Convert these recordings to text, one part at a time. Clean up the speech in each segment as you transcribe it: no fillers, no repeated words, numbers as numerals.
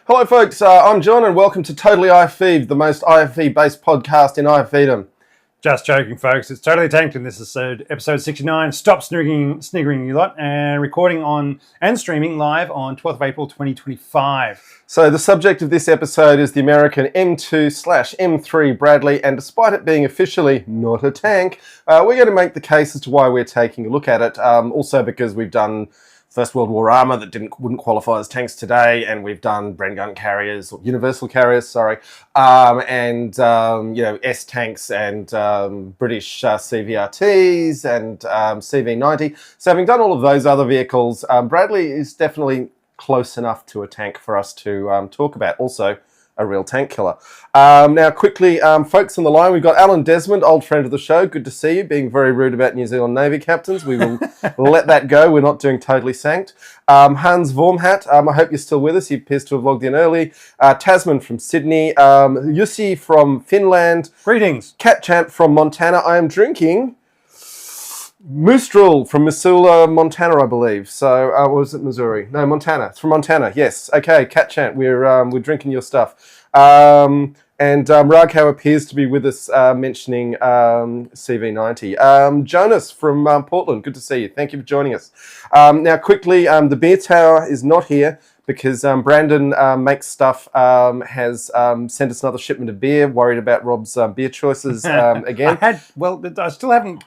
Hello folks, I'm John and welcome to Totally IFE, the most IFE-based podcast in IFEdom. Just joking, folks. It's Totally Tanked, and this is episode 69. Stop sniggering, you lot, and recording on and streaming live on 12th of April 2025. So the subject of this episode is the American M2/M3 Bradley, and despite it being officially not a tank, we're going to make the case as to why we're taking a look at it. Also because we've done First World War armour that wouldn't qualify as tanks today, and we've done Bren gun carriers, or universal carriers, S tanks and British CVRTs and CV90. So having done all of those other vehicles, Bradley is definitely close enough to a tank for us to talk about. Also, a real tank killer. Now, quickly, folks on the line, we've got Alan Desmond, old friend of the show. Good to see you. Being very rude about New Zealand Navy captains. We will let that go. We're not doing Totally Sanked. Hans Vormhat, I hope you're still with us. He appears to have logged in early. Tasman from Sydney. Jussi from Finland. Greetings. Cat Chant from Montana. I am drinking Moostrel from Missoula, Montana, I believe. So, was it Missouri? No, Montana. It's from Montana, yes. Okay, Cat Chant, we're drinking your stuff. And Raghav appears to be with us mentioning CV90. Jonas from Portland, good to see you. Thank you for joining us. Now, quickly, the beer tower is not here because Brandon Makes Stuff has sent us another shipment of beer, worried about Rob's beer choices again. I still haven't...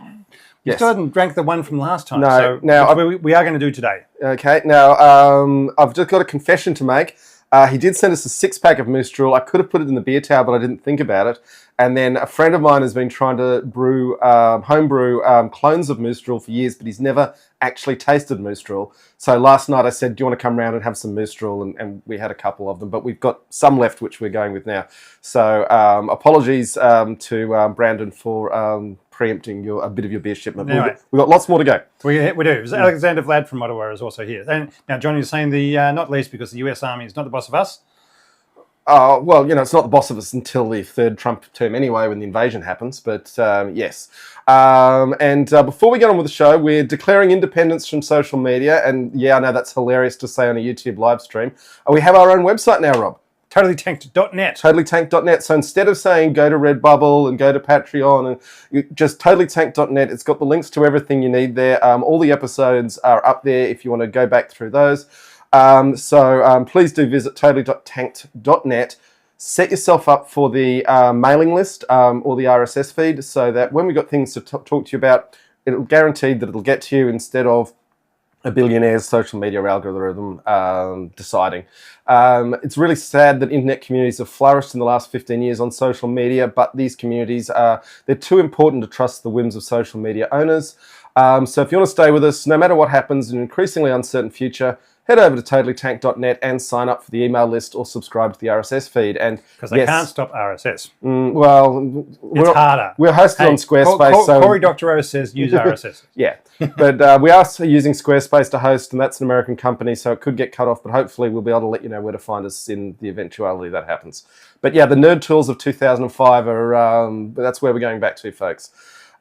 You still hadn't drank the one from last time, no, so now we are going to do today. Okay, now I've just got a confession to make. He did send us a 6-pack of Moose Drool. I could have put it in the beer tower, but I didn't think about it. And then a friend of mine has been trying to homebrew clones of Moose Drool for years, but he's never actually tasted Moose Drool. So last night I said, do you want to come round and have some Moose Drool? And we had a couple of them, but we've got some left, which we're going with now. So apologies to Brandon for preempting a bit of your beer shipment. Anyway, we've got lots more to go. We do. Alexander Vlad from Ottawa is also here. And now, John, you're saying not least because the US Army is not the boss of us? Well, it's not the boss of us until the third Trump term anyway, when the invasion happens. But yes. Before we get on with the show, we're declaring independence from social media. And yeah, I know that's hilarious to say on a YouTube live stream. We have our own website now, Rob. TotallyTanked.net. TotallyTanked.net. So instead of saying go to Redbubble and go to Patreon, and just TotallyTanked.net, it's got the links to everything you need there. All the episodes are up there if you want to go back through those. Please do visit TotallyTanked.net. Set yourself up for the mailing list or the RSS feed so that when we've got things to talk to you about, it'll guaranteed that it'll get to you instead of a billionaire's social media algorithm deciding. It's really sad that internet communities have flourished in the last 15 years on social media, but these communities they're too important to trust the whims of social media owners. So if you want to stay with us, no matter what happens in an increasingly uncertain future, head over to TotallyTanked.net and sign up for the email list or subscribe to the RSS feed. Because they can't stop RSS. It's harder. We're hosted on Squarespace. Cory Doctorow says use RSS. Yeah, but we are using Squarespace to host, and that's an American company, so it could get cut off, but hopefully we'll be able to let you know where to find us in the eventuality that happens. But yeah, the nerd tools of 2005 are, that's where we're going back to, folks.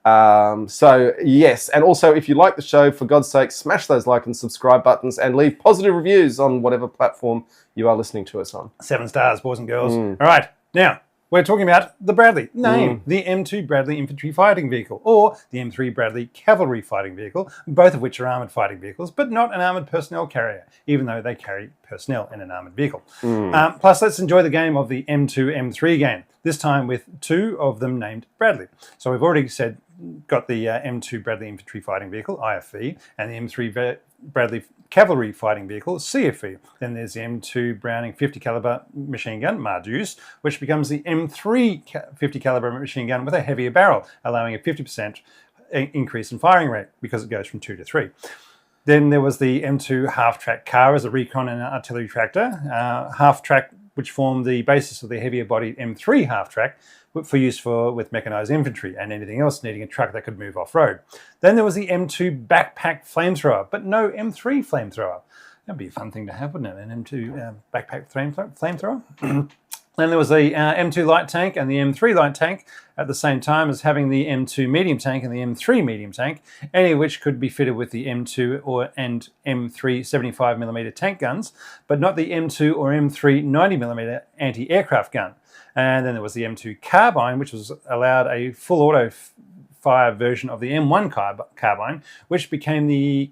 Yes, and also if you like the show, for God's sake, smash those like and subscribe buttons and leave positive reviews on whatever platform you are listening to us on. 7 stars, boys and girls. All right, now we're talking about the Bradley. The M2 Bradley Infantry Fighting Vehicle, or the M3 Bradley Cavalry Fighting Vehicle, both of which are armoured fighting vehicles, but not an armoured personnel carrier, even though they carry personnel in an armoured vehicle. Plus, let's enjoy the game of the M2 M3 game, this time with 2 of them named Bradley. So we've already got the M2 Bradley Infantry Fighting Vehicle, IFV, and the M3 Bradley Cavalry Fighting Vehicle, CFV. Then there's the M2 Browning 50 caliber machine gun, Mardus, which becomes the M3 50 caliber machine gun with a heavier barrel, allowing a 50% increase in firing rate because it goes from 2 to 3. Then there was the M2 half-track car as a recon and artillery tractor, half-track, which formed the basis of the heavier-bodied M3 half-track for use with mechanised infantry and anything else needing a truck that could move off-road. Then there was the M2 backpack flamethrower, but no M3 flamethrower. That'd be a fun thing to have, wouldn't it? An M2 backpack flamethrower. Then there was the M2 light tank and the M3 light tank at the same time as having the M2 medium tank and the M3 medium tank, any of which could be fitted with the M2 and M3 75mm tank guns, but not the M2 or M3 90mm anti-aircraft gun. And then there was the M2 carbine, which was allowed a full auto fire version of the M1 carbine, which could become the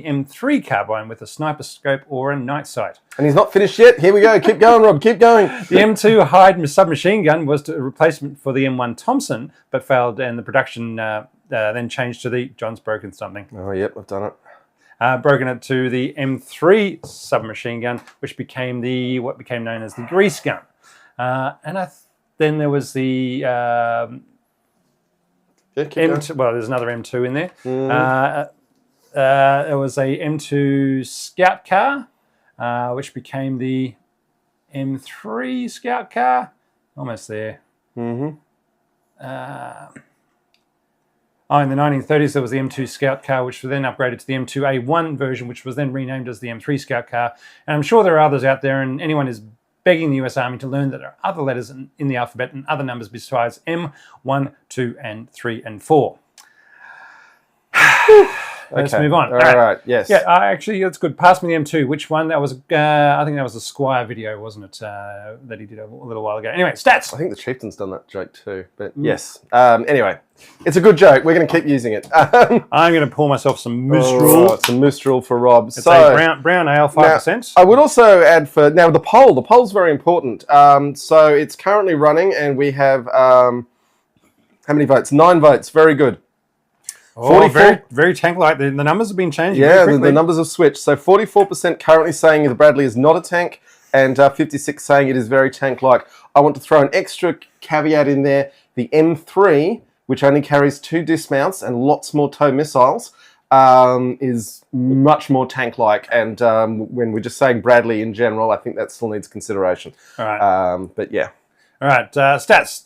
M3 carbine with a sniper scope or a night sight. And he's not finished yet. Here we go. Keep going, Rob. Keep going. The M2 Hyde submachine gun was a replacement for the M1 Thompson, but failed, and the production then changed to the John's broken something. Oh, yep, I've done it. Broken it to the M3 submachine gun, which became what became known as the grease gun. Then there was the M2. Well, there's another M2 in there. There was a M2 Scout car, which became the M3 Scout car. Almost there. In the 1930s, there was the M2 Scout car, which was then upgraded to the M2A1 version, which was then renamed as the M3 Scout car. And I'm sure there are others out there, and anyone is begging the US Army to learn that there are other letters in the alphabet and other numbers besides M, 1, 2, and 3, and 4. Let's move on. All right. Yes. Yeah, actually, that's good. Pass me the M2. Which one? That was, I think that was a Squire video, wasn't it? That he did a little while ago. Anyway, stats. I think the Chieftain's done that joke too. But yes. Anyway, it's a good joke. We're going to keep using it. I'm going to pour myself some Mistral. Some Mistral for Rob. It's a brown ale, 5%. I would also add the poll. The poll's very important. So it's currently running, and we have how many votes? 9 votes. Very good. Oh, very, very tank-like. The numbers have been changing. Yeah, the numbers have switched. So 44% currently saying the Bradley is not a tank, and 56% saying it is very tank-like. I want to throw an extra caveat in there. The M3, which only carries 2 dismounts and lots more tow missiles, is much more tank-like. And when we're just saying Bradley in general, I think that still needs consideration. All right. But yeah. All right, stats.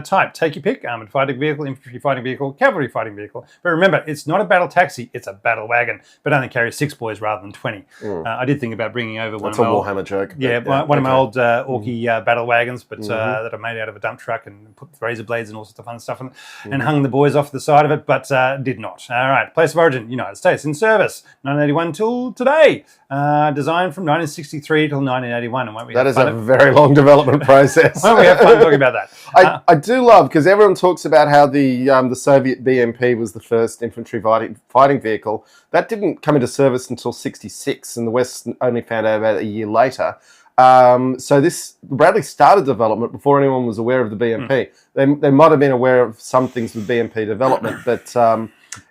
Type, take your pick. Armoured fighting vehicle, infantry fighting vehicle, cavalry fighting vehicle. But remember, it's not a battle taxi, it's a battle wagon, but only carries 6 boys rather than 20. I did think about bringing over one of my Warhammer joke. Yeah, one of my old Orky battle wagons, but that are made out of a dump truck and put razor blades and all sorts of fun stuff and hung the boys off the side of it, but did not. All right, place of origin, United States. In service, 1981 till today. Designed from 1963 till 1981. And won't we that is a very long development process. Won't we have fun talking about that? I do love, because everyone talks about how the Soviet BMP was the first infantry fighting vehicle. That didn't come into service until 1966, and the West only found out about a year later. So Bradley started development before anyone was aware of the BMP. They might have been aware of some things with BMP development, but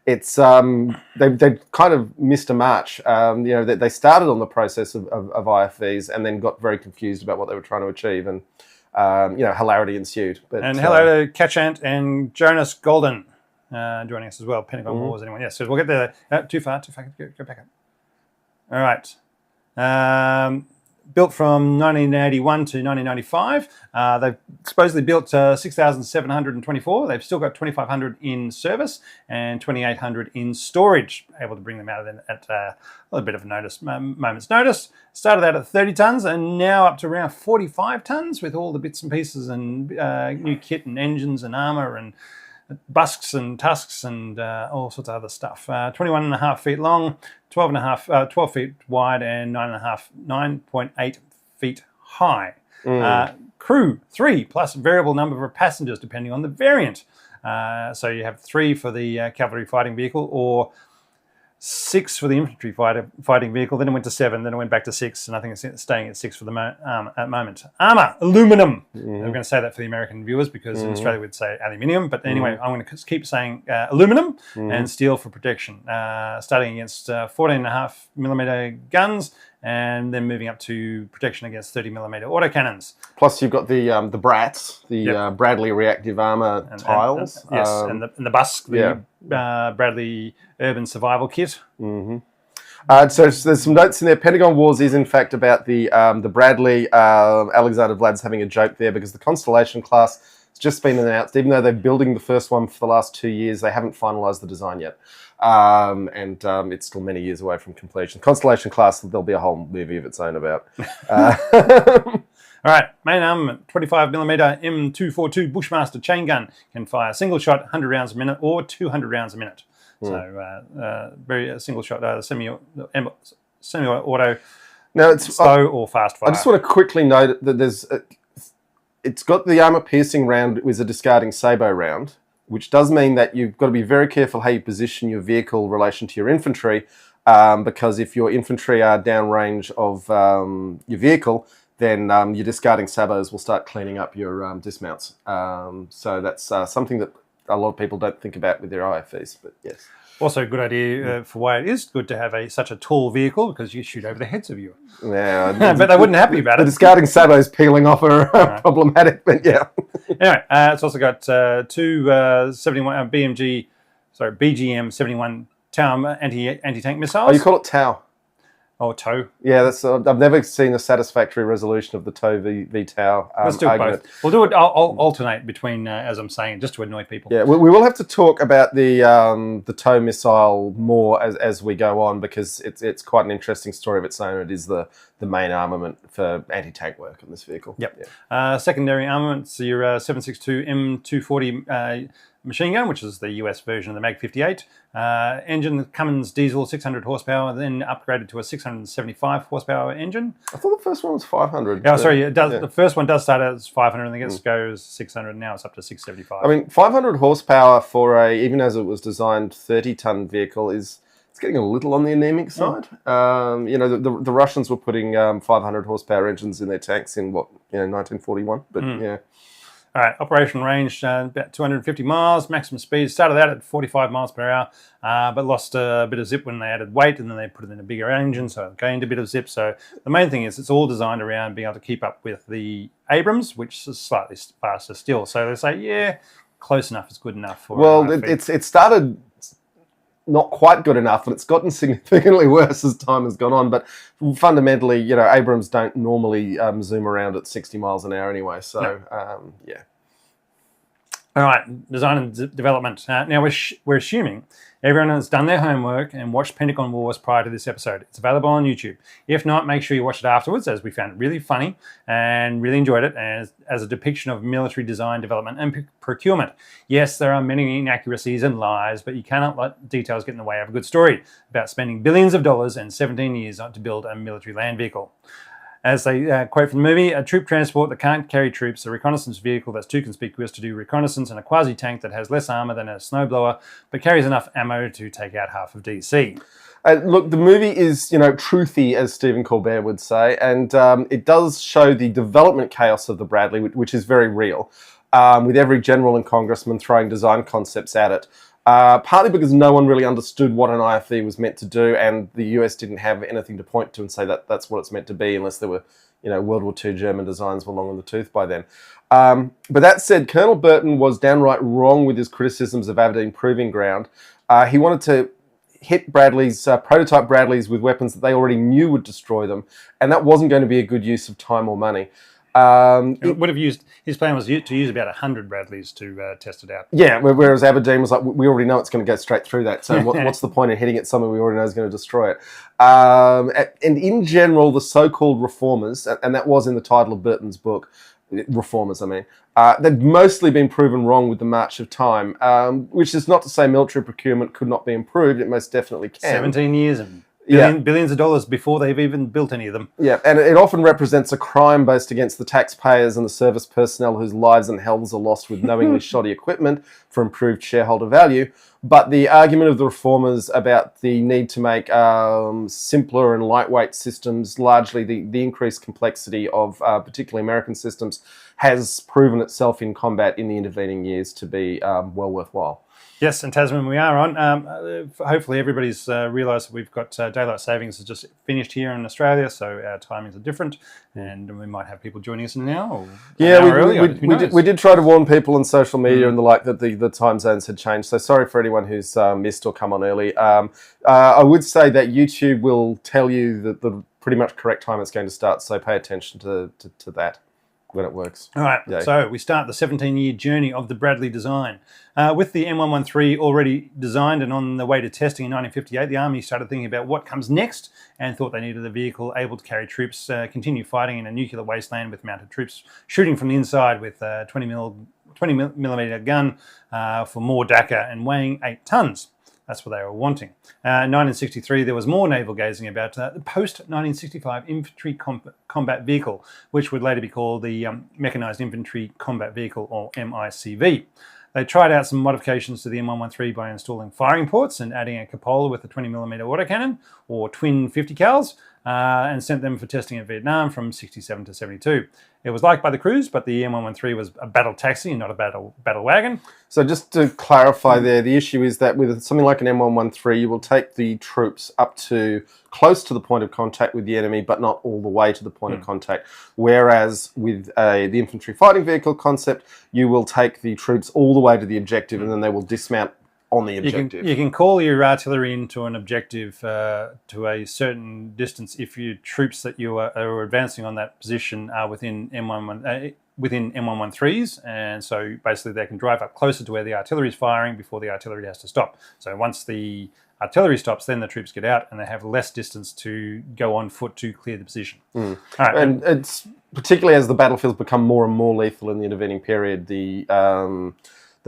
it's they kind of missed a march. They started on the process of IFVs and then got very confused about what they were trying to achieve, and hilarity ensued. And hello to Catchant and Jonas Golden joining us as well. Pentagon Wars, anyone? Yes, so we'll get there. Too far. Go back up. All right. Built from 1981 to 1995. They've supposedly built 6,724. They've still got 2,500 in service and 2,800 in storage. Able to bring them out at a little bit of a moment's notice. Started out at 30 tons and now up to around 45 tons with all the bits and pieces and new kit and engines and armour and busks and tusks and all sorts of other stuff. 21.5 feet long, 12 feet wide, and 9.8 feet high. Crew 3 plus variable number of passengers depending on the variant. So you have 3 for the cavalry fighting vehicle, or 6 for the infantry fighting vehicle. Then it went to 7. Then it went back to 6, and I think it's staying at 6 for the moment. Armour, aluminum. I'm going to say that for the American viewers because in Australia we'd say aluminium. But anyway, I'm going to keep saying aluminum and steel for protection. Starting against 14.5mm guns, and then moving up to protection against 30mm autocannons. Plus, you've got the Brats, the Bradley reactive armor tiles. And the Busk, Bradley Urban Survival Kit. So there's some notes in there. Pentagon Wars is in fact about the Bradley. Alexander Vlad's having a joke there because the Constellation class has just been announced. Even though they're building the first one for the last 2 years, they haven't finalised the design yet. It's still many years away from completion. Constellation class, there'll be a whole movie of its own about. All right, main armament, 25mm M242 Bushmaster chain gun, can fire single shot 100 rounds a minute or 200 rounds a minute. So very single shot, semi-auto, Now it's slow or fast fire. I just want to quickly note that it's got the armor piercing round with a discarding sabot round, which does mean that you've got to be very careful how you position your vehicle in relation to your infantry, because if your infantry are downrange of your vehicle, then your discarding sabots will start cleaning up your dismounts. So that's something that a lot of people don't think about with their IFVs, but yes. Also a good idea for why it is good to have such a tall vehicle, because you shoot over the heads of you. Yeah, but they wouldn't happy about it. The discarding sabots peeling off are problematic, but yeah. Anyway, it's also got two 71 BGM 71 TOW anti-tank missiles. Oh, you call it TOW? Oh, TOW. Yeah, that's. I've never seen a satisfactory resolution of the TOW v TOW Let's do it argument. both. We'll do it. I'll alternate between, as I'm saying, just to annoy people. Yeah, we will have to talk about the TOW missile more as we go on, because it's quite an interesting story of its own. It is the main armament for anti-tank work on this vehicle. Yep. Yeah. Secondary armaments, your 762 M240 machine gun, which is the US version of the Mag 58. Engine, Cummins diesel, 600 horsepower, then upgraded to a 675 horsepower engine. I thought the first one was 500. Yeah, sorry, it does. Yeah. The first one does start out as 500, and then it goes 600. Now it's up to 675. I mean, 500 horsepower for even as it was designed, 30-ton vehicle it's getting a little on the anemic side. The Russians were putting 500 horsepower engines in their tanks in 1941. But yeah. All right, operation range, about 250 miles. Maximum speed started out at 45 miles per hour, but lost a bit of zip when they added weight, and then they put it in a bigger engine, so it gained a bit of zip. So the main thing is it's all designed around being able to keep up with the Abrams, which is slightly faster still. So they say, yeah, close enough is good enough. It started not quite good enough, and it's gotten significantly worse as time has gone on. But fundamentally, Abrams don't normally zoom around at 60 miles an hour anyway. So, yeah. All right, design and development. Now, we're assuming everyone has done their homework and watched Pentagon Wars prior to this episode. It's available on YouTube. If not, make sure you watch it afterwards, as we found it really funny and really enjoyed it as a depiction of military design, development, and procurement. Yes, there are many inaccuracies and lies, but you cannot let details get in the way of a good story about spending billions of dollars and 17 years to build a military land vehicle. As they quote from the movie, a troop transport that can't carry troops, a reconnaissance vehicle that's too conspicuous to do reconnaissance, and a quasi-tank that has less armour than a snowblower but carries enough ammo to take out half of DC. Look, the movie is, truthy, as Stephen Colbert would say, and it does show the development chaos of the Bradley, which is very real, with every general and congressman throwing design concepts at it. Partly because no one really understood what an IFV was meant to do, and the US didn't have anything to point to and say that that's what it's meant to be, unless there were, World War II German designs were long in the tooth by then. But that said, Colonel Burton was downright wrong with his criticisms of Aberdeen Proving Ground. He wanted to hit prototype Bradleys with weapons that they already knew would destroy them, and that wasn't going to be a good use of time or money. His plan was to use about 100 Bradleys to test it out. Yeah, whereas Aberdeen was like, we already know it's going to go straight through that, so what's the point in hitting it somewhere we already know is going to destroy it? And in general, the so-called reformers, and that was in the title of Burton's book, reformers, they've mostly been proven wrong with the march of time, which is not to say military procurement could not be improved. It most definitely can. 17 years and billions of dollars before they've even built any of them. Yeah, and it often represents a crime based against the taxpayers and the service personnel whose lives and healths are lost with knowingly shoddy equipment for improved shareholder value. But the argument of the reformers about the need to make simpler and lightweight systems, largely the increased complexity of particularly American systems, has proven itself in combat in the intervening years to be well worthwhile. Yes, and Tasman, we are on. Hopefully everybody's realised that we've got daylight savings has just finished here in Australia, so our timings are different, and we might have people joining us now. Or we did try to warn people on social media and the like that the time zones had changed, so sorry for anyone who's missed or come on early. I would say that YouTube will tell you the pretty much correct time it's going to start, so pay attention to that. when it works. All right, Yeah. so we start the 17-year journey of the Bradley design. With the M113 already designed and on the way to testing in 1958, the Army started thinking about what comes next and thought they needed a vehicle able to carry troops, continue fighting in a nuclear wasteland with mounted troops shooting from the inside with a 20 millimeter gun for more DACA and weighing 8 tons. That's what they were wanting. In 1963, there was more navel gazing about the post-1965 infantry combat vehicle, which would later be called the Mechanized Infantry Combat Vehicle, or MICV. They tried out some modifications to the M113 by installing firing ports and adding a cupola with a 20mm autocannon, or twin 50 cals, and sent them for testing in Vietnam from 67 to 72. It was liked by the crews, but the M113 was a battle taxi and not a battle wagon. So just to clarify there, the issue is that with something like an M113, you will take the troops up to close to the point of contact with the enemy, but not all the way to the point of contact. Whereas with the infantry fighting vehicle concept, you will take the troops all the way to the objective and then they will dismount on the objective. You can call your artillery into an objective to a certain distance if your troops that you are advancing on that position are within M113s, and so basically they can drive up closer to where the artillery is firing before the artillery has to stop. So once the artillery stops, then the troops get out and they have less distance to go on foot to clear the position. All right, and it's particularly as the battlefields become more and more lethal in the intervening period, the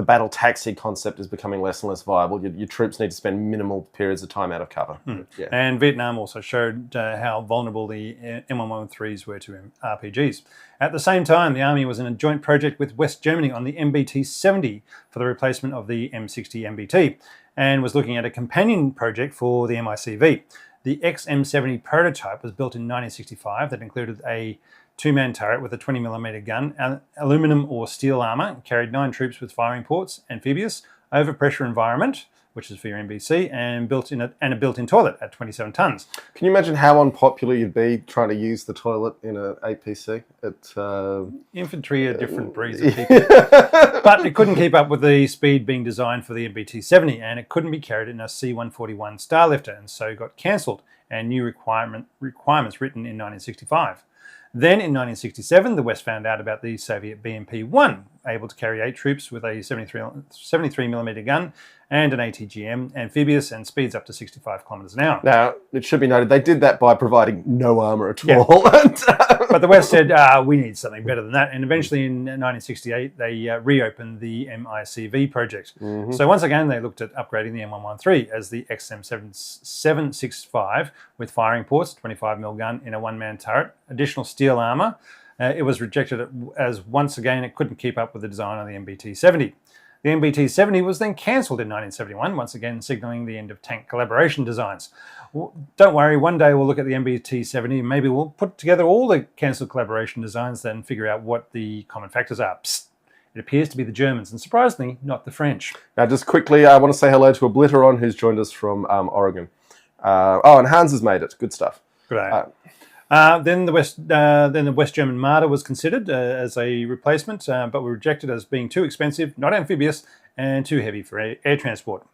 battle taxi concept is becoming less and less viable. Your troops need to spend minimal periods of time out of cover. Yeah. And Vietnam also showed how vulnerable the M113s were to RPGs. At the same time, the Army was in a joint project with West Germany on the MBT-70 for the replacement of the M60 MBT, and was looking at a companion project for the MICV. The XM70 prototype was built in 1965 that included a two-man turret with a 20mm gun, aluminum or steel armour, carried 9 troops with firing ports, amphibious, overpressure environment, which is for your NBC, and a built-in toilet at 27 tons. Can you imagine how unpopular you'd be trying to use the toilet in an APC? Infantry are different breeds of people. But it couldn't keep up with the speed being designed for the MBT-70, and it couldn't be carried in a C-141 Starlifter, and so got cancelled, and new requirements written in 1965. Then in 1967, the West found out about the Soviet BMP-1, able to carry 8 troops with a 73mm gun and an ATGM, amphibious, and speeds up to 65 kilometres an hour. Now, it should be noted, they did that by providing no armour at all. But the West said, we need something better than that. And eventually in 1968, they reopened the MICV project. So once again, they looked at upgrading the M113 as the XM765 with firing ports, 25mm gun in a one-man turret, additional steel armour. It was rejected as once again it couldn't keep up with the design of the MBT-70. The MBT-70 was then cancelled in 1971, once again signalling the end of tank collaboration designs. Don't worry, one day we'll look at the MBT-70 and maybe we'll put together all the cancelled collaboration designs then figure out what the common factors are. Psst. It appears to be the Germans and surprisingly not the French. Now just quickly, I want to say hello to Obliteron who's joined us from Oregon. And Hans has made it. Good stuff. Good day. Then the West German Marder was considered as a replacement, but were rejected as being too expensive, not amphibious, and too heavy for air transport.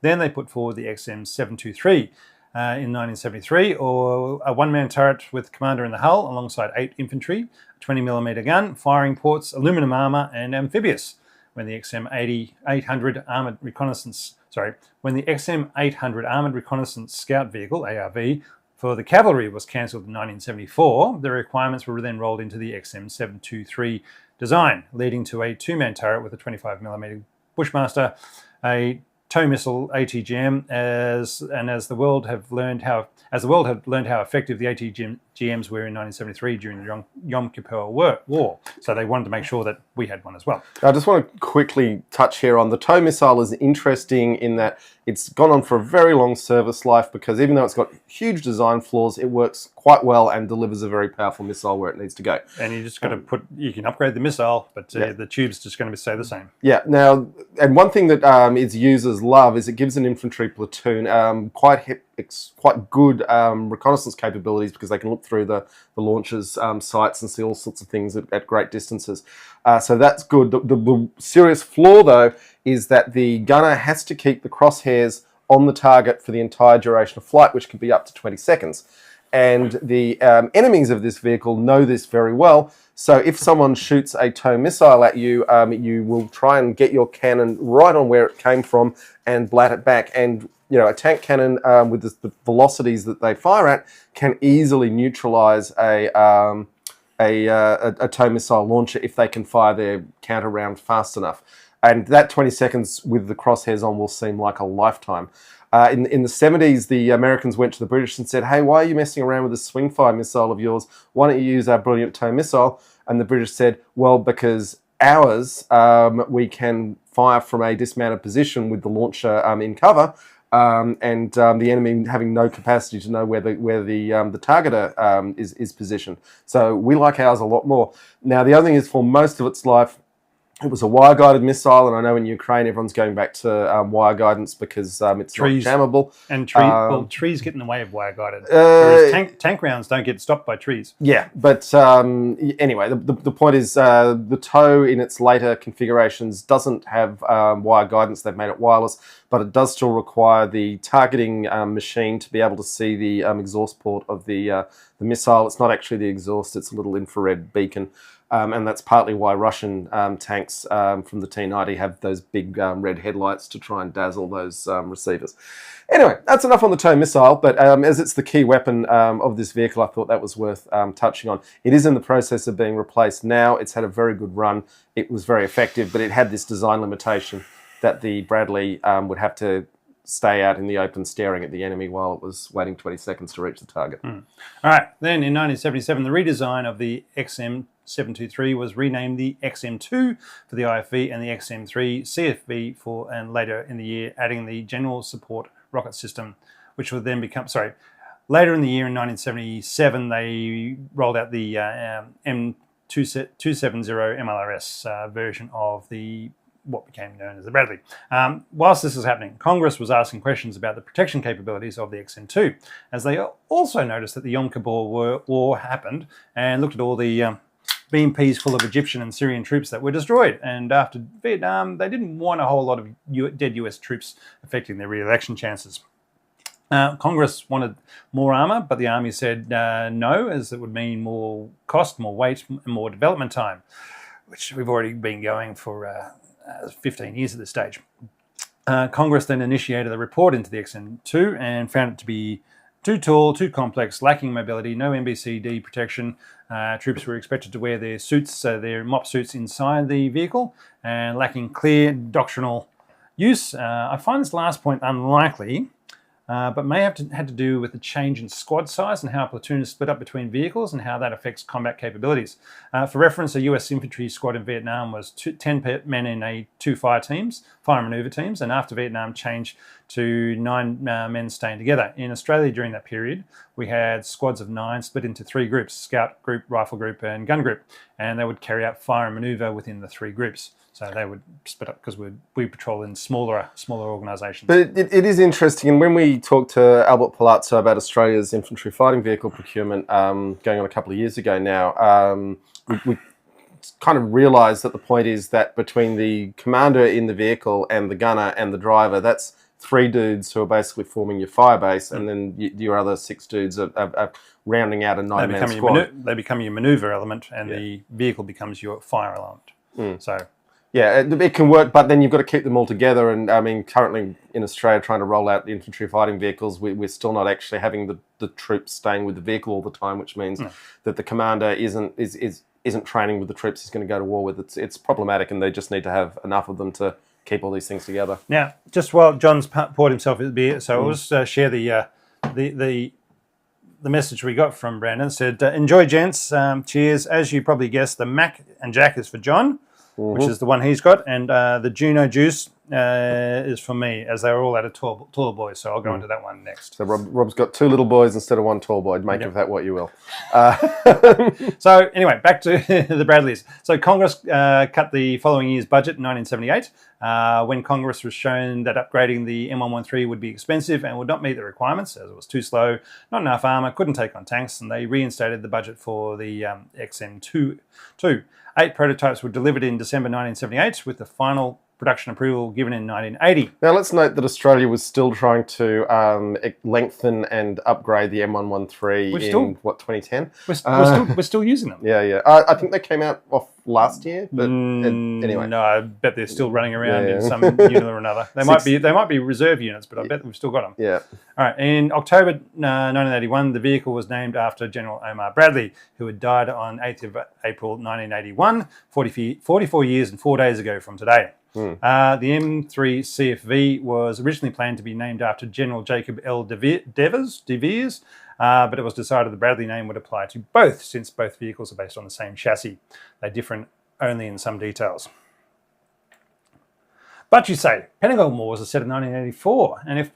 Then they put forward the XM723 in 1973, or a one-man turret with commander in the hull alongside 8 infantry, 20mm gun, firing ports, aluminum armour, and amphibious. When the XM800 armoured reconnaissance scout vehicle (ARV) for the cavalry was cancelled in 1974, the requirements were then rolled into the XM723 design, leading to a 2-man turret with a 25mm Bushmaster, a tow missile ATGM, as the world have learned how effective the ATGMs were in 1973 during the Yom Kippur War. So they wanted to make sure that we had one as well. I just want to quickly touch here on the tow missile is interesting in that it's gone on for a very long service life because even though it's got huge design flaws, it works quite well and delivers a very powerful missile where it needs to go. And you just got to you can upgrade the missile, but the tube's just going to stay the same. Yeah. Now, and one thing that its users love is it gives an infantry platoon quite good reconnaissance capabilities because they can look through the launcher's sights and see all sorts of things at great distances. So that's good. The serious flaw, though, is that the gunner has to keep the crosshairs on the target for the entire duration of flight, which can be up to 20 seconds. and the enemies of this vehicle know this very well. So if someone shoots a tow missile at you, you will try and get your cannon right on where it came from and blat it back. And a tank cannon with the velocities that they fire at can easily neutralize a tow missile launcher if they can fire their counter round fast enough. And that 20 seconds with the crosshairs on will seem like a lifetime. In the 70s, the Americans went to the British and said, hey, why are you messing around with this swing fire missile of yours? Why don't you use our brilliant tow missile? And the British said, well, because ours, we can fire from a dismounted position with the launcher in cover, and the enemy having no capacity to know where the targeter is positioned. So we like ours a lot more. Now, the other thing is, for most of its life, it was a wire-guided missile, and I know in Ukraine everyone's going back to wire guidance because it's trees. not jammable. And trees get in the way of wire-guided, whereas tank rounds don't get stopped by trees. Yeah, but anyway, the point is the tow in its later configurations doesn't have wire guidance. They've made it wireless, but it does still require the targeting machine to be able to see the exhaust port of the missile. It's not actually the exhaust, it's a little infrared beacon. And that's partly why Russian tanks from the T-90 have those big red headlights to try and dazzle those receivers. Anyway, that's enough on the tow missile, but as it's the key weapon of this vehicle, I thought that was worth touching on. It is in the process of being replaced now. It's had a very good run. It was very effective, but it had this design limitation that the Bradley would have to stay out in the open staring at the enemy while it was waiting 20 seconds to reach the target. All right, then in 1977, the redesign of the XM723 was renamed the XM2 for the IFV and the XM3 CFV and later in the year adding the General Support Rocket System, which would then become, later in the year in 1977, they rolled out the M270 MLRS version of what became known as the Bradley. Whilst this was happening, Congress was asking questions about the protection capabilities of the XM2, as they also noticed that the Yom Kippur War happened and looked at all the BMPs full of Egyptian and Syrian troops that were destroyed. And after Vietnam, they didn't want a whole lot of dead US troops affecting their re-election chances. Congress wanted more armour, but the Army said no, as it would mean more cost, more weight, and more development time, which we've already been going for 15 years at this stage. Congress then initiated a report into the XM2 and found it to be too tall, too complex, lacking mobility, no NBCD protection. Troops were expected to wear their suits, their mop suits inside the vehicle, and lacking clear doctrinal use. I find this last point unlikely, but may have had to do with the change in squad size and how a platoon is split up between vehicles and how that affects combat capabilities. For reference, a US infantry squad in Vietnam was 10 men in 2 fire and manoeuvre teams, and after Vietnam changed to 9 men staying together. In Australia during that period, we had squads of 9 split into 3 groups, scout group, rifle group, and gun group, and they would carry out fire and manoeuvre within the 3 groups. So they would split up because we patrol in smaller organisations. But it is interesting, and when we talked to Albert Palazzo about Australia's infantry fighting vehicle procurement going on a couple of years ago now, we kind of realised that the point is that between the commander in the vehicle and the gunner and the driver, that's 3 dudes who are basically forming your fire base, and then your other 6 dudes are rounding out a 9-man squad. They become your manoeuvre element, and the vehicle becomes your fire element. So. Yeah, it can work, but then you've got to keep them all together. And I mean, currently in Australia, trying to roll out the infantry fighting vehicles, we're still not actually having the troops staying with the vehicle all the time, which means that the commander isn't training with the troops he's going to go to war with. It's problematic, and they just need to have enough of them to keep all these things together. Now, just while John's poured himself a beer, so I'll just share the message we got from Brandon. It said, "Enjoy, gents. Cheers. As you probably guessed, the Mac and Jack is for John." Which is the one he's got, and the Juno Juice is for me, as they were all out of tall boys, so I'll go into that one next. So Rob's got 2 little boys instead of 1 tall boy. Make of that what you will. So anyway, back to the Bradleys. So Congress cut the following year's budget in 1978, when Congress was shown that upgrading the M113 would be expensive and would not meet the requirements, as it was too slow, not enough armour, couldn't take on tanks, and they reinstated the budget for the XM2. 8 prototypes were delivered in December 1978, with the final production approval given in 1980. Now, let's note that Australia was still trying to lengthen and upgrade the M113 in, 2010? We're still using them. Yeah. I think they came out off last year, but anyway. No, I bet they're still running around in some unit or another. They might be reserve units, but I bet we've still got them. Yeah. All right. In October 1981, the vehicle was named after General Omar Bradley, who had died on 8th of April 1981, 44 years and 4 days ago from today. The M3 CFV was originally planned to be named after General Jacob L. De Veers, but it was decided the Bradley name would apply to both, since both vehicles are based on the same chassis. They differ only in some details. But you say, Pentagon Wars are set in 1984, and if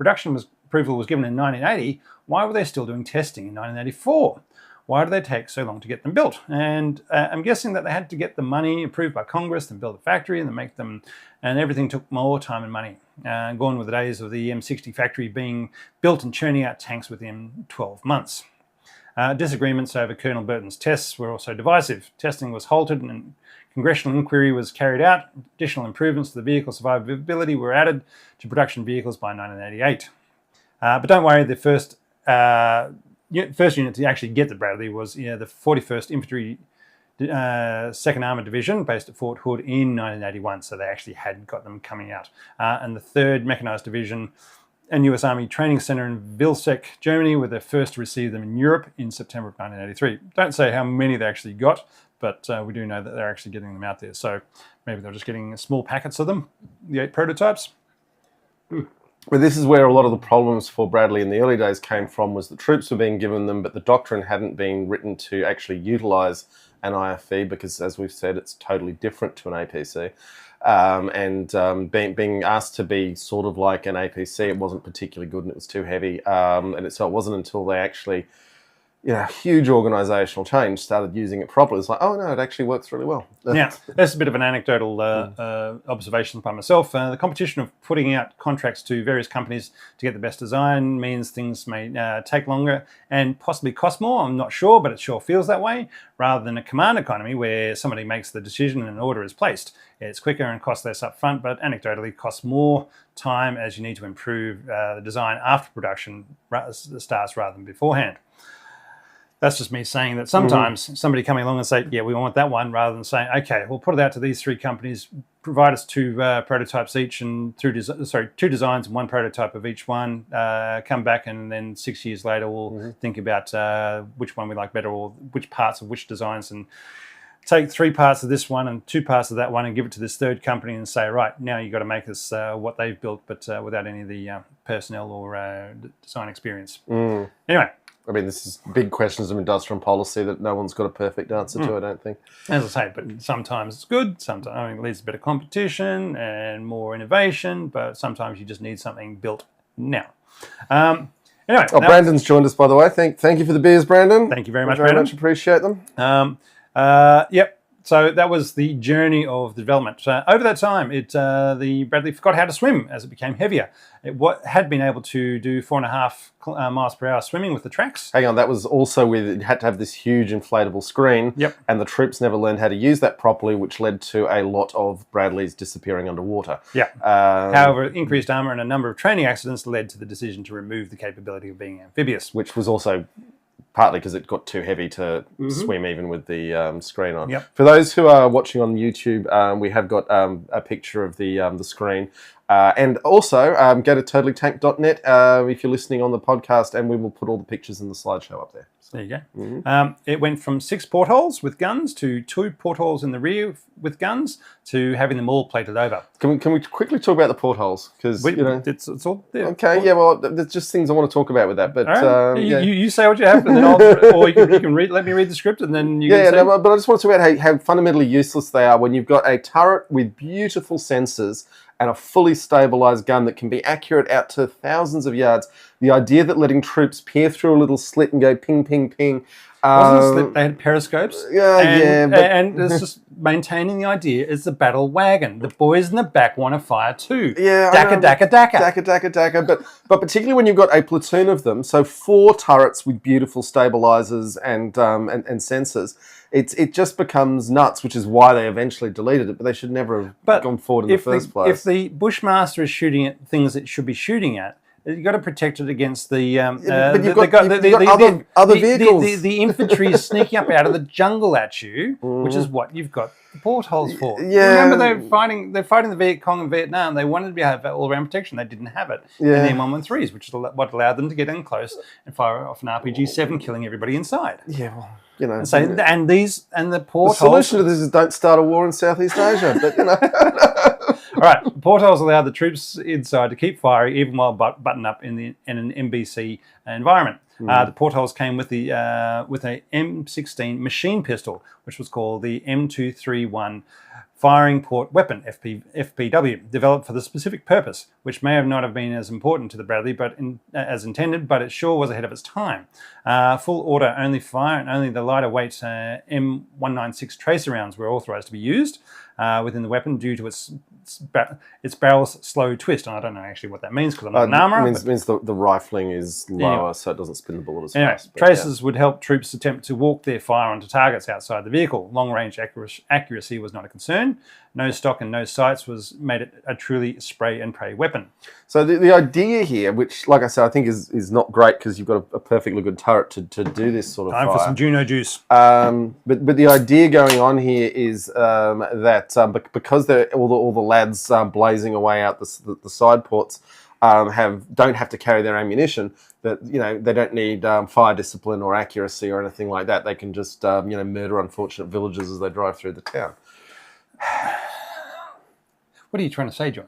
approval was given in 1980, why were they still doing testing in 1984? Why did they take so long to get them built? And I'm guessing that they had to get the money approved by Congress and build a factory and make them, and everything took more time and money. Gone were the days of the M60 factory being built and churning out tanks within 12 months. Disagreements over Colonel Burton's tests were also divisive. Testing was halted and congressional inquiry was carried out. Additional improvements to the vehicle survivability were added to production vehicles by 1988. But don't worry, the first unit to actually get the Bradley was the 41st Infantry 2nd Armoured Division based at Fort Hood in 1981, so they actually had got them coming out. And the 3rd Mechanised Division and US Army Training Center in Vilseck, Germany, were the first to receive them in Europe in September of 1983. Don't say how many they actually got, but we do know that they're actually getting them out there. So maybe they're just getting small packets of them, the 8 prototypes. Well, this is where a lot of the problems for Bradley in the early days came from, was the troops were being given them, but the doctrine hadn't been written to actually utilise an IFV, because, as we've said, it's totally different to an APC. Being asked to be sort of like an APC, it wasn't particularly good and it was too heavy. So it wasn't until they actually, huge organisational change, started using it properly. It's like, oh no, it actually works really well. Now, that's a bit of an anecdotal observation by myself. The competition of putting out contracts to various companies to get the best design means things may take longer and possibly cost more. I'm not sure, but it sure feels that way, rather than a command economy where somebody makes the decision and an order is placed. It's quicker and costs less upfront, but anecdotally costs more time as you need to improve the design after production starts rather than beforehand. That's just me saying that sometimes somebody coming along and say, yeah, we want that one, rather than saying, okay, we'll put it out to these 3 companies, provide us 2 prototypes each, and 2 designs and 1 prototype of each one, come back, and then 6 years later we'll think about which one we like better, or which parts of which designs, and take 3 parts of this one and 2 parts of that one and give it to this 3rd company and say, right, now you've got to make us what they've built, but without any of the personnel or design experience. Anyway. I mean, this is big questions of industrial policy that no one's got a perfect answer to, I don't think. As I say, but sometimes it's good. Sometimes it leads to better competition and more innovation, but sometimes you just need something built now. Anyway. Brandon's joined us, by the way. Thank you for the beers, Brandon. Thank you very much, Brandon. Brandon. Much appreciate them. Yep. So that was the journey of the development. Over that time, the Bradley forgot how to swim as it became heavier. It had been able to do 4.5 miles per hour swimming with the tracks. Hang on, that was also it had to have this huge inflatable screen. Yep. And the troops never learned how to use that properly, which led to a lot of Bradleys disappearing underwater. Yeah. However, increased armour and a number of training accidents led to the decision to remove the capability of being amphibious. Which was also partly because it got too heavy to swim even with the screen on. Yep. For those who are watching on YouTube, we have got a picture of the screen. And also, go to totallytank.net if you're listening on the podcast, and we will put all the pictures in the slideshow up there. So. There you go. It went from 6 portholes with guns to 2 portholes in the rear with guns to having them all plated over. Can we quickly talk about the portholes? Because it's all there. Okay, yeah. Well, there's just things I want to talk about with that. But right. You say what you have, and then or you can read. Let me read the script, and then you. Yeah, no, but I just want to talk about how fundamentally useless they are when you've got a turret with beautiful sensors and a fully stabilized gun that can be accurate out to thousands of yards. The idea that letting troops peer through a little slit and go ping, ping, ping. Wasn't a slit, they had periscopes. But and it's just maintaining the idea it's the battle wagon. The boys in the back want to fire too. Yeah, Daka, daka, daka. Daka, daka, daka. But particularly when you've got a platoon of them, so 4 turrets with beautiful stabilizers and sensors, it just becomes nuts, which is why they eventually deleted it. But they should never have gone forward in the first place. If the Bushmaster is shooting at things it should be shooting at, you've got to protect it against the. But you've got other vehicles. The infantry is sneaking up out of the jungle at you, which is what you've got the portholes for. Yeah. Remember, they're fighting the Viet Cong in Vietnam. They wanted to have all-round protection. They didn't have it in the M113s, which is what allowed them to get in close and fire off an RPG-7, killing everybody inside. Yeah, well, you know. So and the portholes. The solution to this is don't start a war in Southeast Asia, but you know. All right, the portholes allowed the troops inside to keep firing even while buttoned up in an MBC environment. The portholes came with a M16 machine pistol, which was called the M231 Firing Port Weapon, FPW, developed for the specific purpose, which may have not have been as important to the Bradley as intended, but it sure was ahead of its time. Full auto only fire and only the lighter weight M196 tracer rounds were authorized to be used within the weapon due to its barrel's slow twist. And I don't know actually what that means because I'm not an armourer. It means the rifling is lower, so it doesn't spin the bullet as fast. Tracers would help troops attempt to walk their fire onto targets outside the vehicle. Long-range accuracy was not a concern. No stock and no sights made it a truly spray and pray weapon. So the idea here, which, like I said, I think is not great because you've got a perfectly good turret to do this sort of Time fire. for some Juno juice. But the idea going on here is that because all the lads blazing away out the side ports don't have to carry their ammunition, that they don't need fire discipline or accuracy or anything like that. They can just murder unfortunate villagers as they drive through the town. What are you trying to say, John?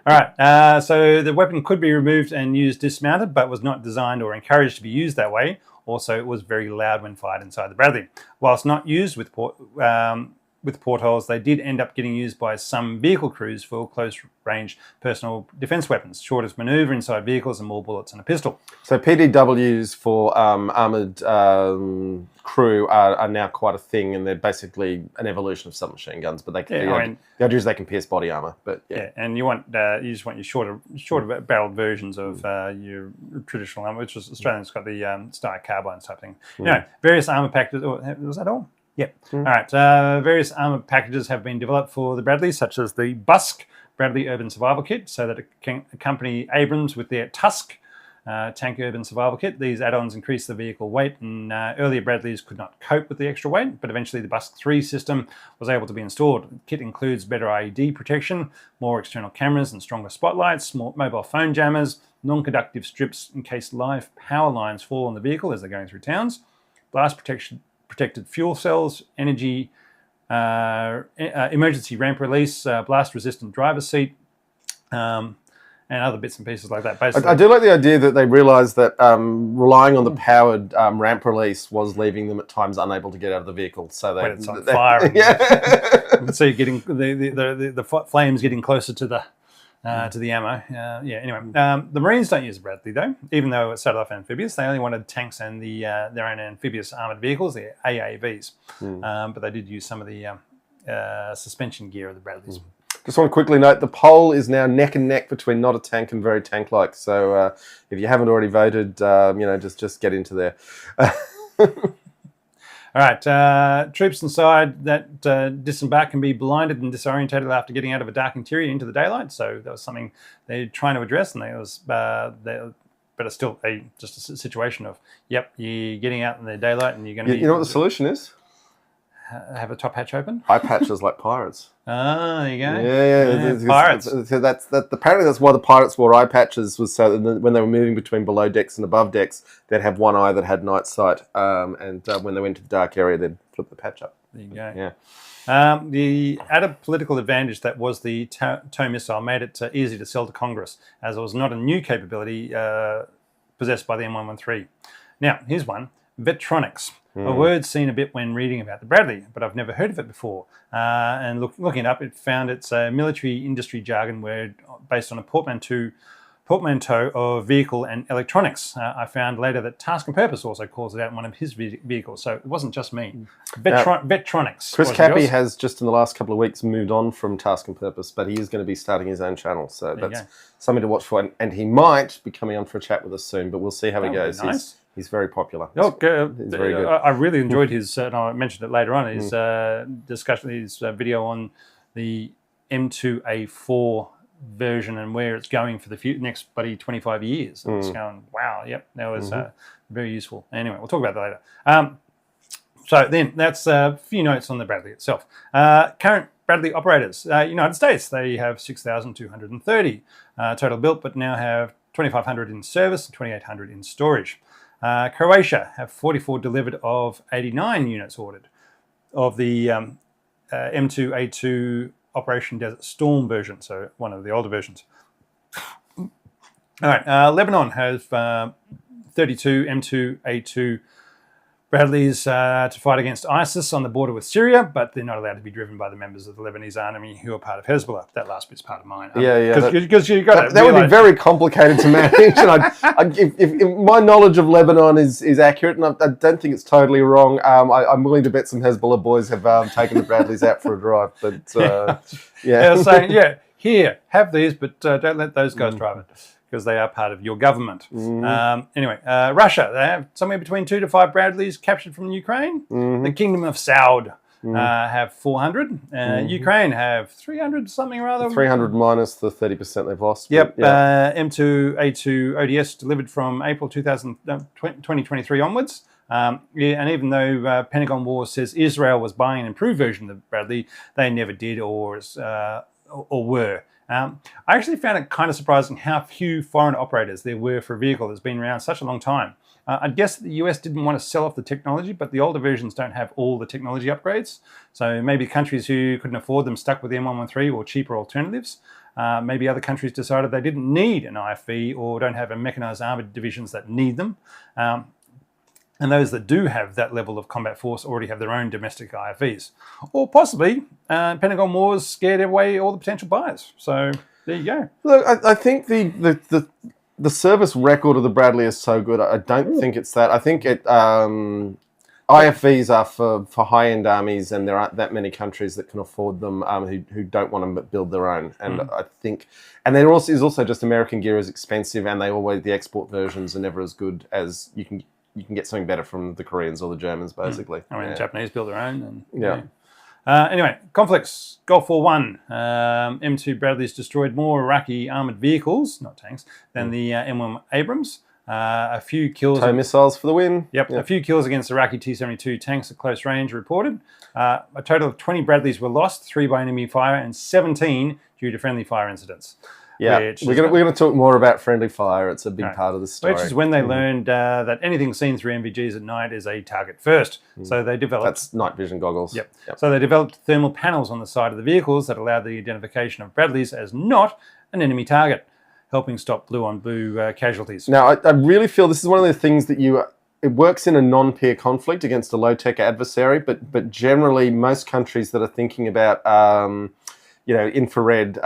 All right, so the weapon could be removed and used dismounted, but was not designed or encouraged to be used that way. Also, it was very loud when fired inside the Bradley. Whilst not used with portholes, they did end up getting used by some vehicle crews for close-range personal defence weapons, shortest manoeuvre inside vehicles and more bullets and a pistol. So PDWs for armoured crew are now quite a thing, and they're basically an evolution of submachine guns. But the idea is they can pierce body armour. But and you just want your shorter barreled versions of your traditional armour, which is Australian's got the Star carbines type thing. Various armour packages. Was that all? Yep. All right. Various armour packages have been developed for the Bradley, such as the Busk Bradley Urban Survival Kit, so that it can accompany Abrams with their Tusk Tank Urban Survival Kit. These add-ons increase the vehicle weight, and earlier Bradleys could not cope with the extra weight, but eventually the Busk 3 system was able to be installed. The kit includes better IED protection, more external cameras and stronger spotlights, more mobile phone jammers, non-conductive strips in case live power lines fall on the vehicle as they're going through towns, blast protection, protected fuel cells, energy, emergency ramp release, blast-resistant driver's seat, and other bits and pieces like that. Basically, I do like the idea that they realised that relying on the powered ramp release was leaving them at times unable to get out of the vehicle. So when it's on fire, so you're getting the flames getting closer to the ammo. Anyway, the Marines don't use a Bradley though, even though it started off amphibious. They only wanted tanks and their own amphibious armoured vehicles, the AAVs. But they did use some of the suspension gear of the Bradleys. Just want to quickly note the poll is now neck and neck between not a tank and very tank-like. So if you haven't already voted, just get into there. All right, troops inside that disembark can be blinded and disorientated after getting out of a dark interior into the daylight. So that was something they're trying to address, and but it's still just a situation of, you're getting out in the daylight and you're going to be... You know what the solution is? Have a top hatch open? Eye patches like pirates. Ah, there you go. Yeah. Pirates. Apparently that's why the pirates wore eye patches, was so that when they were moving between below decks and above decks, they'd have one eye that had night sight, and when they went to the dark area, they'd flip the patch up. There you go. Yeah. The added political advantage that was the tow missile made it easy to sell to Congress, as it was not a new capability possessed by the M113. Now, here's one. Vetronics. A word seen a bit when reading about the Bradley, but I've never heard of it before. And looking it up, it found it's a military industry jargon word based on a portmanteau portmanteau of vehicle and electronics. I found later that Task and Purpose also calls it out in one of his vehicles, so it wasn't just me. Vetronics. Chris Cappy has just in the last couple of weeks moved on from Task and Purpose, but he is going to be starting his own channel, so that's something to watch for. And he might be coming on for a chat with us soon, but we'll see how he goes. Nice. He's very popular. He's very good. I really enjoyed his, and I mentioned it later on, his discussion, his video on the M2A4 version and where it's going for the next 25 years. And it's going, wow, yep, that was very useful. Anyway, we'll talk about that later. So then that's a few notes on the Bradley itself. Current Bradley operators. United States, they have 6,230 total built, but now have 2,500 in service and 2,800 in storage. Croatia have 44 delivered of 89 units ordered of the M2A2 Operation Desert Storm version, so one of the older versions. All right, Lebanon has 32 M2A2 Bradleys to fight against ISIS on the border with Syria, but they're not allowed to be driven by the members of the Lebanese army who are part of Hezbollah. That last bit's part of mine. Because you got that would be very complicated to manage. And if my knowledge of Lebanon is accurate, and I don't think it's totally wrong, I'm willing to bet some Hezbollah boys have taken the Bradleys out for a drive. But they're saying, here, have these, but don't let those guys drive it, because they are part of your government. Anyway, Russia, they have somewhere between 2 to 5 Bradleys captured from Ukraine. The Kingdom of Saud have 400. Ukraine have 300 something or other. 300 minus the 30% they've lost. Yep. M2A2 ODS delivered from April 2023 onwards. And even though Pentagon Wars says Israel was buying an improved version of Bradley, they never did or were. I actually found it kind of surprising how few foreign operators there were for a vehicle that's been around such a long time. I guess the US didn't want to sell off the technology, but the older versions don't have all the technology upgrades. So maybe countries who couldn't afford them stuck with the M113 or cheaper alternatives. Maybe other countries decided they didn't need an IFV or don't have a mechanized armored divisions that need them. And those that do have that level of combat force already have their own domestic IFVs. Or possibly, Pentagon Wars scared away all the potential buyers. So there you go. Look, I think the service record of the Bradley is so good. I don't think it's that. I think IFVs are for high-end armies, and there aren't that many countries that can afford them who don't want to build their own. And I think, and there also is also just American gear is expensive, and the export versions are never as good as you can get something better from the Koreans or the Germans, basically. I mean, the Japanese build their own. And, anyway, conflicts. Gulf War One. M2 Bradleys destroyed more Iraqi armoured vehicles, not tanks, than the M1 Abrams. A few kills. TOW missiles for the win. Yep, a few kills against Iraqi T-72 tanks at close range reported. A total of 20 Bradleys were lost, 3 by enemy fire and 17 due to friendly fire incidents. Yeah, we're going to talk more about friendly fire. It's a big part of the story. Which is when they learned that anything seen through MVGs at night is a target first. So they developed... That's night vision goggles. Yep. So they developed thermal panels on the side of the vehicles that allowed the identification of Bradleys as not an enemy target, helping stop blue-on-blue casualties. Now, I really feel this is one of the things that it works in a non-peer conflict against a low-tech adversary, but generally most countries that are thinking about infrared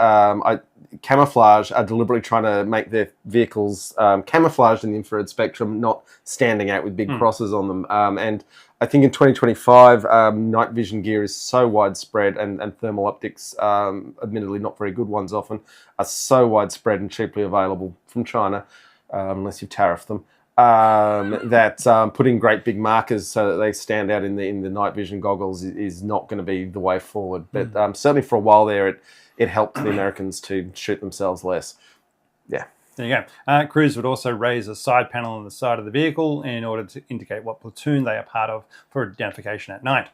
camouflage are deliberately trying to make their vehicles camouflaged in the infrared spectrum, not standing out with big crosses on them. And I think in 2025, night vision gear is so widespread, and thermal optics, admittedly not very good ones often, are so widespread and cheaply available from China, unless you tariff them, that putting great big markers so that they stand out in the night vision goggles is not going to be the way forward. But certainly for a while there, it helped the Americans to shoot themselves less. Yeah. There you go. Crews would also raise a side panel on the side of the vehicle in order to indicate what platoon they are part of for identification at night.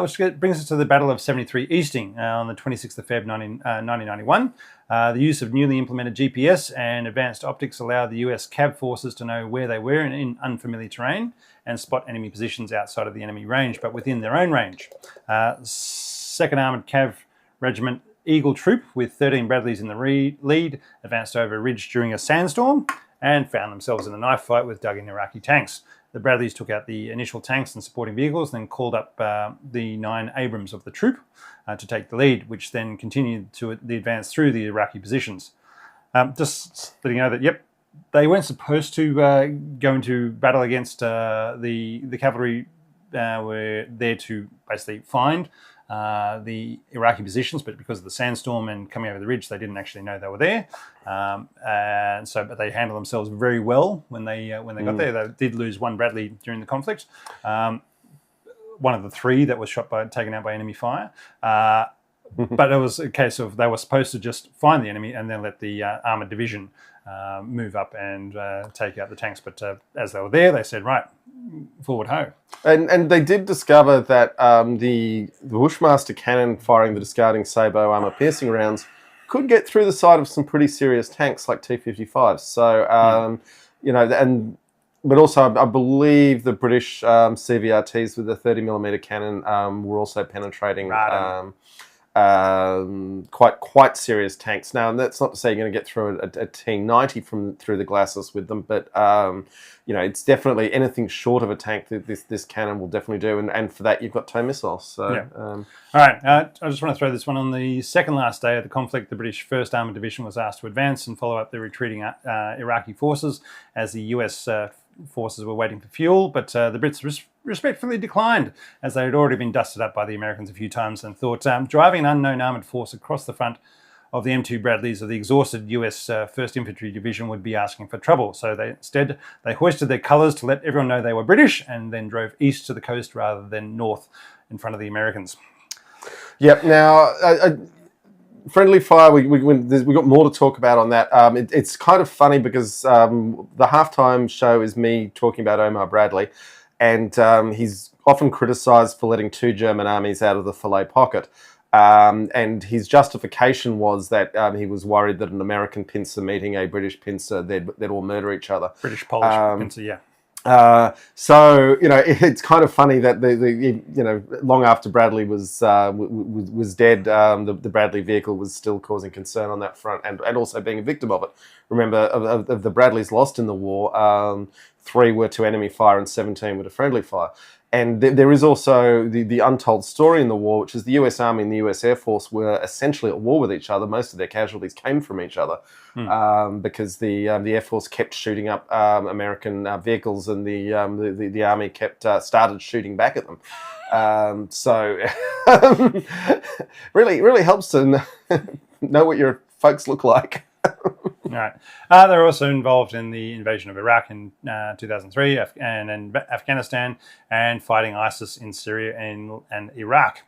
Which brings us to the Battle of 73 Easting on the 26th of Feb 1991. The use of newly implemented GPS and advanced optics allowed the US CAV forces to know where they were in unfamiliar terrain and spot enemy positions outside of the enemy range, but within their own range. 2nd Armoured CAV Regiment Eagle Troop with 13 Bradleys in the lead advanced over a ridge during a sandstorm and found themselves in a knife fight with dug-in Iraqi tanks. The Bradleys took out the initial tanks and supporting vehicles, then called up the 9 Abrams of the troop to take the lead, which then continued to the advance through the Iraqi positions. Just letting you know that, yep, they weren't supposed to go into battle against the cavalry. Were there to basically find the Iraqi positions, but because of the sandstorm and coming over the ridge, they didn't actually know they were there. But they handled themselves very well when they got there. They did lose one Bradley during the conflict. One of the three that was taken out by enemy fire. But it was a case of they were supposed to just find the enemy and then let the armoured division move up and take out the tanks. But as they were there, they said, right, forward ho. And they did discover that the Bushmaster cannon firing the discarding Sabo armour-piercing rounds could get through the side of some pretty serious tanks like T-55s. So, but also I believe the British CVRTs with the 30mm cannon were also penetrating quite serious tanks. Now, that's not to say you're going to get through a T-90 through the glasses with them, but it's definitely anything short of a tank that this cannon will definitely do. And for that, you've got TOW missiles. So, yeah. All right, I just want to throw this one on the second last day of the conflict. The British 1st Armoured Division was asked to advance and follow up the retreating Iraqi forces as the US forces were waiting for fuel, but the Brits respectfully declined, as they had already been dusted up by the Americans a few times, and thought driving an unknown armoured force across the front of the M2 Bradleys of the exhausted US 1st Infantry Division would be asking for trouble. So instead they hoisted their colours to let everyone know they were British, and then drove east to the coast rather than north in front of the Americans. Yep. Now, friendly fire, we got more to talk about on that. It's kind of funny because the halftime show is me talking about Omar Bradley, and he's often criticised for letting 2 German armies out of the Falaise pocket. And his justification was that he was worried that an American pincer meeting a British pincer, they'd all murder each other. British-Polish pincer, yeah. So it's kind of funny that long after Bradley was dead, the Bradley vehicle was still causing concern on that front, and also being a victim of it. Remember, of the Bradleys lost in the war, 3 were to enemy fire and 17 were to friendly fire. And there is also the untold story in the war, which is the US Army and the US Air Force were essentially at war with each other. Most of their casualties came from each other because the Air Force kept shooting up American vehicles, and the Army started shooting back at them. So really helps to know what your folks look like. Right. They're also involved in the invasion of Iraq in 2003 and in Afghanistan, and fighting ISIS in Syria and Iraq.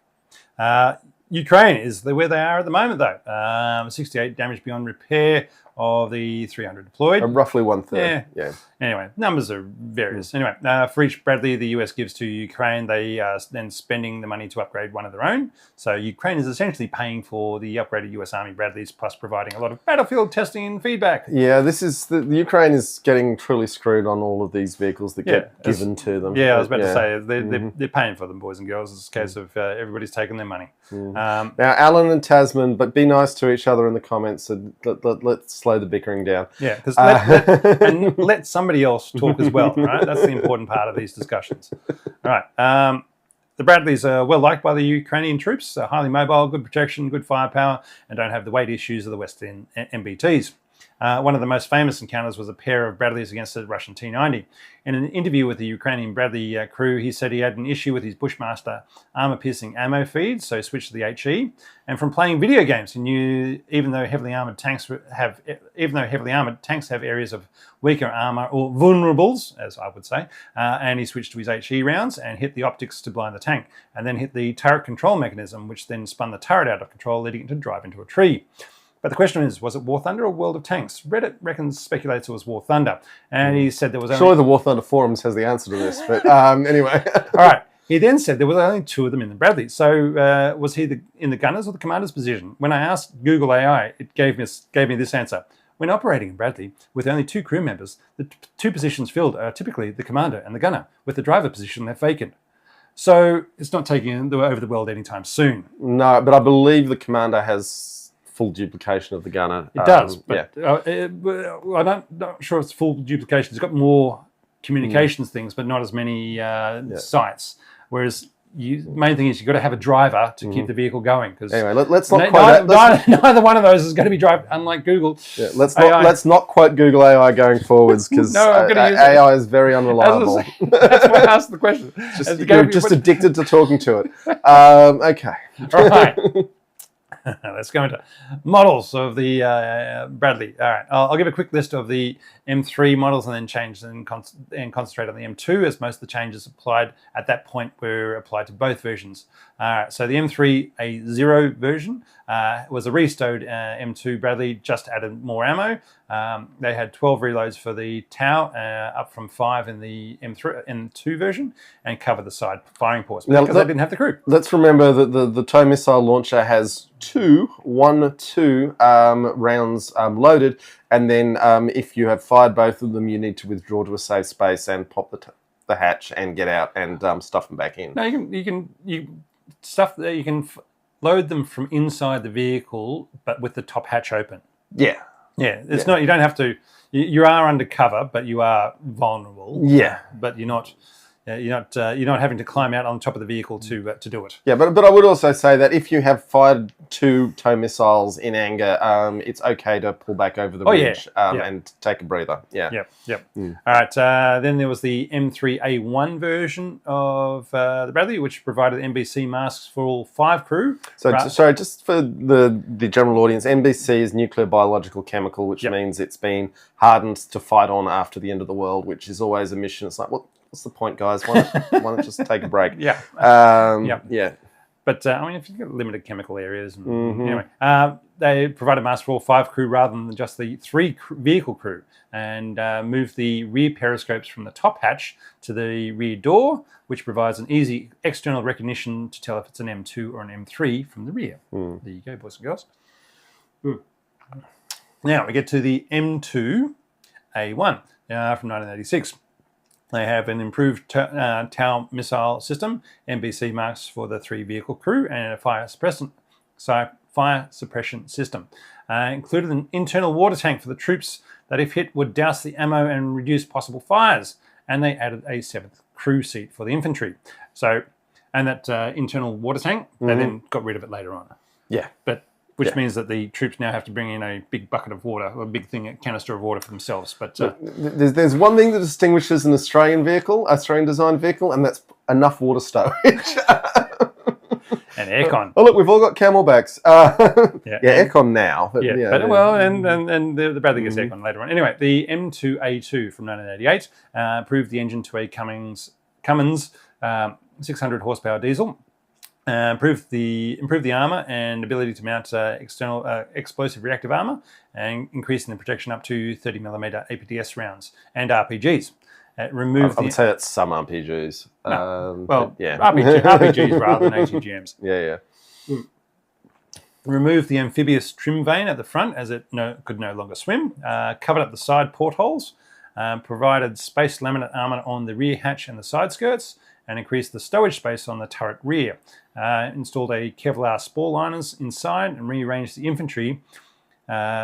Ukraine is where they are at the moment, though. 68 damage beyond repair of the 300 deployed. Roughly 1/3. Yeah. Anyway, numbers are various. Anyway, for each Bradley the US gives to Ukraine, they are then spending the money to upgrade one of their own. So Ukraine is essentially paying for the upgraded US Army Bradleys, plus providing a lot of battlefield testing and feedback. Yeah, the Ukraine is getting truly screwed on all of these vehicles that get given to them. Yeah, I was about to say, they're paying for them, boys and girls. It's a case of everybody's taking their money. Now, Alan and Tasman, but be nice to each other in the comments, and let's slow the bickering down. Yeah, because let somebody else talk as well, right? That's the important part of these discussions. All right. The Bradleys are well liked by the Ukrainian troops, highly mobile, good protection, good firepower, and don't have the weight issues of the Western MBTs. One of the most famous encounters was a pair of Bradleys against a Russian T-90. In an interview with the Ukrainian Bradley crew, he said he had an issue with his Bushmaster armour-piercing ammo feed, so he switched to the HE. And from playing video games, he knew even though heavily armoured tanks have areas of weaker armour, or vulnerables, as I would say, and he switched to his HE rounds and hit the optics to blind the tank, and then hit the turret control mechanism, which then spun the turret out of control, leading it to drive into a tree. But the question is, was it War Thunder or World of Tanks? Reddit speculates it was War Thunder. And he said there was only... Surely the War Thunder forums has the answer to this, but anyway. All right. He then said there was only 2 of them in the Bradley. So was he in the gunner's or the commander's position? When I asked Google AI, it gave me this answer. When operating in Bradley with only 2 crew members, the 2 positions filled are typically the commander and the gunner, with the driver position left vacant. So it's not taking over the world anytime soon. No, but I believe the commander has full duplication of the gunner. It does, but I'm not sure it's full duplication. It's got more communications things, but not as many sites. Whereas main thing is you've got to have a driver to keep the vehicle going. Because anyway, let's not quote neither one of those is going to be driven, unlike Google. Yeah, let's not quote Google AI going forwards, because AI is very unreliable. That's why I asked the question. You're just addicted to talking to it. Okay. All right. Let's go into models of the Bradley. All right, I'll give a quick list of the M3 models and then change and concentrate on the M2, as most of the changes applied at that point were applied to both versions. All right, so the M3A0 version was a restowed M2 Bradley, just added more ammo. They had 12 reloads for the Tau, up from 5 in the M2 version, and covered the side firing ports because they didn't have the crew. Let's remember that the tow missile launcher has two rounds loaded, and then if you have fired both of them, you need to withdraw to a safe space and pop the hatch and get out and stuff them back in. No, you can load them from inside the vehicle, but with the top hatch open. Yeah. Yeah, it's not. You don't have to. You are undercover, but you are vulnerable. Yeah, but you're not having to climb out on top of the vehicle to do it. Yeah, but I would also say that if you have fired 2 tow missiles in anger, it's okay to pull back over the ridge and take a breather. Yeah. Yep. All right. Then there was the M3A1 version of the Bradley, which provided NBC masks for all 5 crew. So, sorry, just for the general audience, NBC is nuclear, biological, chemical, which means it's been hardened to fight on after the end of the world, which is always a mission. It's like, what's the point, guys? Why don't just take a break? Yeah. Yeah. But, I mean, if you've got limited chemical areas, anyway, they provided masks for all 5 crew rather than just the 3 vehicle crew, and moved the rear periscopes from the top hatch to the rear door, which provides an easy external recognition to tell if it's an M2 or an M3 from the rear. There you go, boys and girls. Now we get to the M2A1 from 1986. They have an improved Tau missile system, NBC marks for the 3 vehicle crew, and a fire suppression system. Included an internal water tank for the troops that, if hit, would douse the ammo and reduce possible fires. And they added a 7th crew seat for the infantry. And that internal water tank, they then got rid of it later on. Yeah. Which means that the troops now have to bring in a big bucket of water, a canister of water for themselves. But there's one thing that distinguishes an Australian design vehicle, and that's enough water storage. And aircon. Oh, look, we've all got Camelbacks. Aircon now. And the Bradley gets aircon later on. Anyway, the M2A2 from 1988 improved the engine to a Cummins 600 horsepower diesel. Improved the armor and ability to mount external explosive reactive armor, and increasing the protection up to 30mm APDS rounds and RPGs. Removed. I would say that's some RPGs. RPGs rather than ATGMs. Yeah. Removed the amphibious trim vane at the front, as it could no longer swim. Covered up the side portholes. Provided space laminate armor on the rear hatch and the side skirts, and increased the stowage space on the turret rear. Installed a Kevlar spore liners inside, and rearranged the infantry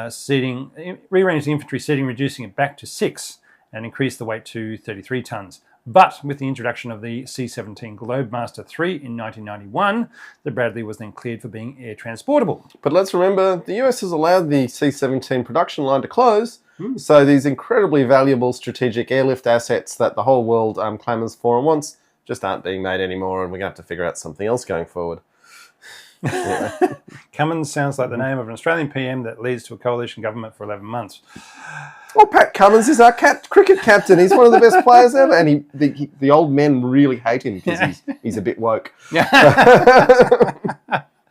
seating, reducing it back to 6, and increased the weight to 33 tons. But with the introduction of the C-17 Globemaster III in 1991, the Bradley was then cleared for being air transportable. But let's remember, the US has allowed the C-17 production line to close, so these incredibly valuable strategic airlift assets that the whole world clamours for and wants just aren't being made anymore, and we're going to have to figure out something else going forward. Cummins sounds like the name of an Australian PM that leads to a coalition government for 11 months. Well, Pat Cummins is our cricket captain. He's one of the best players ever, and the old men really hate him because he's a bit woke.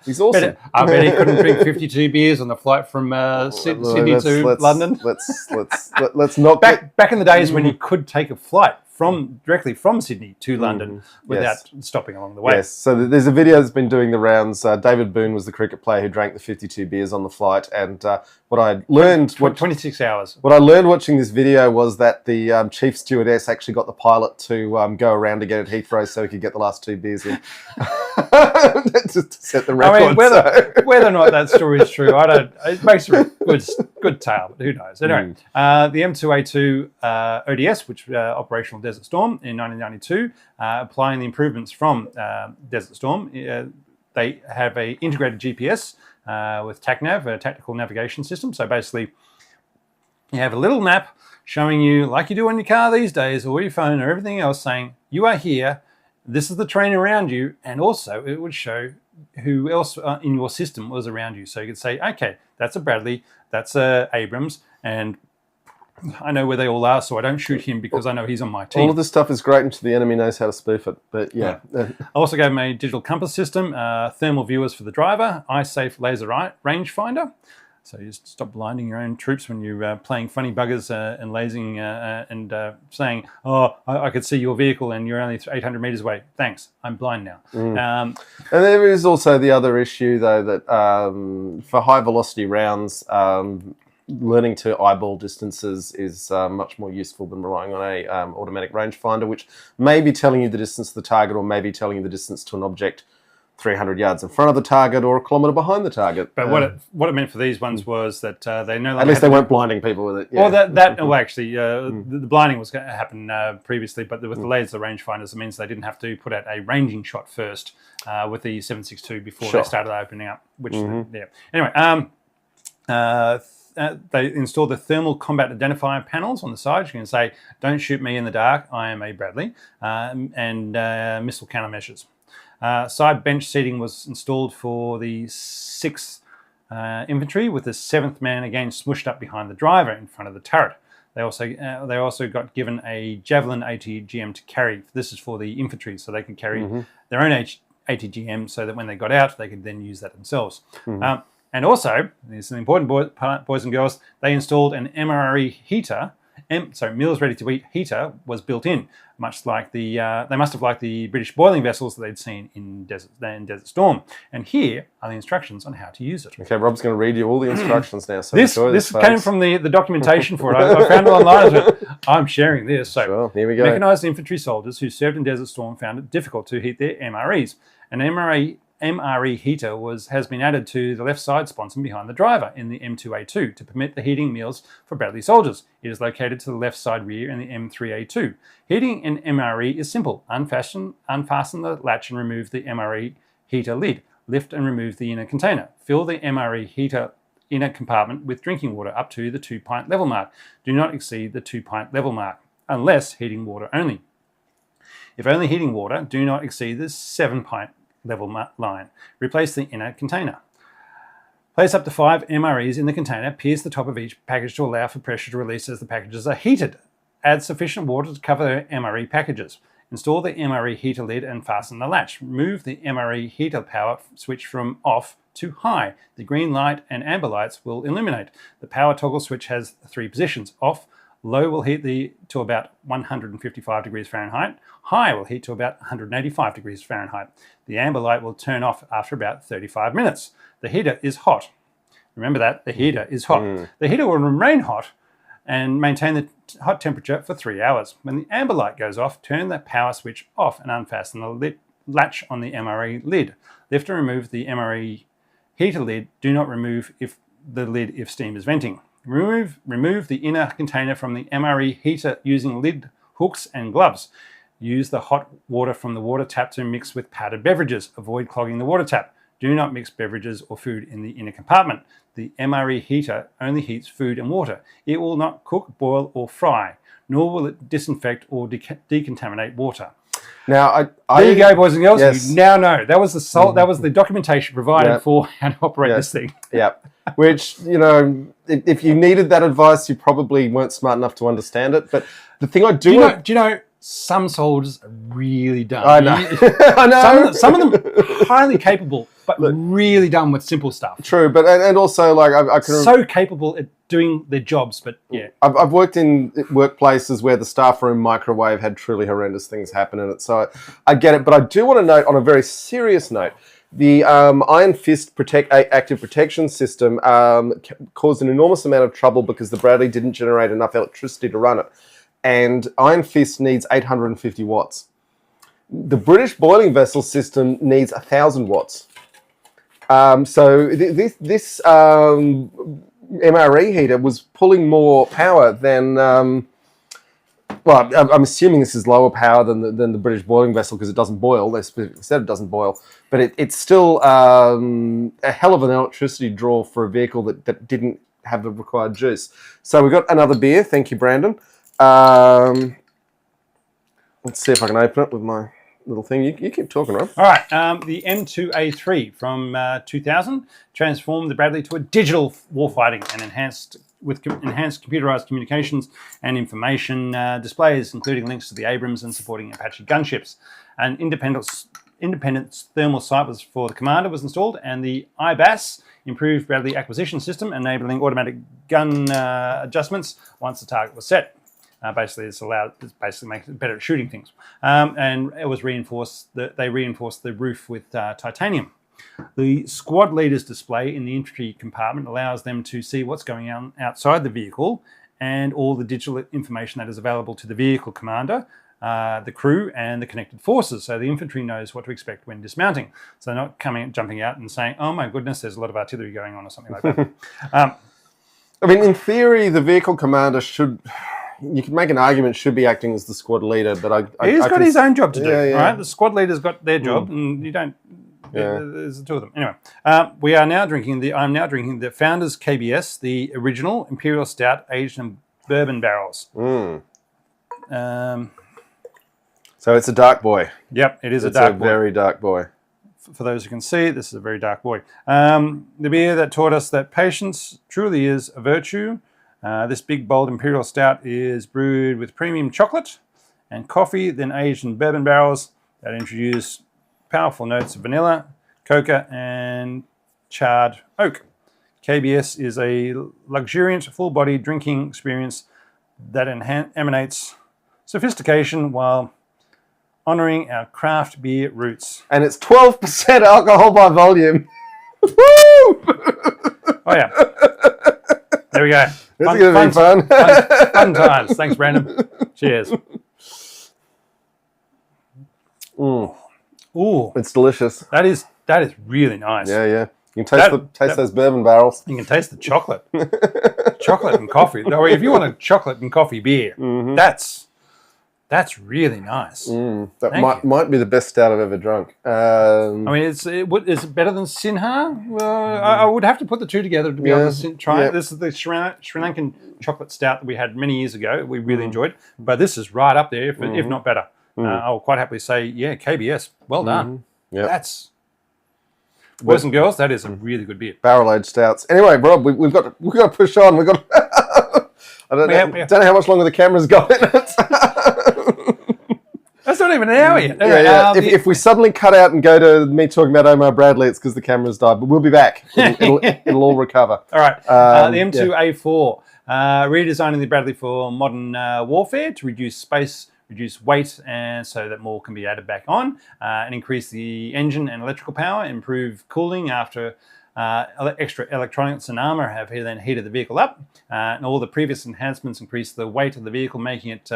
He's awesome. I bet he couldn't drink 52 beers on the flight from Sydney to London. Let's not back in the days when you could take a flight directly from Sydney to London without stopping along the way. Yes, so there's a video that's been doing the rounds. David Boone was the cricket player who drank the 52 beers on the flight, and what I learned... 26 hours. What I learned watching this video was that the chief stewardess actually got the pilot to go around again at Heathrow so he could get the last 2 beers in. Just to set the record. I mean, whether or not that story is true, I don't. It makes a good tale, but who knows? Anyway, the M2A2 ODS, which operational Desert Storm in 1992, applying the improvements from Desert Storm, they have a integrated GPS with TACNAV, a tactical navigation system. So basically, you have a little map showing you, like you do on your car these days, or your phone, or everything else, saying you are here. This is the terrain around you, and also it would show who else in your system was around you. So you could say, okay, that's a Bradley, that's a Abrams, and I know where they all are, so I don't shoot him because I know he's on my team. All of this stuff is great until the enemy knows how to spoof it, but yeah. I also gave him a digital compass system, thermal viewers for the driver, eye-safe laser rangefinder. So you just stop blinding your own troops when you're playing funny buggers and lasing and saying, oh, I could see your vehicle and you're only 800 meters away. Thanks, I'm blind now. And there is also the other issue, though, that for high-velocity rounds, learning to eyeball distances is much more useful than relying on a automatic rangefinder, which may be telling you the distance to the target or may be telling you the distance to an object 300 yards in front of the target or a kilometre behind the target. But what it meant for these ones was that they no longer... At least they weren't blinding people with it. Yeah. Well, actually, the blinding was going to happen previously, but with the laser rangefinders, it means they didn't have to put out a ranging shot first with the 7.62 before they started opening up. Which, Anyway, they installed the thermal combat identifier panels on the side. You can say, don't shoot me in the dark, I am a Bradley, and missile countermeasures. Side bench seating was installed for the 6th Infantry, with the 7th man again smushed up behind the driver in front of the turret. They also got given a Javelin ATGM to carry. This is for the infantry, so they can carry their own ATGM, so that when they got out, they could then use that themselves. And also, this is an important part, boys and girls, they installed an MRE heater. Meals ready to eat heater was built in, much like they must have liked the British boiling vessels that they'd seen in Desert Storm. And here are the instructions on how to use it. Okay, Rob's going to read you all the instructions now. So this came from the documentation for it. I found it online, but I'm sharing this. So, sure, here we go. Mechanised infantry soldiers who served in Desert Storm found it difficult to heat their MREs. An MRE heater has been added to the left side sponson behind the driver in the M2A2 to permit the heating meals for Bradley soldiers. It is located to the left side rear in the M3A2. Heating an MRE is simple. Unfasten the latch and remove the MRE heater lid. Lift and remove the inner container. Fill the MRE heater inner compartment with drinking water up to the 2-pint level mark. Do not exceed the 2-pint level mark, unless heating water only. If only heating water, do not exceed the 7-pint level line. Replace the inner container. Place up to 5 MREs in the container. Pierce the top of each package to allow for pressure to release as the packages are heated. Add sufficient water to cover the MRE packages. Install the MRE heater lid and fasten the latch. Move the MRE heater power switch from off to high. The green light and amber lights will illuminate. The power toggle switch has 3 positions. Off, low will heat to about 155 degrees Fahrenheit. High will heat to about 185 degrees Fahrenheit. The amber light will turn off after about 35 minutes. The heater is hot. Remember that, the heater is hot. The heater will remain hot and maintain the hot temperature for 3 hours. When the amber light goes off, turn the power switch off and unfasten the latch on the MRE lid. Lift and remove the MRE heater lid. Do not remove the lid if steam is venting. Remove the inner container from the MRE heater using lid hooks and gloves. Use the hot water from the water tap to mix with powdered beverages. Avoid clogging the water tap. Do not mix beverages or food in the inner compartment. The MRE heater only heats food and water. It will not cook, boil, or fry, nor will it disinfect or decontaminate water. Now, there you go, boys and girls. Yes. You now know. That was the documentation provided for how to operate this thing. Yeah. Which, if you needed that advice, you probably weren't smart enough to understand it. But the thing I do... Do you know some soldiers are really dumb. I know. I know. Some of them highly capable, but really dumb with simple stuff. True, but and also like I can so capable at doing their jobs, but yeah. I've worked in workplaces where the staff room microwave had truly horrendous things happen in it, so I get it. But I do want to note on a very serious note, The Iron Fist active protection system caused an enormous amount of trouble because the Bradley didn't generate enough electricity to run it. And Iron Fist needs 850 watts. The British boiling vessel system needs 1,000 watts. So this MRE heater was pulling more power than... well, I'm assuming this is lower power than the British boiling vessel because it doesn't boil. They specifically said it doesn't boil. But it's still a hell of an electricity draw for a vehicle that didn't have the required juice. So we got another beer. Thank you, Brandon. Let's see if I can open it with my little thing. You keep talking, Rob. All right. The M2A3 from 2000 transformed the Bradley to a digital warfighting and enhanced computerized communications and information displays, including links to the Abrams and supporting Apache gunships. An independent thermal sight for the commander was installed, and the IBAS improved Bradley acquisition system, enabling automatic gun adjustments once the target was set. Basically makes it better at shooting things. And it was reinforced. They reinforced the roof with titanium. The squad leader's display in the infantry compartment allows them to see what's going on outside the vehicle and all the digital information that is available to the vehicle commander, the crew, and the connected forces. So the infantry knows what to expect when dismounting. So they're not jumping out and saying, "Oh my goodness, there's a lot of artillery going on," or something like that. I mean, in theory, the vehicle commander should... You can make an argument should be acting as the squad leader, but he's got his own job to do. Yeah. Right? The squad leader's got their job, and you don't. Yeah. There's the two of them. Anyway, I'm now drinking the Founders KBS, the original Imperial Stout aged in bourbon barrels. So it's a dark boy. Yep, it is a dark boy. Very dark boy. For those who can see, this is a very dark boy. The beer that taught us that patience truly is a virtue. This big, bold Imperial Stout is brewed with premium chocolate and coffee, then aged in bourbon barrels that introduce powerful notes of vanilla, coca, and charred oak. KBS is a luxuriant, full-bodied drinking experience that emanates sophistication while honouring our craft beer roots. And it's 12% alcohol by volume. Woo! Oh, yeah. There we go. This is going to be fun. Fun times. Thanks, Brandon. Cheers. Ooh, it's delicious. That is really nice. Yeah. You can taste those bourbon barrels. You can taste the chocolate. Chocolate and coffee. Or if you want a chocolate and coffee beer, that's really nice. That might be the best stout I've ever drunk. I mean, is it better than Sinha? Well, I would have to put the two together to be able to try it. This is the Sri Lankan chocolate stout that we had many years ago. We really enjoyed, but this is right up there, if not better. I'll quite happily say, KBS, well done. That's boys and girls. That is a really good beer. Barrel aged stouts. Anyway, Rob, we've got to push on. We've got. I don't know how much longer the camera's got in it. That's not even an hour yet. If we suddenly cut out and go to me talking about Omar Bradley, it's because the camera's died. But we'll be back. It'll all recover. All right. The M2A4 redesigning the Bradley for modern warfare to reduce space, reduce weight, and so that more can be added back on, and increase the engine and electrical power, improve cooling after extra electronics and armor have then heated the vehicle up. And all the previous enhancements increase the weight of the vehicle, making it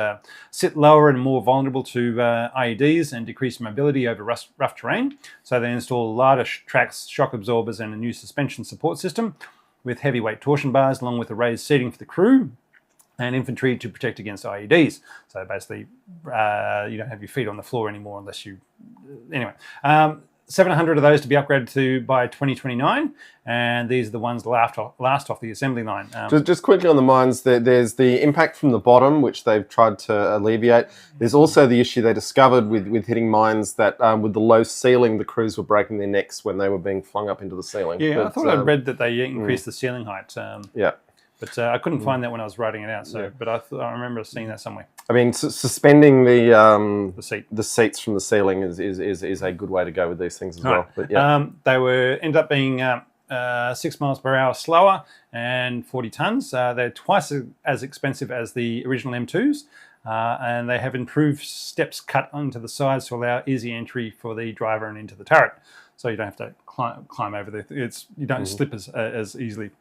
sit lower and more vulnerable to IEDs and decrease mobility over rough terrain. So they install lighter tracks, shock absorbers, and a new suspension support system with heavyweight torsion bars, along with a raised seating for the crew and infantry to protect against IEDs. So basically, you don't have your feet on the floor anymore unless you... Anyway, 700 of those to be upgraded to by 2029, and these are the ones last off the assembly line. Just quickly on the mines, there's the impact from the bottom, which they've tried to alleviate. There's also the issue they discovered with hitting mines that with the low ceiling, the crews were breaking their necks when they were being flung up into the ceiling. Yeah, but I thought I'd read that they increased the ceiling height. But I couldn't find that when I was writing it out. So, but I remember seeing that somewhere. I mean, suspending the seats from the ceiling is a good way to go with these things as well. But they ended up being 6 miles per hour slower and 40 tons. They're twice as expensive as the original M2s. And they have improved steps cut onto the sides to allow easy entry for the driver and into the turret. so you don't have to climb over there. You don't slip as easily.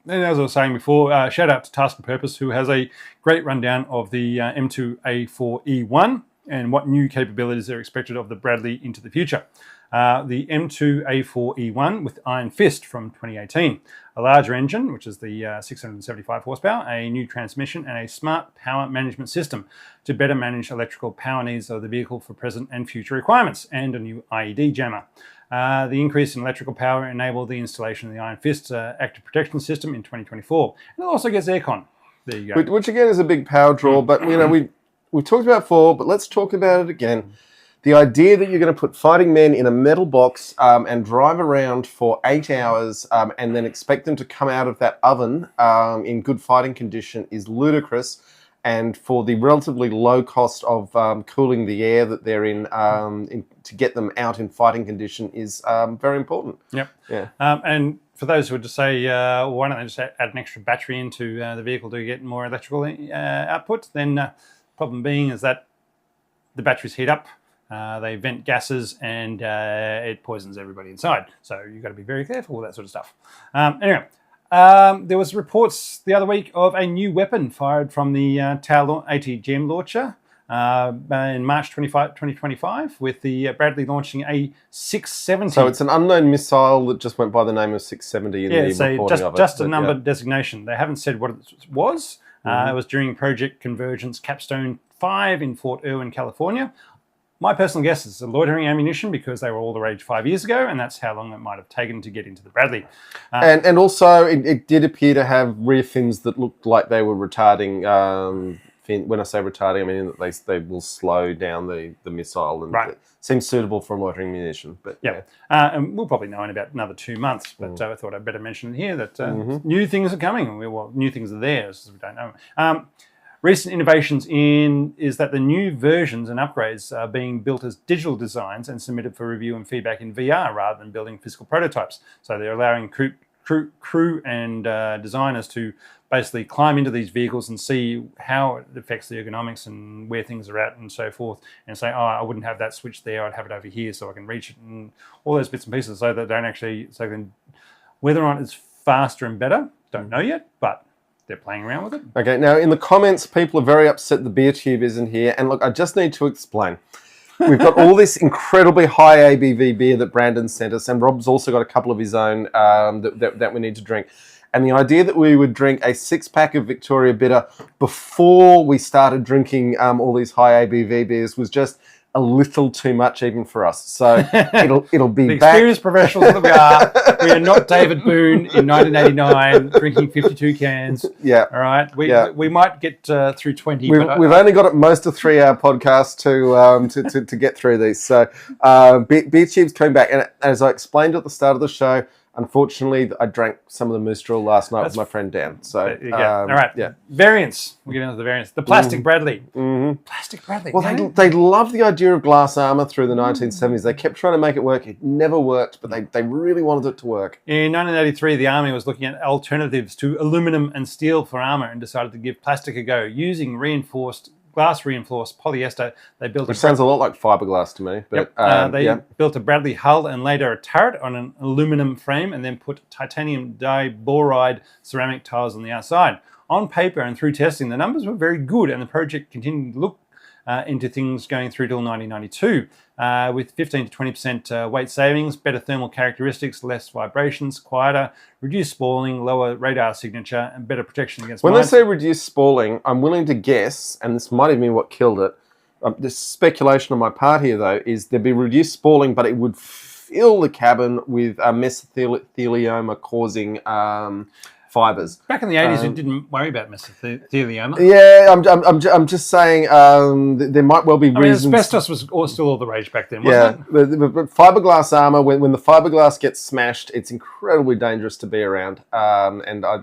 And as I was saying before, shout out to Task and Purpose, who has a great rundown of the M2A4E1 and what new capabilities are expected of the Bradley into the future. The M2A4E1 with Iron Fist from 2018, a larger engine, which is the 675 horsepower, a new transmission, and a smart power management system to better manage electrical power needs of the vehicle for present and future requirements, and a new IED jammer. The increase in electrical power enabled the installation of the Iron Fist active protection system in 2024. And it also gets aircon. There you go. Which again is a big power draw, but we talked about it before, but let's talk about it again. The idea that you're going to put fighting men in a metal box and drive around for 8 hours and then expect them to come out of that oven in good fighting condition is ludicrous. And for the relatively low cost of cooling the air that they're in to get them out in fighting condition is very important. Yep. Yeah. And for those who would just say, why don't they just add an extra battery into the vehicle to get more electrical output? Then problem being is that the batteries heat up, they vent gases, and it poisons everybody inside. So you've got to be very careful with that sort of stuff. Anyway. There was reports the other week of a new weapon fired from the TAL ATGM launcher in March 2025, with the Bradley launching a 670. So it's an unknown missile that just went by the name of 670 in the reporting of it. Just a number designation. They haven't said what it was. It was during Project Convergence Capstone 5 in Fort Irwin, California. My personal guess is a loitering ammunition because they were all the rage 5 years ago, and that's how long it might have taken to get into the Bradley. And also, it did appear to have rear fins that looked like they were retarding. When I say retarding, I mean that they will slow down the missile, and it seems suitable for a loitering munition. But and we'll probably know in about another 2 months. But I thought I'd better mention here that new things are coming. Well, new things are there, as we don't know. Recent innovations is that the new versions and upgrades are being built as digital designs and submitted for review and feedback in VR rather than building physical prototypes. So they're allowing crew and designers to basically climb into these vehicles and see how it affects the ergonomics and where things are at and so forth, and say, oh, I wouldn't have that switch there, I'd have it over here so I can reach it, and all those bits and pieces, so that whether or not it's faster and better, don't know yet, but they're playing around with it. Okay, now in the comments, people are very upset the beer tube isn't here. And look, I just need to explain. We've got all this incredibly high ABV beer that Brandon sent us, and Rob's also got a couple of his own that we need to drink. And the idea that we would drink a 6-pack of Victoria Bitter before we started drinking all these high ABV beers was just a little too much even for us. So it'll be the experienced professionals that we are. We are not David Boone in 1989 drinking 52 cans. Yeah. All right. We might get through 20. We've only got at most a 3-hour podcast to get through these. So beer tubes coming back, and as I explained at the start of the show, unfortunately, I drank some of the Moose Straw last night with my friend Dan. So, all right. Yeah. Variants. We'll get into the variants. The plastic Bradley. Plastic Bradley. Well, they loved the idea of glass armor through the 1970s. They kept trying to make it work. It never worked, but they really wanted it to work. In 1983, the Army was looking at alternatives to aluminum and steel for armor and decided to give plastic a go. Using glass reinforced polyester, they built which sounds a lot like fiberglass to me. But they built a Bradley hull and later a turret on an aluminum frame, and then put titanium diboride ceramic tiles on the outside. On paper and through testing, the numbers were very good, and the project continued to look into things going through till 1992, with 15 to 20% weight savings, better thermal characteristics, less vibrations, quieter, reduced spalling, lower radar signature, and better protection against mines. When they say reduced spalling, I'm willing to guess, and this might have been what killed it, this speculation on my part here, though, is there'd be reduced spalling, but it would fill the cabin with mesothelioma causing fibers. Back in the 80s, we didn't worry about mesothelioma. Yeah, I'm just saying there might well be reasons. Asbestos was still all the rage back then, wasn't it? But fiberglass armor, when the fiberglass gets smashed, it's incredibly dangerous to be around. And I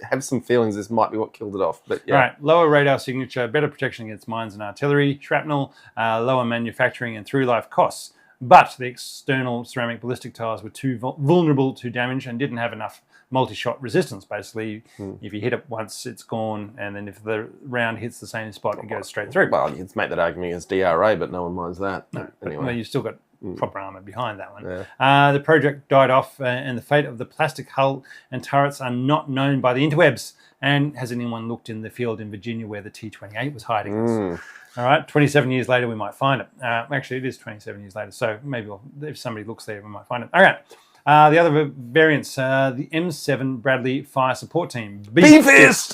have some feelings this might be what killed it off. But yeah. All right, lower radar signature, better protection against mines and artillery, shrapnel, lower manufacturing and through-life costs. But the external ceramic ballistic tiles were too vulnerable to damage and didn't have enough multi-shot resistance. Basically, if you hit it once, it's gone, and then if the round hits the same spot, it goes straight through. Well, you can make that argument against DRA, but no one minds that. No, anyway. You've still got proper armour behind that one. The project died off, and the fate of the plastic hull and turrets are not known by the interwebs. And has anyone looked in the field in Virginia where the T-28 was hiding? All right, 27 years later, we might find it. Actually, it is 27 years later, so maybe if somebody looks there, we might find it. All right. The other variants, the M7 Bradley Fire Support Team. Beefist!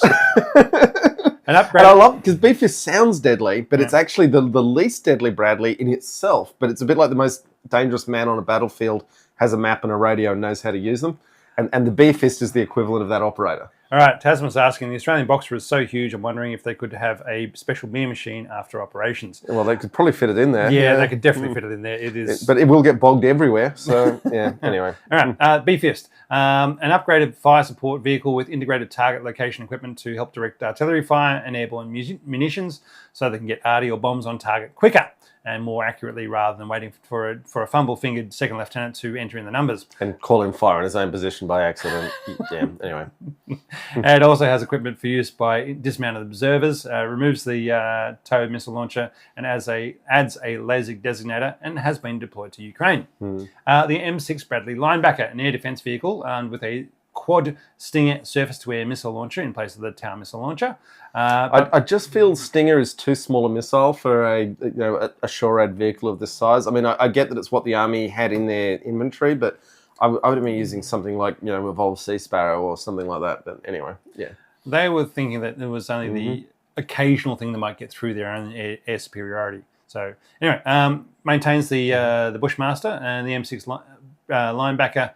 An upgrade. And I love, because Beefist sounds deadly, but it's actually the least deadly Bradley in itself. But it's a bit like the most dangerous man on a battlefield has a map and a radio and knows how to use them. And the Beefist is the equivalent of that operator. All right, Tasman's asking, the Australian Boxer is so huge, I'm wondering if they could have a special beer machine after operations. Well, they could probably fit it in there. Yeah, they could definitely fit it in there. It is, but it will get bogged everywhere, so yeah, anyway. All right, Beefist, an upgraded fire support vehicle with integrated target location equipment to help direct artillery fire and airborne munitions so they can get arty or bombs on target quicker and more accurately rather than waiting for a fumble-fingered second lieutenant to enter in the numbers. And call him fire in his own position by accident. Yeah, anyway. It also has equipment for use by dismounted observers, removes the tow missile launcher, and adds a laser designator, and has been deployed to Ukraine. The M6 Bradley Linebacker, an air defence vehicle with a quad Stinger surface-to-air missile launcher in place of the Tower missile launcher. I just feel Stinger is too small a missile for a SHORAD vehicle of this size. I mean, I get that it's what the Army had in their inventory, but I would have been using something like, Revolve Sea Sparrow or something like that. But anyway, yeah. They were thinking that there was only the occasional thing that might get through their own air superiority. So anyway, maintains the Bushmaster, and the M6 Linebacker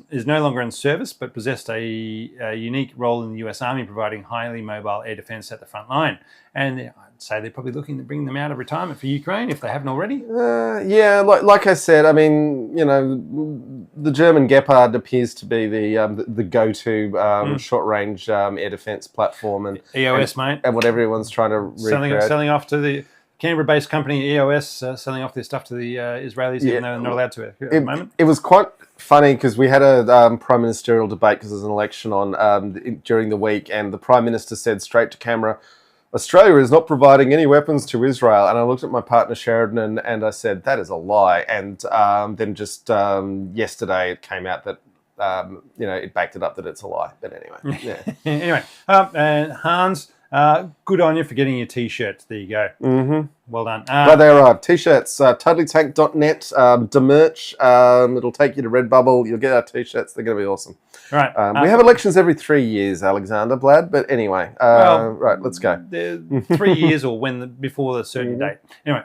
is no longer in service, but possessed a unique role in the US Army, providing highly mobile air defence at the front line. And I'd say they're probably looking to bring them out of retirement for Ukraine if they haven't already. Yeah, like I said, I mean, the German Gepard appears to be the go-to short-range air defence platform, and EOS, mate, and what everyone's trying to recreate. Selling off to the Canberra-based company EOS, selling off their stuff to the Israelis, even though they're not allowed to at the moment. It was quite funny because we had a prime ministerial debate because there's an election on during the week, and the Prime Minister said straight to camera, Australia is not providing any weapons to Israel. And I looked at my partner Sheridan and I said, that is a lie. And then just yesterday it came out that it backed it up that it's a lie. But anyway, yeah. Anyway, and Hans, good on you for getting your T-shirts. There you go. Mm-hmm. Well done. Right, there are T-shirts, totallytank.net, demerch. It'll take you to Redbubble. You'll get our T-shirts. They're going to be awesome. Right. We have elections every 3 years, Alexander Blad. But anyway, right, let's go. 3 years or before the certain date. Anyway,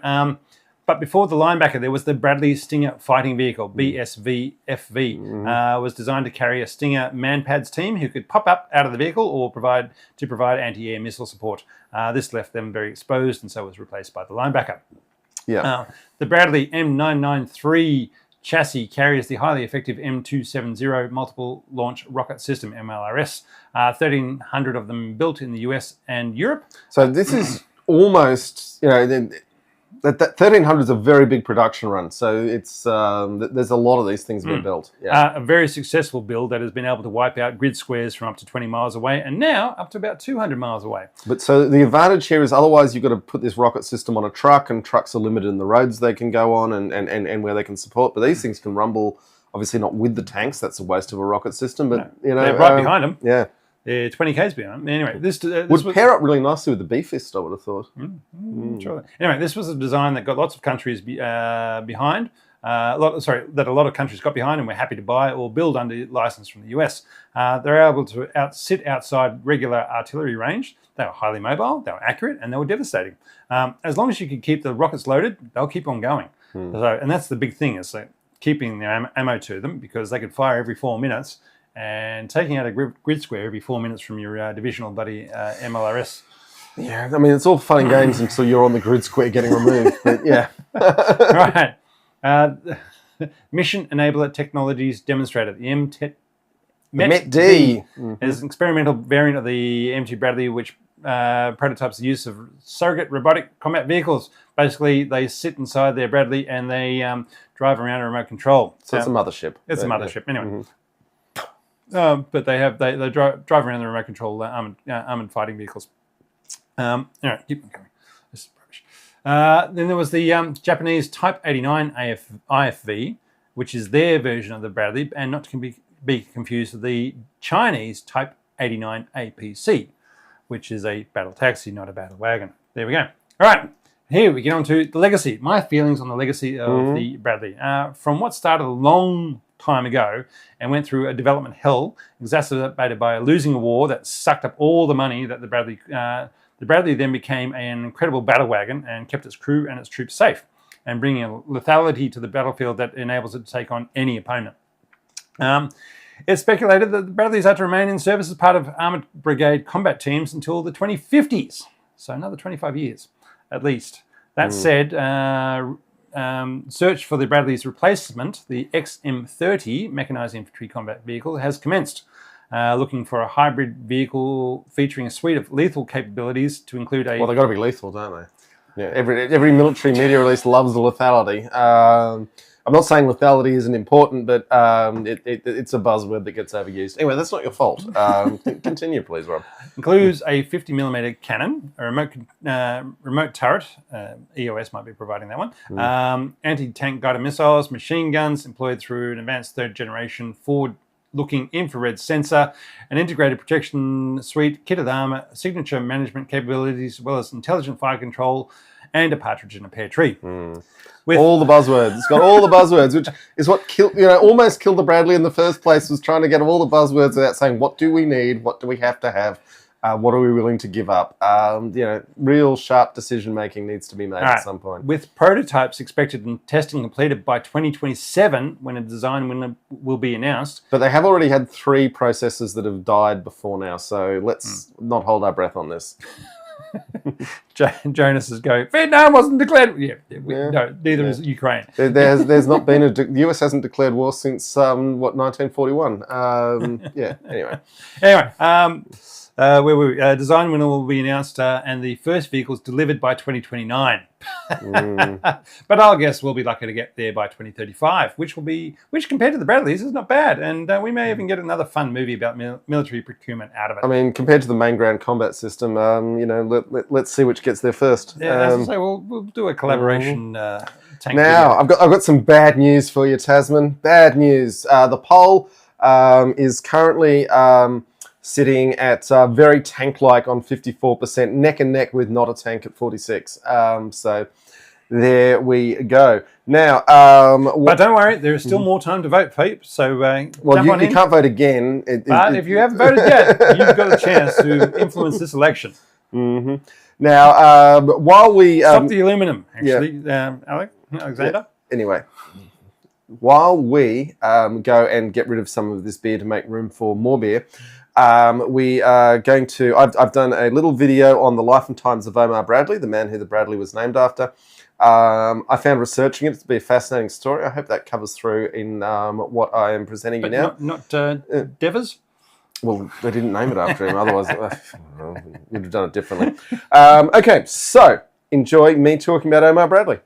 but before the Linebacker, there was the Bradley Stinger fighting vehicle, BSV-FV. Was designed to carry a Stinger manpads team who could pop up out of the vehicle or provide anti-air missile support. This left them very exposed and so was replaced by the Linebacker. Yeah. The Bradley M993 chassis carries the highly effective M270 multiple launch rocket system, MLRS. 1,300 of them built in the US and Europe. So this is almost, that 1,300 is a very big production run. So it's there's a lot of these things being built. Yeah. A very successful build that has been able to wipe out grid squares from up to 20 miles away and now up to about 200 miles away. But so the advantage here is otherwise you've got to put this rocket system on a truck, and trucks are limited in the roads they can go on and where they can support. But these things can rumble, obviously not with the tanks. That's a waste of a rocket system. But, they're right behind them. Yeah. They're 20 k's behind them. Anyway, this would pair up really nicely with the Beefist, I would have thought. Sure. Anyway, this was a design that got lots of countries behind. That a lot of countries got behind and were happy to buy or build under license from the US. They're able to sit outside regular artillery range. They were highly mobile, they were accurate, and they were devastating. As long as you could keep the rockets loaded, they'll keep on going. And that's the big thing, is keeping the ammo to them, because they could fire every 4 minutes. And taking out a grid square every 4 minutes from your divisional buddy MLRS. Yeah, I mean, it's all fun and games until you're on the grid square getting removed. But yeah. Right. Mission Enabler Technologies demonstrated the MET-D is an experimental variant of the M2 Bradley, which prototypes the use of surrogate robotic combat vehicles. Basically, they sit inside their Bradley and they drive around a remote control. So it's a mothership. It's a mothership. Anyway. But they drive around the remote control armored fighting vehicles. Anyway, keep on going. This is rubbish. Then there was the Japanese Type 89 IFV, which is their version of the Bradley, and not to be confused with the Chinese Type 89 APC, which is a battle taxi, not a battle wagon. There we go. All right, here we get on to the legacy. My feelings on the legacy of the Bradley. From what started a long time ago and went through a development hell, exacerbated by losing a war that sucked up all the money that the Bradley then became an incredible battle wagon and kept its crew and its troops safe, and bringing a lethality to the battlefield that enables it to take on any opponent. It's speculated that the Bradleys are to remain in service as part of Armoured Brigade combat teams until the 2050s, so another 25 years at least. That said, search for the Bradley's replacement, the XM30 Mechanised Infantry Combat Vehicle, has commenced. Looking for a hybrid vehicle featuring a suite of lethal capabilities to include a... Well, they've got to be lethal, don't they? Yeah, every military media release loves the lethality. I'm not saying lethality isn't important, but it's a buzzword that gets overused. Anyway, that's not your fault. Continue, please, Rob. Includes a 50mm cannon, a remote turret, EOS might be providing that one, anti-tank guided missiles, machine guns employed through an advanced third-generation forward-looking infrared sensor, an integrated protection suite, kit of armor, signature management capabilities, as well as intelligent fire control, and a partridge in a pear tree. With all the buzzwords. It's got all the buzzwords, which is what almost killed the Bradley in the first place, was trying to get all the buzzwords without saying, what do we need? What do we have to have? What are we willing to give up? Real sharp decision-making needs to be made at some point. With prototypes expected and testing completed by 2027, when a design winner will be announced. But they have already had 3 processors that have died before now, so let's not hold our breath on this. Jonas is going, Vietnam wasn't declared. No, neither is Ukraine. There's not been the US hasn't declared war since 1941. Anyway. Where were we? Design winner will be announced, and the first vehicles delivered by 2029. But I'll guess we'll be lucky to get there by 2035, which compared to the Bradleys is not bad, and we may even get another fun movie about military procurement out of it. I mean, compared to the main ground combat system, let's see which gets there first. Yeah, as I say, we'll do a collaboration. Tank now, I've got some bad news for you, Tasman. Bad news. The poll is currently sitting at very tank-like on 54%, neck and neck with not a tank at 46. So there we go. Now, but don't worry, there is still more time to vote, Pete. So you can't vote again. But if you haven't voted yet, you've got a chance to influence this election. Now, while we stop the aluminum, actually, Alexander. Anyway. While we go and get rid of some of this beer to make room for more beer, we are going to... I've done a little video on the life and times of Omar Bradley, the man who the Bradley was named after. I found researching it to be a fascinating story. I hope that covers through in what I am presenting you now. Not Devers? Well, they didn't name it after him, otherwise we'd have done it differently. Okay, so enjoy me talking about Omar Bradley.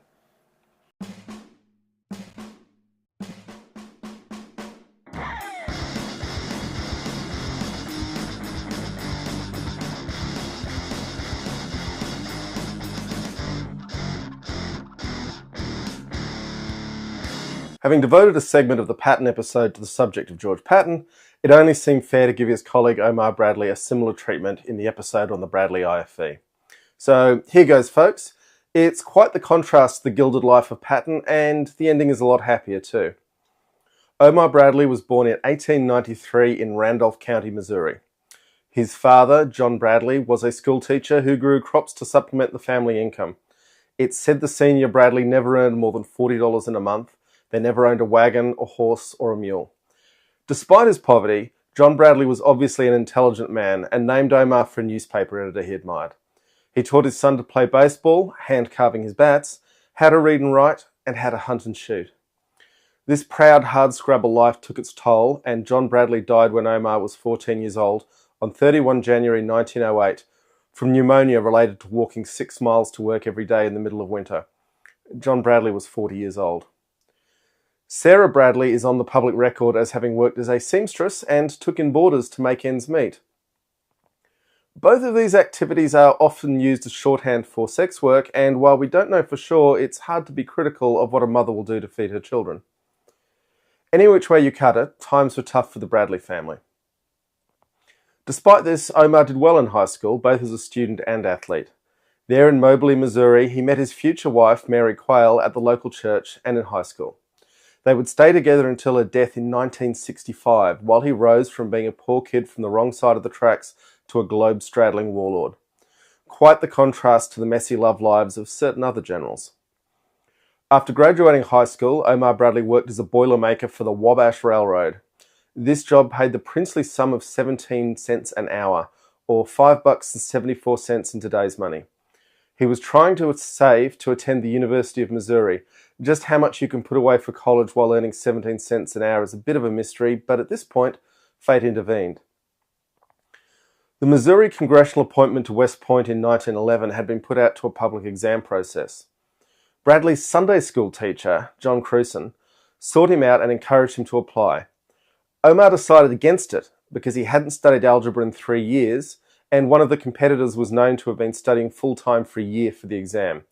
Having devoted a segment of the Patton episode to the subject of George Patton, it only seemed fair to give his colleague Omar Bradley a similar treatment in the episode on the Bradley IFV. So here goes, folks. It's quite the contrast to the gilded life of Patton, and the ending is a lot happier too. Omar Bradley was born in 1893 in Randolph County, Missouri. His father, John Bradley, was a schoolteacher who grew crops to supplement the family income. It's said the senior Bradley never earned more than $40 in a month. They never owned a wagon, a horse, or a mule. Despite his poverty, John Bradley was obviously an intelligent man and named Omar for a newspaper editor he admired. He taught his son to play baseball, hand-carving his bats, how to read and write, and how to hunt and shoot. This proud hardscrabble life took its toll, and John Bradley died when Omar was 14 years old on 31 January 1908 from pneumonia related to walking 6 miles to work every day in the middle of winter. John Bradley was 40 years old. Sarah Bradley is on the public record as having worked as a seamstress and took in boarders to make ends meet. Both of these activities are often used as shorthand for sex work, and while we don't know for sure, it's hard to be critical of what a mother will do to feed her children. Any which way you cut it, times were tough for the Bradley family. Despite this, Omar did well in high school, both as a student and athlete. There in Moberly, Missouri, he met his future wife, Mary Quayle, at the local church and in high school. They would stay together until her death in 1965, while he rose from being a poor kid from the wrong side of the tracks to a globe-straddling warlord. Quite the contrast to the messy love lives of certain other generals. After graduating high school, Omar Bradley worked as a boilermaker for the Wabash Railroad. This job paid the princely sum of 17 cents an hour, or $5.74 in today's money. He was trying to save to attend the University of Missouri. Just how much you can put away for college while earning 17 cents an hour is a bit of a mystery, but at this point, fate intervened. The Missouri congressional appointment to West Point in 1911 had been put out to a public exam process. Bradley's Sunday school teacher, John Cruson, sought him out and encouraged him to apply. Omar decided against it because he hadn't studied algebra in 3 years, and one of the competitors was known to have been studying full-time for a year for the exam,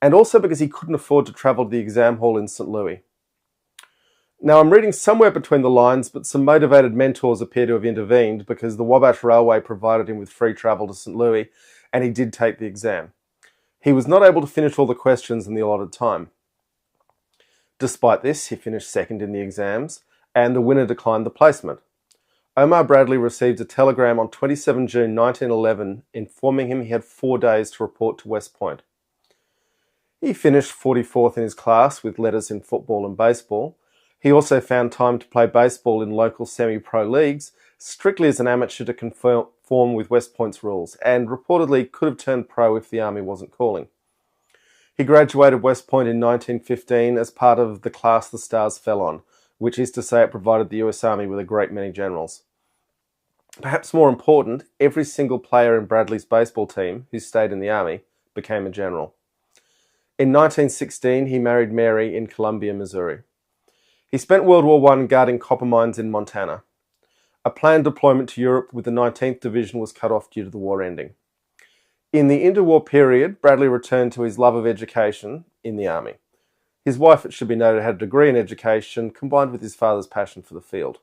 and also because he couldn't afford to travel to the exam hall in St. Louis. Now, I'm reading somewhere between the lines, but some motivated mentors appear to have intervened because the Wabash Railway provided him with free travel to St. Louis, and he did take the exam. He was not able to finish all the questions in the allotted time. Despite this, he finished second in the exams, and the winner declined the placement. Omar Bradley received a telegram on 27 June 1911 informing him he had 4 days to report to West Point. He finished 44th in his class with letters in football and baseball. He also found time to play baseball in local semi-pro leagues, strictly as an amateur to conform with West Point's rules, and reportedly could have turned pro if the Army wasn't calling. He graduated West Point in 1915 as part of the class the stars fell on, which is to say it provided the US Army with a great many generals. Perhaps more important, every single player in Bradley's baseball team who stayed in the Army became a general. In 1916, he married Mary in Columbia, Missouri. He spent World War I guarding copper mines in Montana. A planned deployment to Europe with the 19th Division was cut off due to the war ending. In the interwar period, Bradley returned to his love of education in the Army. His wife, it should be noted, had a degree in education combined with his father's passion for the field.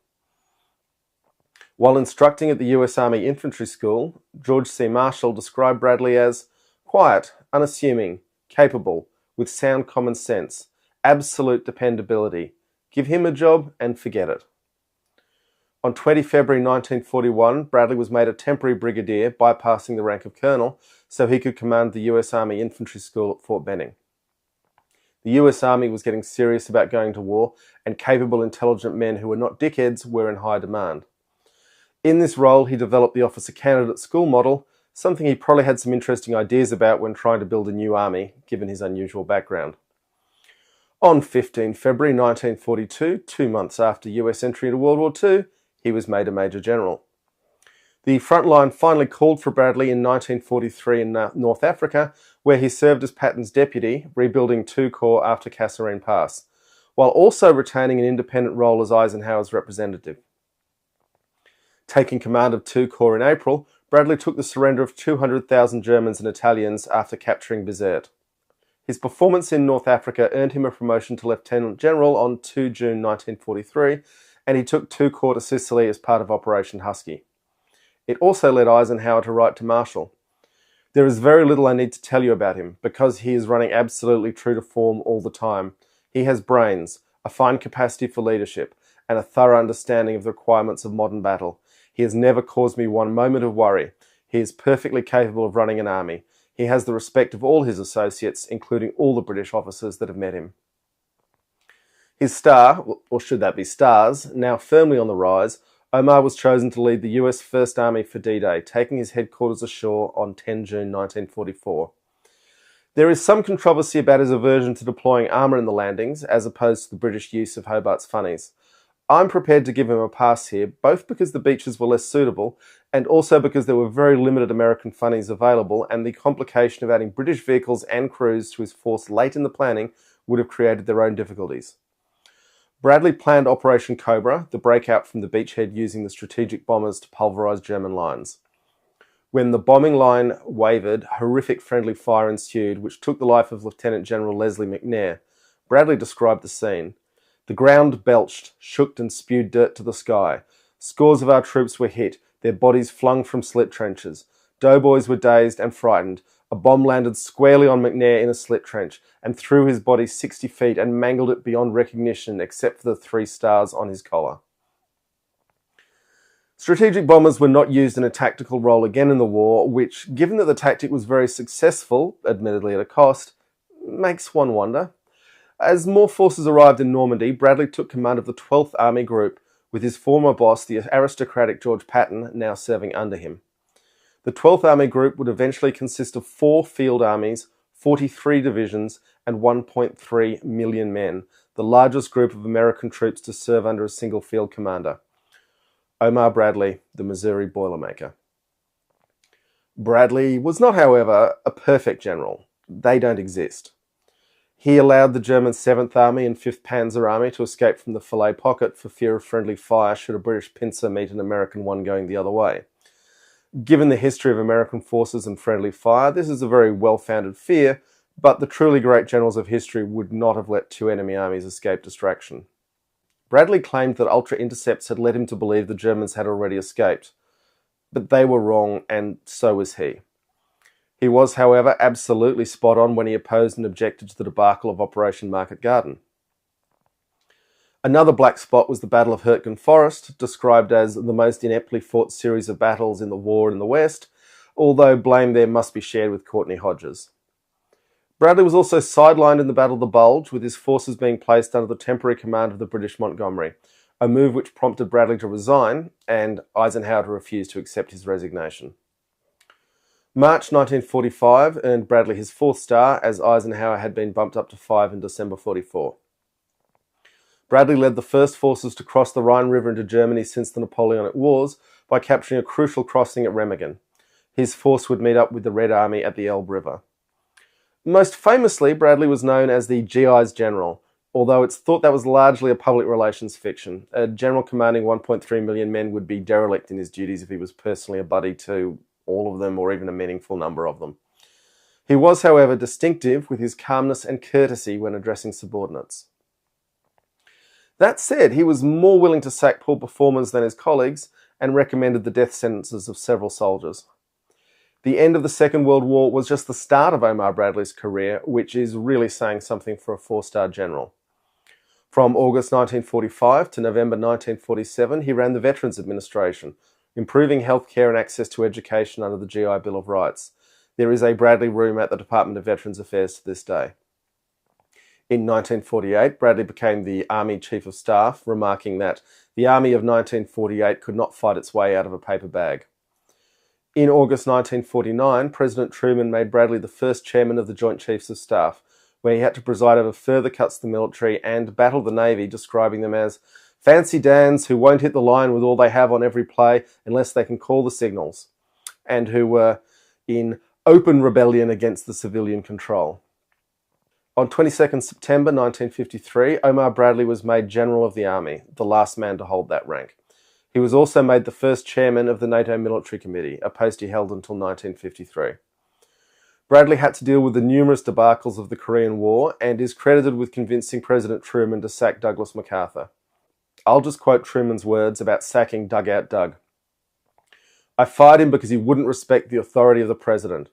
While instructing at the US Army Infantry School, George C. Marshall described Bradley as quiet, unassuming, capable, with sound common sense, absolute dependability. Give him a job and forget it. On 20 February 1941, Bradley was made a temporary brigadier, bypassing the rank of colonel, so he could command the US Army Infantry School at Fort Benning. The US Army was getting serious about going to war, and capable, intelligent men who were not dickheads were in high demand. In this role, he developed the officer candidate school model, something he probably had some interesting ideas about when trying to build a new army, given his unusual background. On 15 February 1942, 2 months after US entry into World War II, he was made a Major General. The front line finally called for Bradley in 1943 in North Africa, where he served as Patton's deputy, rebuilding 2 Corps after Kasserine Pass, while also retaining an independent role as Eisenhower's representative. Taking command of 2 Corps in April, Bradley took the surrender of 200,000 Germans and Italians after capturing Bizerte. His performance in North Africa earned him a promotion to Lieutenant General on 2 June 1943, and he took 2 Corps to Sicily as part of Operation Husky. It also led Eisenhower to write to Marshall, "There is very little I need to tell you about him, because he is running absolutely true to form all the time. He has brains, a fine capacity for leadership, and a thorough understanding of the requirements of modern battle. He has never caused me one moment of worry. He is perfectly capable of running an army. He has the respect of all his associates, including all the British officers that have met him." His star, or should that be stars, now firmly on the rise, Omar was chosen to lead the US First Army for D-Day, taking his headquarters ashore on 10 June 1944. There is some controversy about his aversion to deploying armour in the landings, as opposed to the British use of Hobart's funnies. I'm prepared to give him a pass here, both because the beaches were less suitable, and also because there were very limited American funnies available, and the complication of adding British vehicles and crews to his force late in the planning would have created their own difficulties. Bradley planned Operation Cobra, the breakout from the beachhead using the strategic bombers to pulverise German lines. When the bombing line wavered, horrific friendly fire ensued, which took the life of Lieutenant General Leslie McNair. Bradley described the scene. The ground belched, shook and spewed dirt to the sky. Scores of our troops were hit, their bodies flung from slit trenches. Doughboys were dazed and frightened. A bomb landed squarely on McNair in a slit trench and threw his body 60 feet and mangled it beyond recognition except for the 3 stars on his collar. Strategic bombers were not used in a tactical role again in the war, which, given that the tactic was very successful, admittedly at a cost, makes one wonder. As more forces arrived in Normandy, Bradley took command of the 12th Army Group, with his former boss, the aristocratic George Patton, now serving under him. The 12th Army Group would eventually consist of 4 field armies, 43 divisions, and 1.3 million men, the largest group of American troops to serve under a single field commander. Omar Bradley, the Missouri Boilermaker. Bradley was not, however, a perfect general. They don't exist. He allowed the German 7th Army and 5th Panzer Army to escape from the Fillet Pocket for fear of friendly fire should a British pincer meet an American one going the other way. Given the history of American forces and friendly fire, this is a very well-founded fear, but the truly great generals of history would not have let 2 enemy armies escape distraction. Bradley claimed that ultra-intercepts had led him to believe the Germans had already escaped, but they were wrong, and so was he. He was, however, absolutely spot on when he opposed and objected to the debacle of Operation Market Garden. Another black spot was the Battle of Hurtgen Forest, described as the most ineptly fought series of battles in the war in the West, although blame there must be shared with Courtney Hodges. Bradley was also sidelined in the Battle of the Bulge, with his forces being placed under the temporary command of the British Montgomery, a move which prompted Bradley to resign and Eisenhower to refuse to accept his resignation. March 1945 earned Bradley his 4th star, as Eisenhower had been bumped up to 5 in December 44. Bradley led the first forces to cross the Rhine River into Germany since the Napoleonic Wars by capturing a crucial crossing at Remagen. His force would meet up with the Red Army at the Elbe River. Most famously, Bradley was known as the GI's General, although it's thought that was largely a public relations fiction. A general commanding 1.3 million men would be derelict in his duties if he was personally a buddy to all of them or even a meaningful number of them. He was, however, distinctive with his calmness and courtesy when addressing subordinates. That said, he was more willing to sack poor performers than his colleagues and recommended the death sentences of several soldiers. The end of the Second World War was just the start of Omar Bradley's career, which is really saying something for a 4-star general. From August 1945 to November 1947, he ran the Veterans Administration, improving healthcare and access to education under the GI Bill of Rights. There is a Bradley room at the Department of Veterans Affairs to this day. In 1948, Bradley became the Army Chief of Staff, remarking that the Army of 1948 could not fight its way out of a paper bag. In August 1949, President Truman made Bradley the first chairman of the Joint Chiefs of Staff, where he had to preside over further cuts to the military and battle the Navy, describing them as fancy Dans who won't hit the line with all they have on every play unless they can call the signals, and who were in open rebellion against the civilian control. On 22nd September 1953, Omar Bradley was made General of the Army, the last man to hold that rank. He was also made the first chairman of the NATO Military Committee, a post he held until 1953. Bradley had to deal with the numerous debacles of the Korean War and is credited with convincing President Truman to sack Douglas MacArthur. I'll just quote Truman's words about sacking Dugout Doug. "I fired him because he wouldn't respect the authority of the president.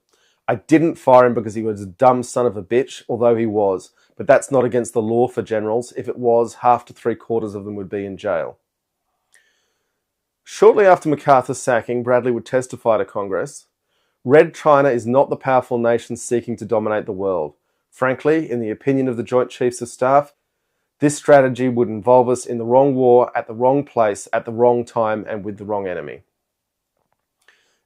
I didn't fire him because he was a dumb son of a bitch, although he was, but that's not against the law for generals. If it was, 1/2 to 3/4 of them would be in jail." Shortly after MacArthur's sacking, Bradley would testify to Congress. Red China is not the powerful nation seeking to dominate the world. Frankly, in the opinion of the Joint Chiefs of Staff, this strategy would involve us in the wrong war, at the wrong place, at the wrong time, and with the wrong enemy.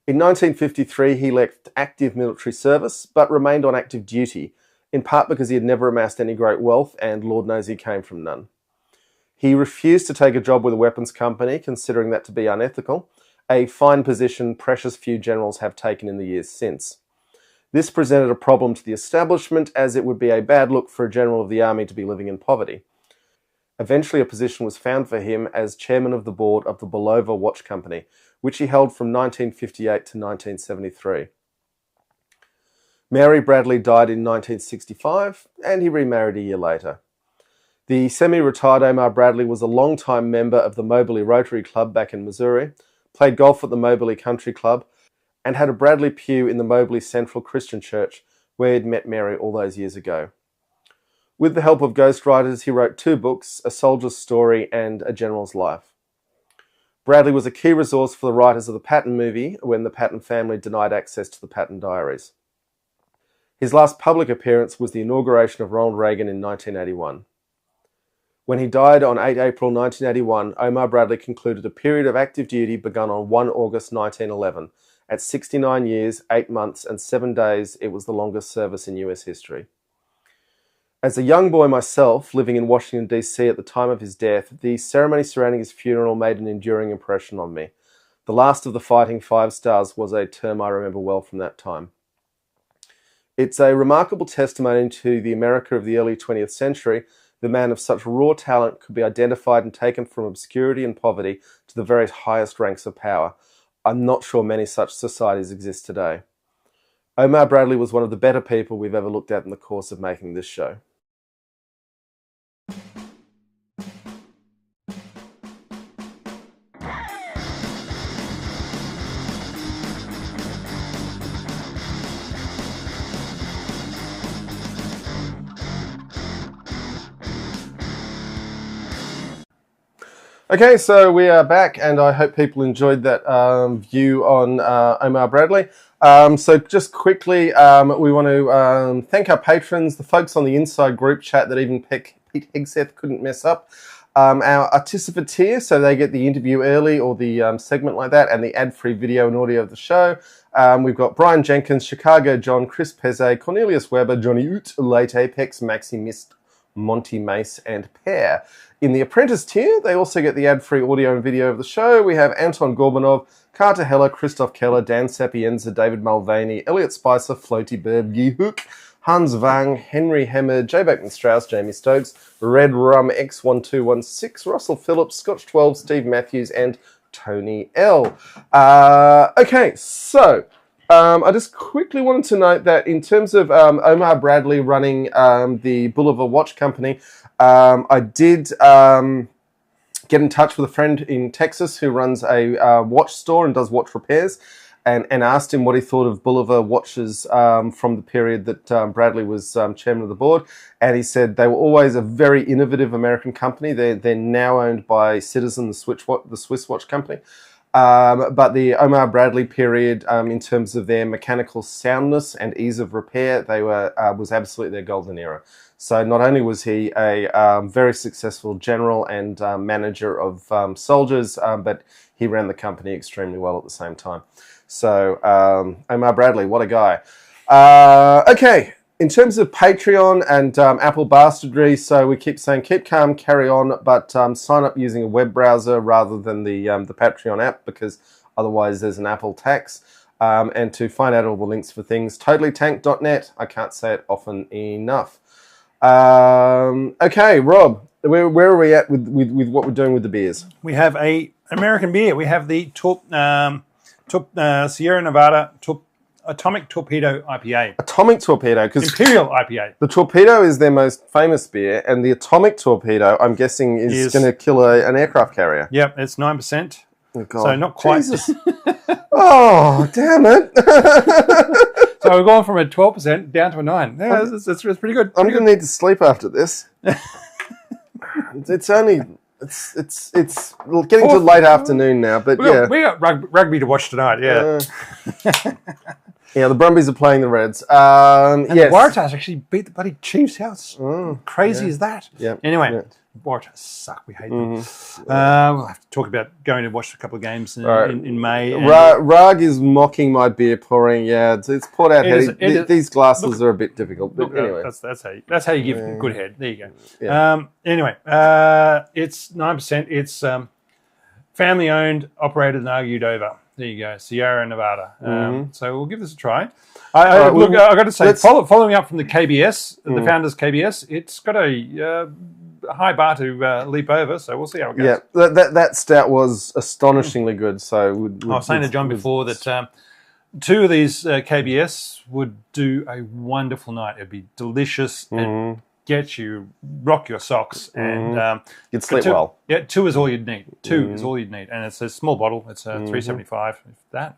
In 1953, he left active military service, but remained on active duty, in part because he had never amassed any great wealth, and Lord knows he came from none. He refused to take a job with a weapons company, considering that to be unethical, a fine position precious few generals have taken in the years since. This presented a problem to the establishment, as it would be a bad look for a general of the army to be living in poverty. Eventually, a position was found for him as chairman of the board of the Bulova Watch Company, which he held from 1958 to 1973. Mary Bradley died in 1965, and he remarried a year later. The semi-retired Omar Bradley was a long-time member of the Moberly Rotary Club back in Missouri, played golf at the Moberly Country Club, and had a Bradley pew in the Moberly Central Christian Church, where he'd met Mary all those years ago. With the help of ghostwriters, he wrote 2 books, A Soldier's Story and A General's Life. Bradley was a key resource for the writers of the Patton movie when the Patton family denied access to the Patton diaries. His last public appearance was the inauguration of Ronald Reagan in 1981. When he died on 8 April 1981, Omar Bradley concluded a period of active duty begun on 1 August 1911. At 69 years, 8 months and 7 days, it was the longest service in US history. As a young boy myself, living in Washington, D.C. at the time of his death, the ceremony surrounding his funeral made an enduring impression on me. The last of the fighting 5 stars was a term I remember well from that time. It's a remarkable testimony to the America of the early 20th century. The man of such raw talent could be identified and taken from obscurity and poverty to the very highest ranks of power. I'm not sure many such societies exist today. Omar Bradley was one of the better people we've ever looked at in the course of making this show. Okay, so we are back, and I hope people enjoyed that view on Omar Bradley. So just quickly, we want to thank our patrons, the folks on the inside group chat that even Pete Hegseth couldn't mess up. Our Articipa tier, so they get the interview early or the segment like that, and the ad-free video and audio of the show. We've got Brian Jenkins, Chicago John, Chris Pezze, Cornelius Weber, Johnny Oot, Late Apex, Maxi Mist, Monty Mace, and Pear. In the Apprentice tier, they also get the ad-free audio and video of the show. We have Anton Gorbanov, Carter Heller, Christoph Keller, Dan Sapienza, David Mulvaney, Elliot Spicer, Floaty Bird, Yi Hook, Hans Wang, Henry Hemmer, J. Beckman Strauss, Jamie Stokes, Red Rum X1216, Russell Phillips, Scotch 12, Steve Matthews, and Tony L. Okay, so I just quickly wanted to note that in terms of Omar Bradley running the Bulova Watch Company, I did get in touch with a friend in Texas who runs a watch store and does watch repairs, and asked him what he thought of Bulova watches from the period that Bradley was chairman of the board. And he said they were always a very innovative American company. They're now owned by Citizen, the Swiss watch company. But the Omar Bradley period, in terms of their mechanical soundness and ease of repair, they was absolutely their golden era. So not only was he a very successful general and manager of soldiers, but he ran the company extremely well at the same time. So Omar Bradley, what a guy. Okay, in terms of Patreon and Apple bastardry, so we keep saying keep calm, carry on, but sign up using a web browser rather than the Patreon app, because otherwise there's an Apple tax. And to find out all the links for things, totallytank.net. I can't say it often enough. Okay, Rob, where are we at with what we're doing with the beers? We have a American beer. We have the Sierra Nevada Atomic Torpedo IPA. Atomic Torpedo, because Imperial IPA. The Torpedo is their most famous beer, and the Atomic Torpedo, I'm guessing, is going to kill an aircraft carrier. Yep, it's 9%. Oh, God. So not quite. Jesus. Oh, damn it. So we're going from a 12% down to a 9%. Yeah, it's pretty good. I'm going to need to sleep after this. It's getting to late afternoon now, but we got rugby to watch tonight. Yeah. Yeah, the Brumbies are playing the Reds. And the Waratahs actually beat the bloody Chiefs. How crazy is that? Yeah. Anyway, Waratahs suck. We hate them. We'll have to talk about going to watch a couple of games in May. Rag is mocking my beer pouring. Yeah, it's poured out heady. These glasses are a bit difficult, but anyway. That's how you give good head. There you go. Yeah. Anyway, it's 9%. It's family owned, operated, and argued over. There you go, Sierra Nevada. So we'll give this a try. I've got to say, following up from the KBS, the founders KBS, it's got a high bar to leap over, so we'll see how it goes. Yeah, that stat was astonishingly good. So I was saying to John before that 2 of these KBS would do a wonderful night. It'd be delicious and rock your socks, and you'd sleep 2, well. Yeah, 2 is all you'd need. 2 is all you'd need, and it's a small bottle. It's $3.75. If that,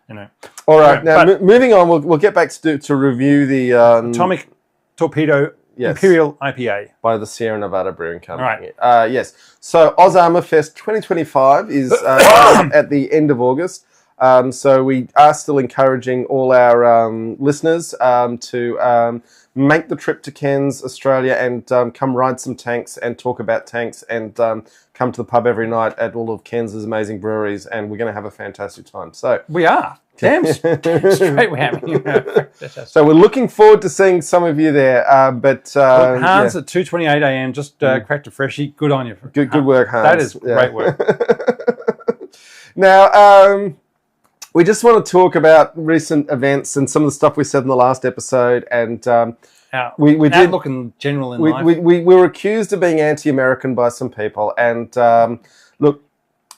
you know. All right, now moving on, we'll get back to review the Atomic Torpedo Imperial IPA by the Sierra Nevada Brewing Company. All right. Yes. So Ozarmer Fest 2025 is at the end of August. So we are still encouraging all our listeners to make the trip to Cairns, Australia, and come ride some tanks and talk about tanks, and come to the pub every night at all of Cairns' amazing breweries, and we're going to have a fantastic time. So we are. Damn straight we're having. So we're looking forward to seeing some of you there. But Hans at 2:28 a.m. just cracked a freshie. Good on you. Good work, Hans. That is great work. Now, we just want to talk about recent events and some of the stuff we said in the last episode, and we did outlook in general in life. We were accused of being anti-American by some people, and look,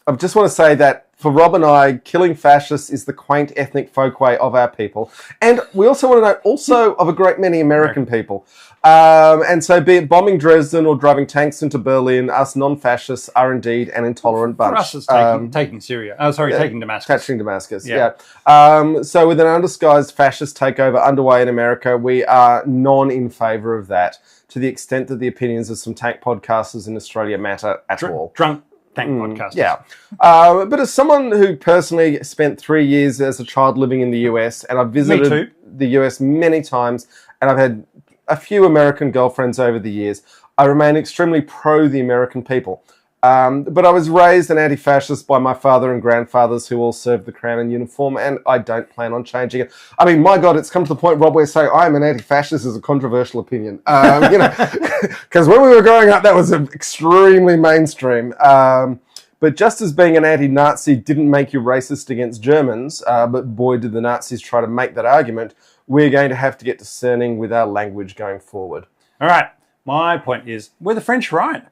I just want to say that for Rob and I, killing fascists is the quaint ethnic folkway of our people. And we also want to know also of a great many American people. And so be it bombing Dresden or driving tanks into Berlin, us non-fascists are indeed an intolerant bunch. For us, it's taking Syria. taking Damascus. Capturing Damascus, so with an undisguised fascist takeover underway in America, we are in favour of that, to the extent that the opinions of some tank podcasters in Australia matter at all. Drunk tank podcasters. Yeah. But as someone who personally spent 3 years as a child living in the US, and I've visited the US many times, and I've had a few American girlfriends over the years, I remain extremely pro the American people. But I was raised an anti-fascist by my father and grandfathers who all served the Crown and uniform, and I don't plan on changing it. I mean, my God, it's come to the point, Rob, where saying I am an anti-fascist is a controversial opinion. Because when we were growing up, that was extremely mainstream. But just as being an anti-Nazi didn't make you racist against Germans, but boy, did the Nazis try to make that argument, we're going to have to get discerning with our language going forward. All right. My point is, we're the French right.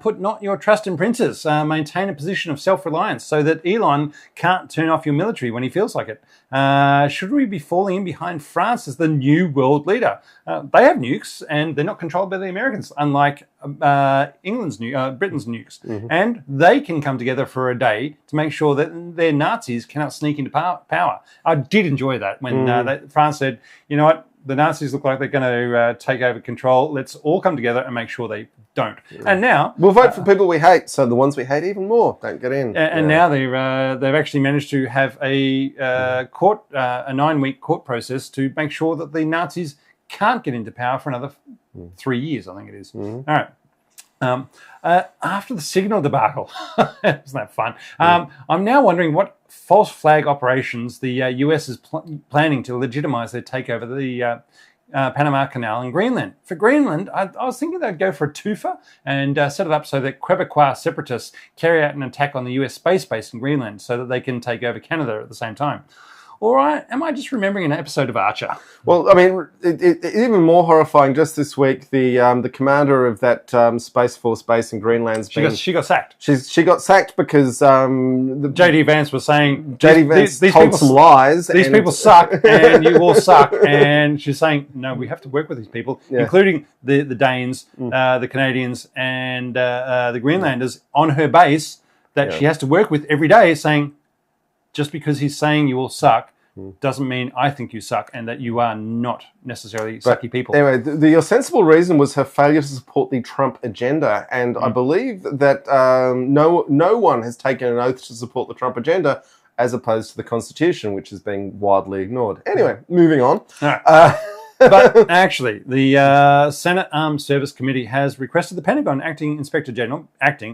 Put not your trust in princes. Maintain a position of self-reliance so that Elon can't turn off your military when he feels like it. Should we be falling in behind France as the new world leader? They have nukes, and they're not controlled by the Americans, unlike Britain's nukes. Mm-hmm. And they can come together for a day to make sure that their Nazis cannot sneak into power. I did enjoy that when France said, you know what, the Nazis look like they're going to take over control. Let's all come together and make sure they don't. Yeah. And now we'll vote for people we hate, so the ones we hate even more don't get in. And now they've actually managed to have a 9-week court process to make sure that the Nazis can't get into power for another 3 years. I think it is. Mm-hmm. All right. After the Signal debacle, isn't that fun? I'm now wondering what false flag operations the US is planning to legitimize their takeover of the Panama Canal in Greenland. For Greenland, I was thinking they'd go for a twofer and set it up so that Quebecois separatists carry out an attack on the US space base in Greenland so that they can take over Canada at the same time. Or am I just remembering an episode of Archer? Well, I mean, it even more horrifying. Just this week, the commander of that Space Force base in Greenland's she got sacked. She got sacked because J.D. Vance was saying J.D. Vance told some lies. These people suck, and you all suck. And she's saying, no, we have to work with these people, including the Danes, the Canadians, and the Greenlanders on her base that she has to work with every day, saying, just because he's saying you all suck doesn't mean I think you suck and that you are not necessarily sucky people. Anyway, the ostensible reason was her failure to support the Trump agenda. And I believe that no one has taken an oath to support the Trump agenda as opposed to the Constitution, which is being widely ignored. Anyway, moving on. All right. But actually, the Senate Armed Service Committee has requested the Pentagon acting Inspector General,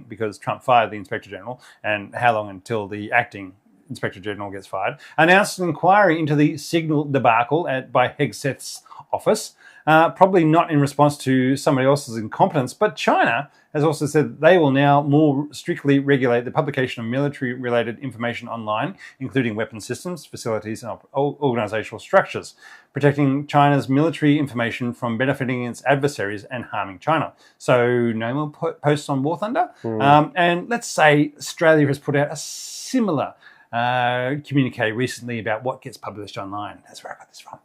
because Trump fired the Inspector General, and how long until the acting Inspector General gets fired, announced an inquiry into the Signal debacle by Hegseth's office, probably not in response to somebody else's incompetence, but China has also said that they will now more strictly regulate the publication of military-related information online, including weapon systems, facilities, and organizational structures, protecting China's military information from benefiting its adversaries and harming China. So no more posts on War Thunder. And let's say Australia has put out a similar communique recently about what gets published online. That's where I got this from.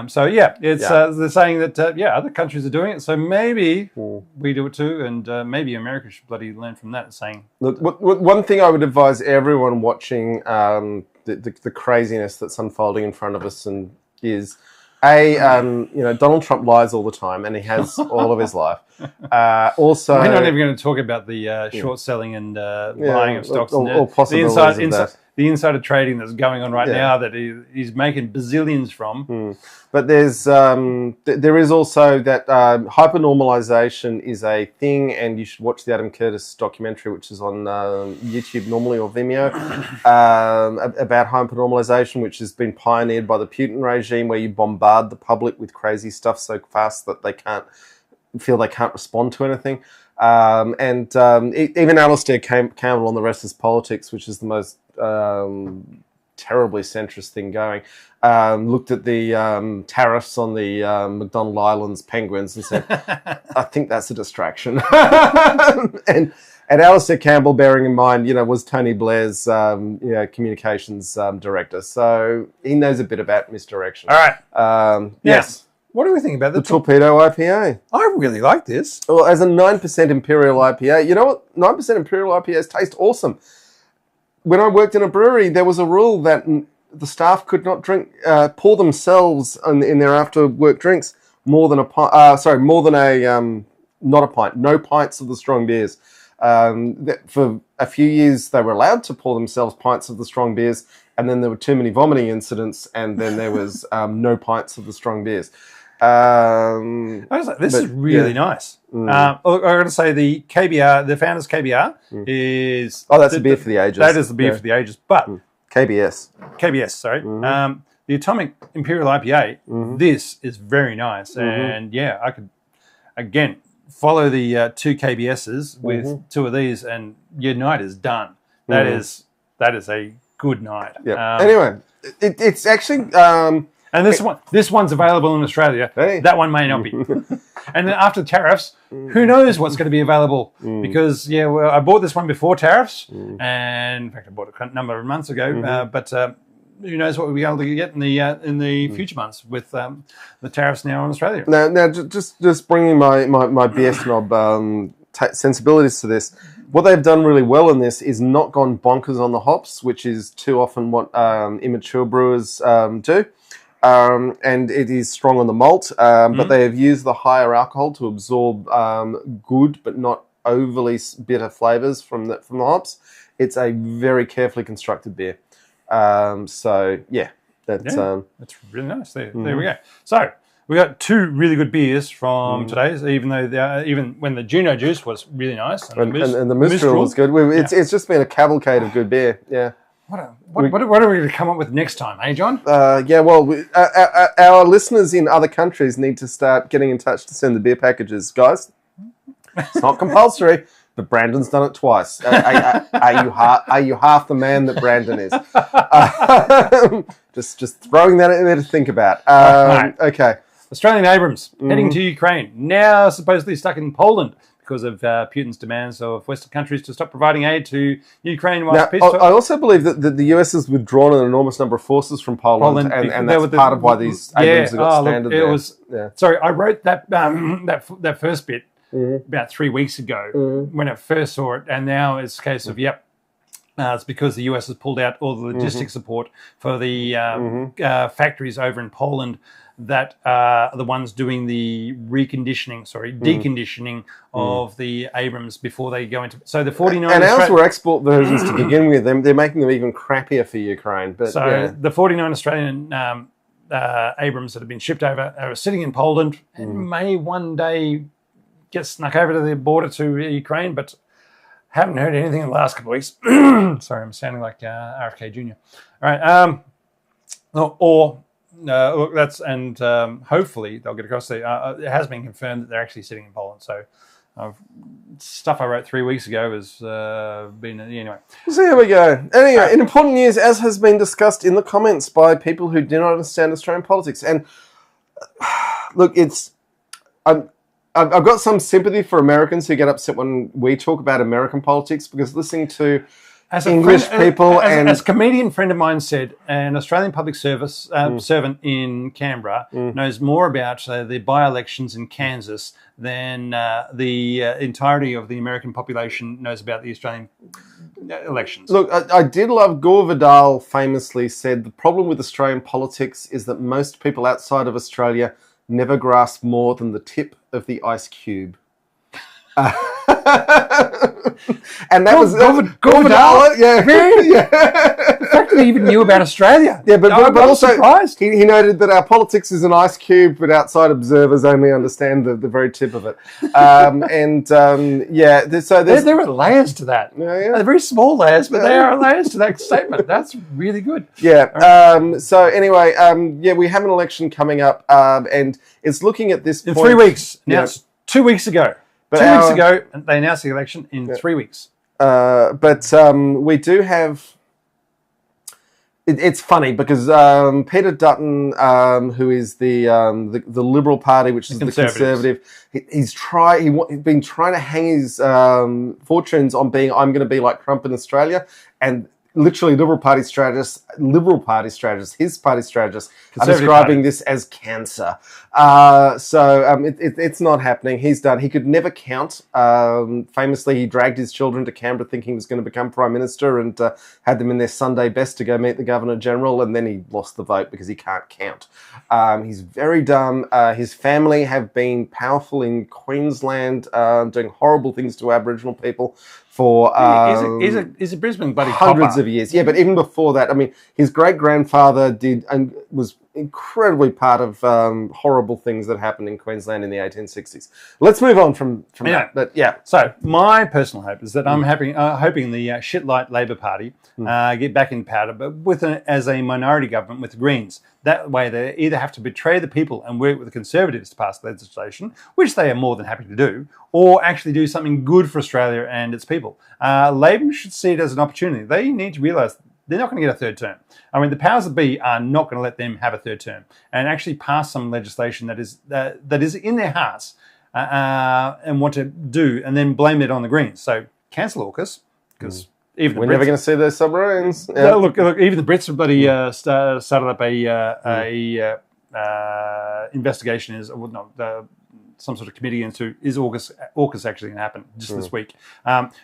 So yeah, it's they're saying that other countries are doing it, so maybe we do it too, and maybe America should bloody learn from that. Saying, look, one thing I would advise everyone watching the craziness that's unfolding in front of us and is. Donald Trump lies all the time, and he has all of his life. Also, we're not even going to talk about the short selling and buying of stocks or possibilities of that. The insider trading that's going on right now that he's making bazillions from. But there is also that hypernormalization is a thing, and you should watch the Adam Curtis documentary, which is on YouTube normally or Vimeo, about hypernormalization, which has been pioneered by the Putin regime, where you bombard the public with crazy stuff so fast that they can't respond to anything. Even Alistair Campbell on the Rest is Politics, which is the most terribly centrist thing going, looked at the tariffs on the McDonald Islands penguins and said, I think that's a distraction. and Alistair Campbell, bearing in mind, was Tony Blair's communications director. So he knows a bit about misdirection. All right. Yes. What do we think about the Torpedo IPA? I really like this. Well, as a 9% Imperial IPA, you know what? 9% Imperial IPAs taste awesome. When I worked in a brewery, there was a rule that the staff could not pour themselves in their after-work drinks more than no pints of the strong beers. For a few years, they were allowed to pour themselves pints of the strong beers, and then there were too many vomiting incidents, and then there was no pints of the strong beers. This is really nice. I got to say the KBR, the founders KBR is... Oh, that's a beer for the ages. That is the beer for the ages. But... KBS, sorry. The Atomic Imperial IPA, this is very nice. And yeah, I could, again, follow the two KBSs with two of these, and your night is done. That is a good night. Yeah. Anyway, it's actually... and this one's available in Australia. Hey. That one may not be. And then after tariffs, who knows what's going to be available? Because I bought this one before tariffs, and in fact I bought it a number of months ago. But who knows what we'll be able to get in the future months with the tariffs now in Australia? Now, just bringing my beer snob sensibilities to this. What they've done really well in this is not gone bonkers on the hops, which is too often what immature brewers do. And it is strong on the malt, but they have used the higher alcohol to absorb good but not overly bitter flavours from the hops. It's a very carefully constructed beer. That's really nice. There we go. So we got two really good beers from today's, even when the Juno Juice was really nice and the Mistral was good. It's just been a cavalcade of good beer. Yeah. What are we going to come up with next time, eh, John? Our listeners in other countries need to start getting in touch to send the beer packages, guys. It's not compulsory, but Brandon's done it twice. Are you half the man that Brandon is? Just throwing that in there to think about. Right. Okay. Australian Abrams heading to Ukraine, now supposedly stuck in Poland because of Putin's demands of Western countries to stop providing aid to Ukraine while peace talks. I also believe that the US has withdrawn an enormous number of forces from Poland and that's part of why these Abrams have got stranded there. Sorry, I wrote that that first bit about 3 weeks ago when I first saw it, and now it's a case of, it's because the US has pulled out all the logistics support for the factories over in Poland that are the ones doing the deconditioning of the Abrams before they go into... So the 49... And ours were export versions to begin with. They're making them even crappier for Ukraine. But the 49 Australian Abrams that have been shipped over are sitting in Poland and may one day get snuck over to the border to Ukraine, but haven't heard anything in the last couple of weeks. Sorry, I'm sounding like RFK Jr. All right. Or look, hopefully they'll get across there. It has been confirmed that they're actually sitting in Poland. So stuff I wrote 3 weeks ago has been anyway. So here we go. Anyway, in important news, as has been discussed in the comments by people who do not understand Australian politics, and look, I've got some sympathy for Americans who get upset when we talk about American politics, because listening to English people as a comedian friend of mine said, an Australian public service servant in Canberra knows more about the by-elections in Kansas than the entirety of the American population knows about the Australian elections. Look, I did love Gore Vidal famously said the problem with Australian politics is that most people outside of Australia never grasp more than the tip of the ice cube. And that was Gore Vidal. Yeah, The fact that he even knew about Australia. Yeah, but also surprised. He noted that our politics is an ice cube, but outside observers only understand the very tip of it. There are layers to that. Yeah. They're very small layers, but there are layers to that statement. That's really good. Yeah. So anyway, we have an election coming up, and it's looking at this in point, 3 weeks. Announced 2 weeks ago. But 2 weeks ago, they announced the election in 3 weeks. We do have. It's funny because Peter Dutton, who is the Liberal Party, which is the Conservative, he's been trying to hang his fortunes on being I'm going to be like Trump in Australia, and literally Liberal Party strategists, his party strategists are describing this as cancer. It's not happening. He's done. He could never count. Famously, he dragged his children to Canberra thinking he was going to become Prime Minister and had them in their Sunday best to go meet the Governor-General, and then he lost the vote because he can't count. He's very dumb. His family have been powerful in Queensland, doing horrible things to Aboriginal people for he's a Brisbane buddy hundreds of years. Yeah, but even before that, I mean, his great-grandfather did and was incredibly part of horrible things that happened in Queensland in the 1860s. Let's move on from that. But yeah. So my personal hope is that I'm hoping the shit-light Labor Party get back in power, but as a minority government with the Greens. That way they either have to betray the people and work with the Conservatives to pass legislation, which they are more than happy to do, or actually do something good for Australia and its people. Labor should see it as an opportunity. They need to realise they're not going to get a third term. I mean, the powers that be are not going to let them have a third term and actually pass some legislation that is in their hearts and want to do, and then blame it on the Greens. So cancel AUKUS, because even we're never going to see those submarines. Yeah. No, look, even the Brits have bloody started up a investigation. Some sort of committee into is AUKUS actually going to happen just this week.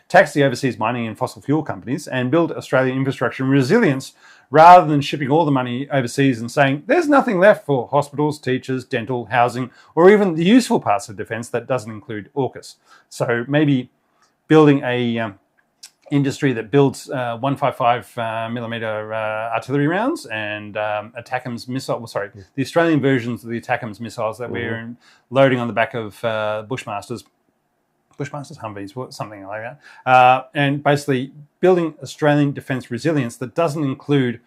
Tax the overseas mining and fossil fuel companies and build Australian infrastructure and resilience rather than shipping all the money overseas and saying there's nothing left for hospitals, teachers, dental, housing, or even the useful parts of defence that doesn't include AUKUS. So maybe building a industry that builds 155 millimeter artillery rounds and ATACMS missiles. The Australian versions of the ATACMS missiles that we're loading on the back of Bushmasters, Humvees, something like that, and basically building Australian defence resilience that doesn't include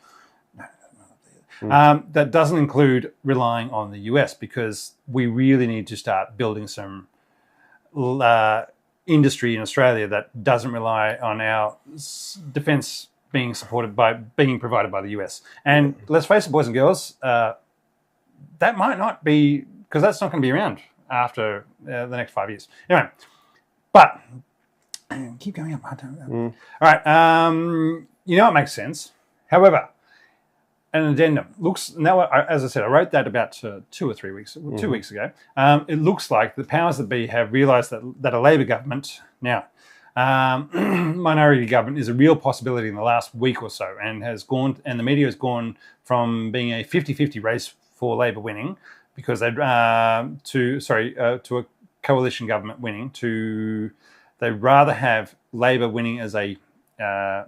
relying on the US, because we really need to start building some industry in Australia that doesn't rely on our defence being provided by the US. And let's face it, boys and girls, that might not be, because that's not going to be around after the next 5 years. Anyway, but keep going up. I don't know. All right. It makes sense. However, an addendum looks now. As I said, I wrote that about 2 or 3 weeks, 2 weeks ago. It looks like the powers that be have realised that a Labor government now, minority government, is a real possibility in the last week or so, and the media has gone from being a 50-50 race for Labor winning, because to a coalition government winning, to they'd rather have Labor winning as a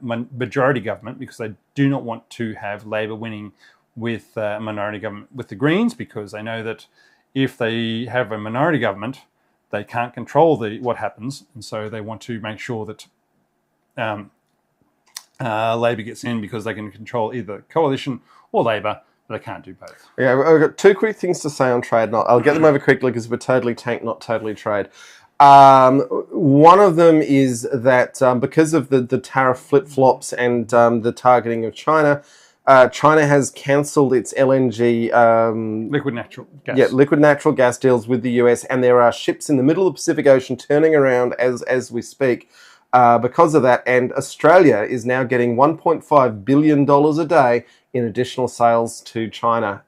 majority government, because they do not want to have Labor winning with a minority government with the Greens, because they know that if they have a minority government, they can't control what happens, and so they want to make sure that Labor gets in, because they can control either coalition or Labor They can't do both. Yeah, I've got two quick things to say on trade. And I'll get them over quickly because we're totally tank, not totally trade. One of them is that because of the tariff flip-flops and the targeting of China, China has cancelled its LNG... liquid natural gas. Yeah, liquid natural gas deals with the US, and there are ships in the middle of the Pacific Ocean turning around as we speak because of that, and Australia is now getting $1.5 billion a day in additional sales to China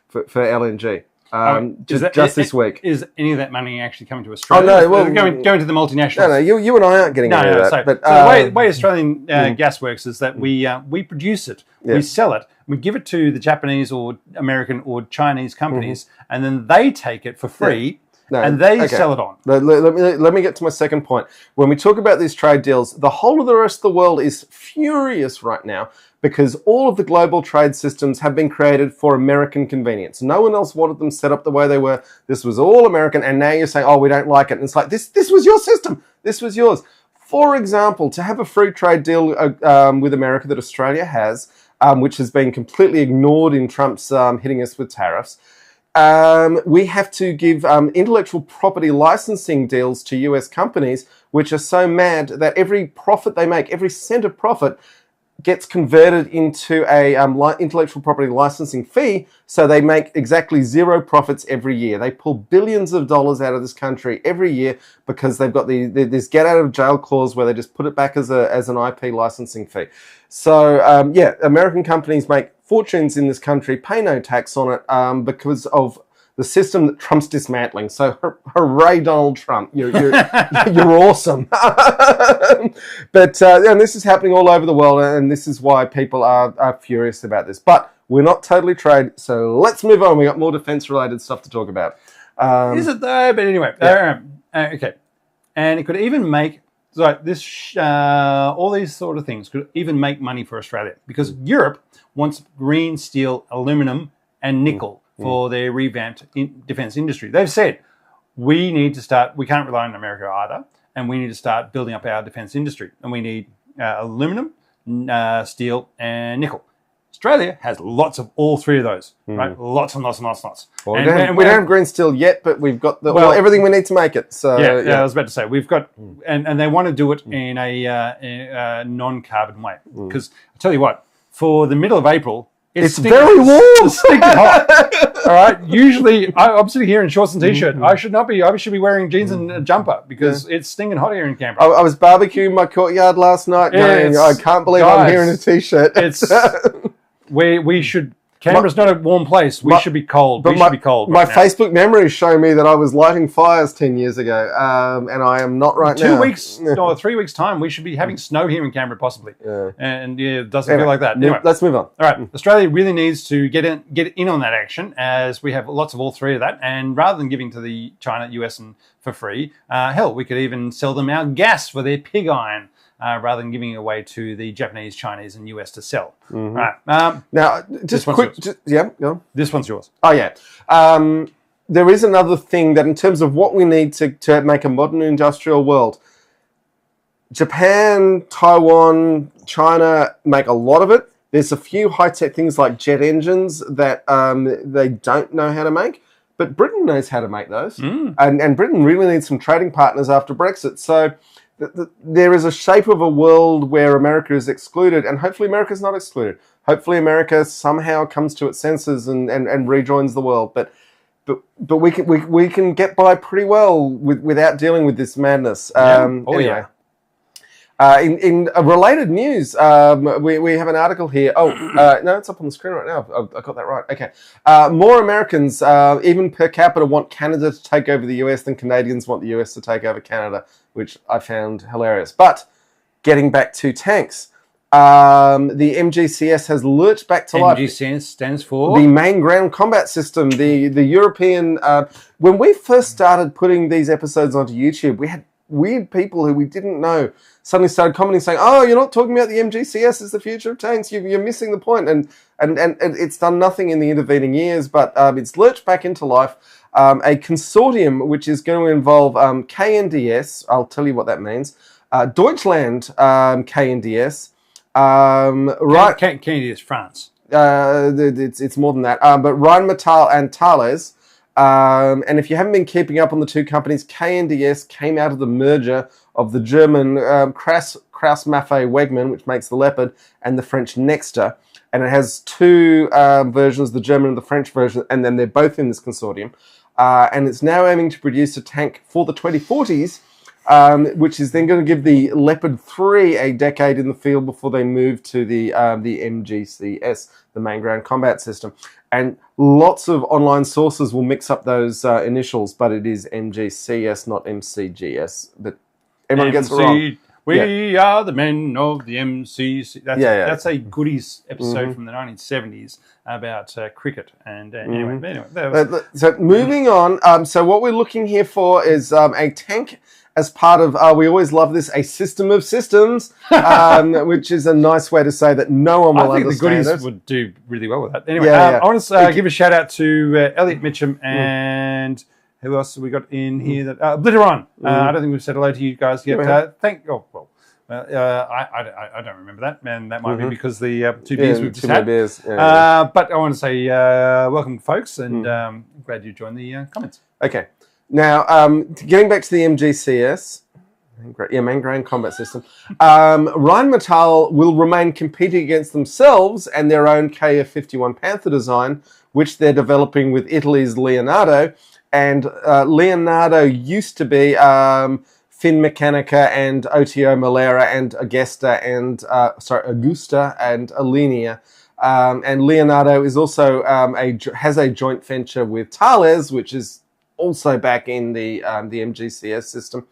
for LNG. This week. Is any of that money actually coming to Australia? Oh, no. Well, going to the multinationals. No, you and I aren't getting any of that. So, but, the way Australian gas works is that we produce it, we sell it, we give it to the Japanese or American or Chinese companies, and then they take it for free. No, and they sell it on. Let me get to my second point. When we talk about these trade deals, the whole of the rest of the world is furious right now because all of the global trade systems have been created for American convenience. No one else wanted them set up the way they were. This was all American, and now you're saying, oh, we don't like it. And it's like, this was your system. This was yours. For example, to have a free trade deal with America that Australia has, which has been completely ignored in Trump's hitting us with tariffs, we have to give intellectual property licensing deals to US companies, which are so mad that every profit they make, every cent of profit, gets converted into a intellectual property licensing fee, so they make exactly zero profits every year. They pull billions of dollars out of this country every year because they've got this get out of jail clause where they just put it back as an IP licensing fee. So American companies make fortunes in this country, pay no tax on it because of the system that Trump's dismantling. So hooray, Donald Trump. You're awesome. But and this is happening all over the world, and this is why people are furious about this. But we're not totally trade, so let's move on. We got more defense-related stuff to talk about. Is it though? But anyway, okay. And it could even make all these sort of things could even make money for Australia because Europe wants green steel, aluminum, and nickel for their revamped defense industry. They've said, we can't rely on America either, and we need to start building up our defense industry. And we need aluminum, steel, and nickel. Australia has lots of all three of those, right? Lots and lots and lots and lots. Well, we don't have green steel yet, but we've got everything we need to make it. So yeah, I was about to say, we've got, and they want to do it in a non-carbon way. Because I tell you what, for the middle of April, it's very warm. It's stinking hot. All right. Usually, I'm sitting here in shorts and t-shirt. I should not be. I should be wearing jeans and a jumper because it's stinging hot here in Canberra. I was barbecuing my courtyard last night. I can't believe I'm here in a t-shirt. We should. Canberra's not a warm place. We should be cold. We should be cold. My Facebook memories show me that I was lighting fires 10 years ago, and I am not right now. 2 weeks or 3 weeks' time, we should be having snow here in Canberra, possibly. Yeah. And it doesn't feel like that. Anyway, let's move on. All right, Australia really needs to get in on that action, as we have lots of all three of that. And rather than giving to the China, US, and for free, hell, we could even sell them our gas for their pig iron. Rather than giving it away to the Japanese, Chinese, and US to sell. All right. Now, just quick, go on. This one's yours. Oh, yeah. There is another thing that in terms of what we need to make a modern industrial world, Japan, Taiwan, China make a lot of it. There's a few high-tech things like jet engines that they don't know how to make, but Britain knows how to make those. And Britain really needs some trading partners after Brexit. So there is a shape of a world where America is excluded, and hopefully America is not excluded. Hopefully America somehow comes to its senses and rejoins the world. But we can get by pretty well without dealing with this madness. Anyway. In related news, we have an article here. No, it's up on the screen right now. I got that right. Okay. More Americans, even per capita, want Canada to take over the US than Canadians want the US to take over Canada, which I found hilarious. But getting back to tanks, the MGCS has lurched back to life. MGCS stands for? The Main Ground Combat System, the European... when we first started putting these episodes onto YouTube, we had weird people who we didn't know suddenly started commenting saying, oh, you're not talking about the MGCS as the future of tanks, you're missing the point. And it's done nothing in the intervening years, but it's lurched back into life. A consortium which is going to involve KNDS, I'll tell you what that means, Deutschland KNDS, KNDS France. It's more than that. But Rheinmetall and Thales. And if you haven't been keeping up on the two companies, KNDS came out of the merger of the German Krauss-Maffei-Wegmann, which makes the Leopard, and the French Nexter. And it has two versions, the German and the French version, and then they're both in this consortium. And it's now aiming to produce a tank for the 2040s, which is then going to give the Leopard 3 a decade in the field before they move to the MGCS, the Main Ground Combat System. And lots of online sources will mix up those initials, but it is MGCS, not MCGS. But everyone gets it wrong. We are the men of the MCC. That's a goodies episode from the 1970s about cricket. And anyway, so moving on. So what we're looking here for is a tank as part of, we always love this, a system of systems, which is a nice way to say that no one will understand it. I think the goodies would do really well with that. Anyway, I want to give a shout out to Elliot Mitchum and who else have we got in here? That Blitteron. I don't think we've said hello to you guys yet. I don't remember that, and that might be because the 2 beers we've just had. Beers. But I want to say welcome, folks, and glad you joined the comments. Okay. Now, getting back to the MGCS, Main Ground Combat System, Rheinmetall will remain competing against themselves and their own KF-51 Panther design, which they're developing with Italy's Leonardo. And Leonardo used to be Finmeccanica and OTO Malera and Augusta and Alenia. And Leonardo is also has a joint venture with Thales, which is also back in the MGCS system.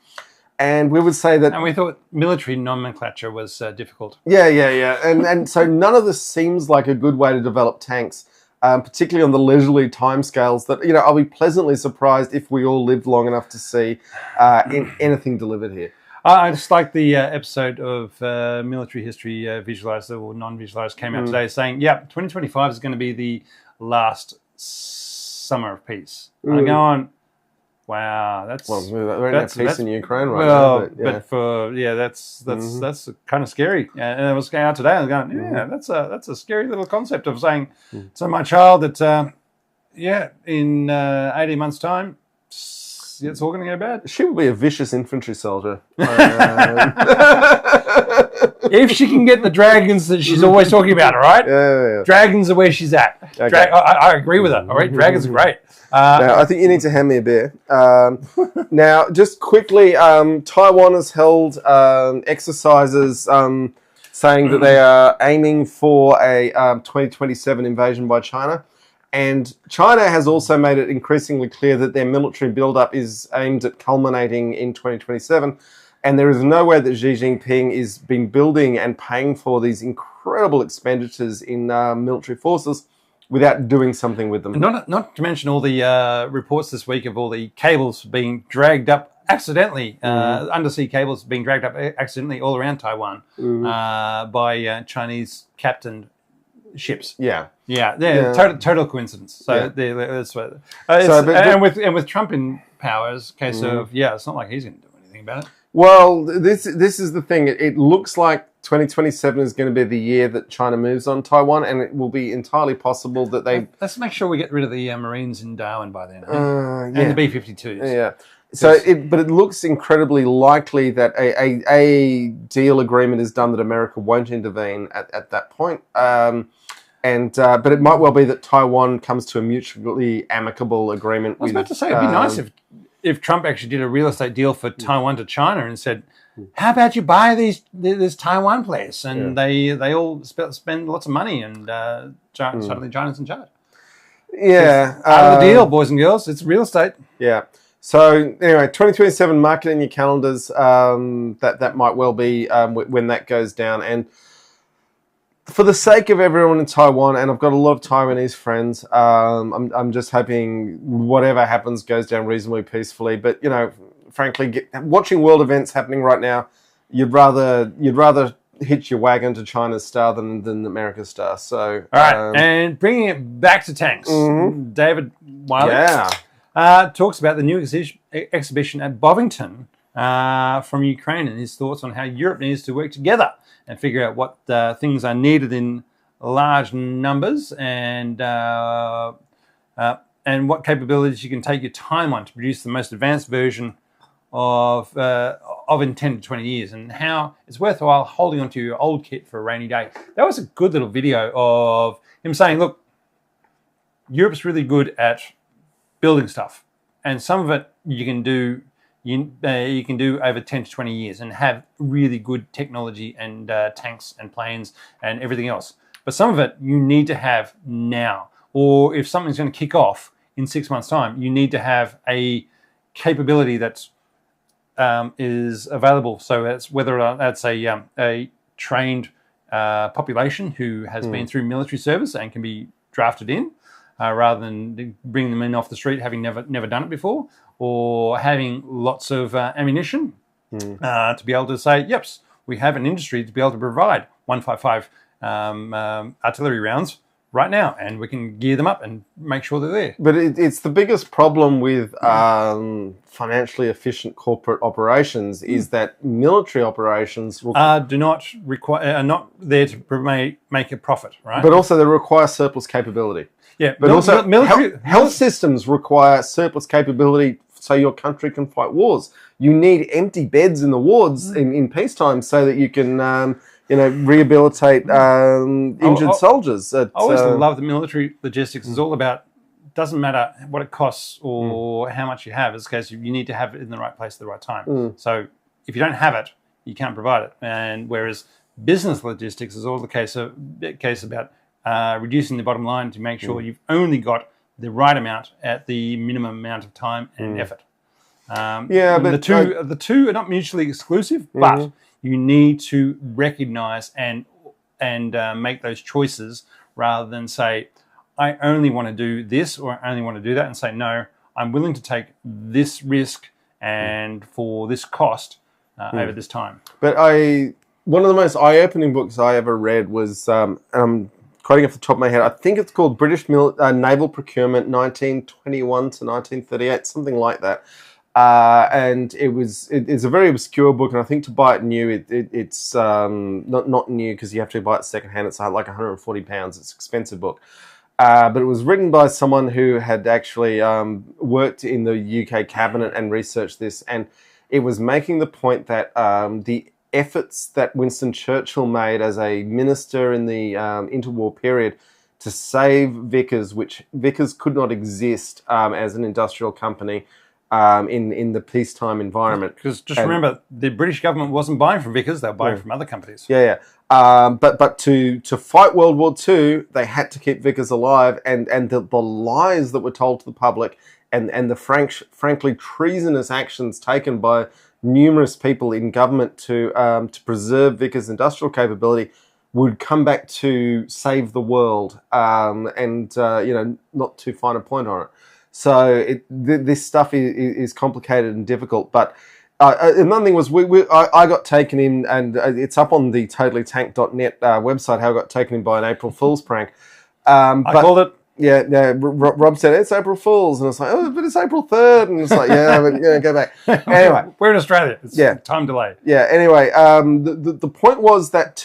And we would say that... And we thought military nomenclature was difficult. Yeah. And so none of this seems like a good way to develop tanks, particularly on the leisurely timescales that, I'll be pleasantly surprised if we all lived long enough to see anything delivered here. I just like the episode of Military History Visualized or Non-Visualized came out today saying, 2025 is going to be the last summer of peace. And I go on, wow, that's... Well, we're in peace in Ukraine right now. But that's kind of scary. And it was going out today, and I was going, that's a scary little concept of saying to my child that, in 18 months' time, it's all going to go bad. She will be a vicious infantry soldier. If she can get the dragons that she's always talking about, all right? Yeah. Dragons are where she's at. Okay. I agree with her, all right? Dragons are great. Now, I think you need to hand me a beer. Now, just quickly, Taiwan has held exercises saying that they are aiming for a 2027 invasion by China. And China has also made it increasingly clear that their military build-up is aimed at culminating in 2027. And there is no way that Xi Jinping is been building and paying for these incredible expenditures in military forces without doing something with them. Not to mention all the reports this week of all the cables being dragged up accidentally, undersea cables being dragged up accidentally all around Taiwan by Chinese captained ships. Yeah. Total coincidence. So that's what. And with Trump in power, it's a case of it's not like he's going to do anything about it. Well, this is the thing. It looks like 2027 is going to be the year that China moves on Taiwan, and it will be entirely possible that they... Let's make sure we get rid of the Marines in Darwin by then. And the B-52s. Yeah. So, but it looks incredibly likely that a deal agreement is done that America won't intervene at that point. But it might well be that Taiwan comes to a mutually amicable agreement. I was about to say, it'd be nice if Trump actually did a real estate deal for Taiwan to China and said, how about you buy this Taiwan place? And they all spend lots of money, and suddenly China's in charge. Yeah. Out of the deal, boys and girls. It's real estate. Yeah. So anyway, 2027, mark it in your calendars. That might well be when that goes down. And for the sake of everyone in Taiwan, and I've got a lot of Taiwanese friends, I'm just hoping whatever happens goes down reasonably peacefully. But frankly, watching world events happening right now, you'd rather hitch your wagon to China's star than America's star. So all right, and bringing it back to tanks, David Wiley talks about the new exhibition at Bovington from Ukraine and his thoughts on how Europe needs to work together and figure out what things are needed in large numbers and what capabilities you can take your time on to produce the most advanced version of in 10 to 20 years, and how it's worthwhile holding onto your old kit for a rainy day. That was a good little video of him saying, look, Europe's really good at building stuff, and some of it you can do over 10 to 20 years and have really good technology and tanks and planes and everything else. But some of it you need to have now, or if something's going to kick off in 6 months' time, you need to have a capability that's is available. So that's whether that's a trained population who has been through military service and can be drafted in, rather than bring them in off the street having never done it before, or having lots of ammunition to be able to say, yep, we have an industry to be able to provide 155 artillery rounds right now, and we can gear them up and make sure they're there. But it's the biggest problem with financially efficient corporate operations is that military operations are not there to make a profit, right? But also they require surplus capability. Yeah, but also health systems require surplus capability so your country can fight wars. You need empty beds in the wards in peacetime so that you can rehabilitate injured soldiers. I always love the military logistics. It's all about, doesn't matter what it costs or how much you have. It's a case you need to have it in the right place at the right time. So if you don't have it, you can't provide it. And whereas business logistics is all the case about reducing the bottom line to make sure you've only got the right amount at the minimum amount of time and effort. But the two are not mutually exclusive, but you need to recognize and make those choices rather than say, I only want to do this or I only want to do that, and say, no, I'm willing to take this risk and for this cost over this time. But one of the most eye-opening books I ever read was, I'm quoting off the top of my head, I think it's called British Naval Procurement 1921 to 1938, something like that. And it's a very obscure book, and I think to buy it new, it's not new because you have to buy it secondhand. It's like £140. It's an expensive book. But it was written by someone who had actually worked in the UK cabinet and researched this, and it was making the point that the efforts that Winston Churchill made as a minister in the interwar period to save Vickers, which Vickers could not exist as an industrial company in the peacetime environment. Because remember, the British government wasn't buying from Vickers; they were buying from other companies. But to fight World War II, they had to keep Vickers alive, and the lies that were told to the public, and the frankly treasonous actions taken by numerous people in government to preserve Vickers' industrial capability would come back to save the world, not too fine a point on it. So this stuff is complicated and difficult. But another thing was I got taken in, and it's up on the totallytank.net website, how I got taken in by an April Fool's prank. I called it. Yeah, Rob said, it's April Fool's. And I was like, oh, but it's April 3rd. And it's like, go back. Anyway. We're in Australia. It's time delay. Yeah, anyway, the point was that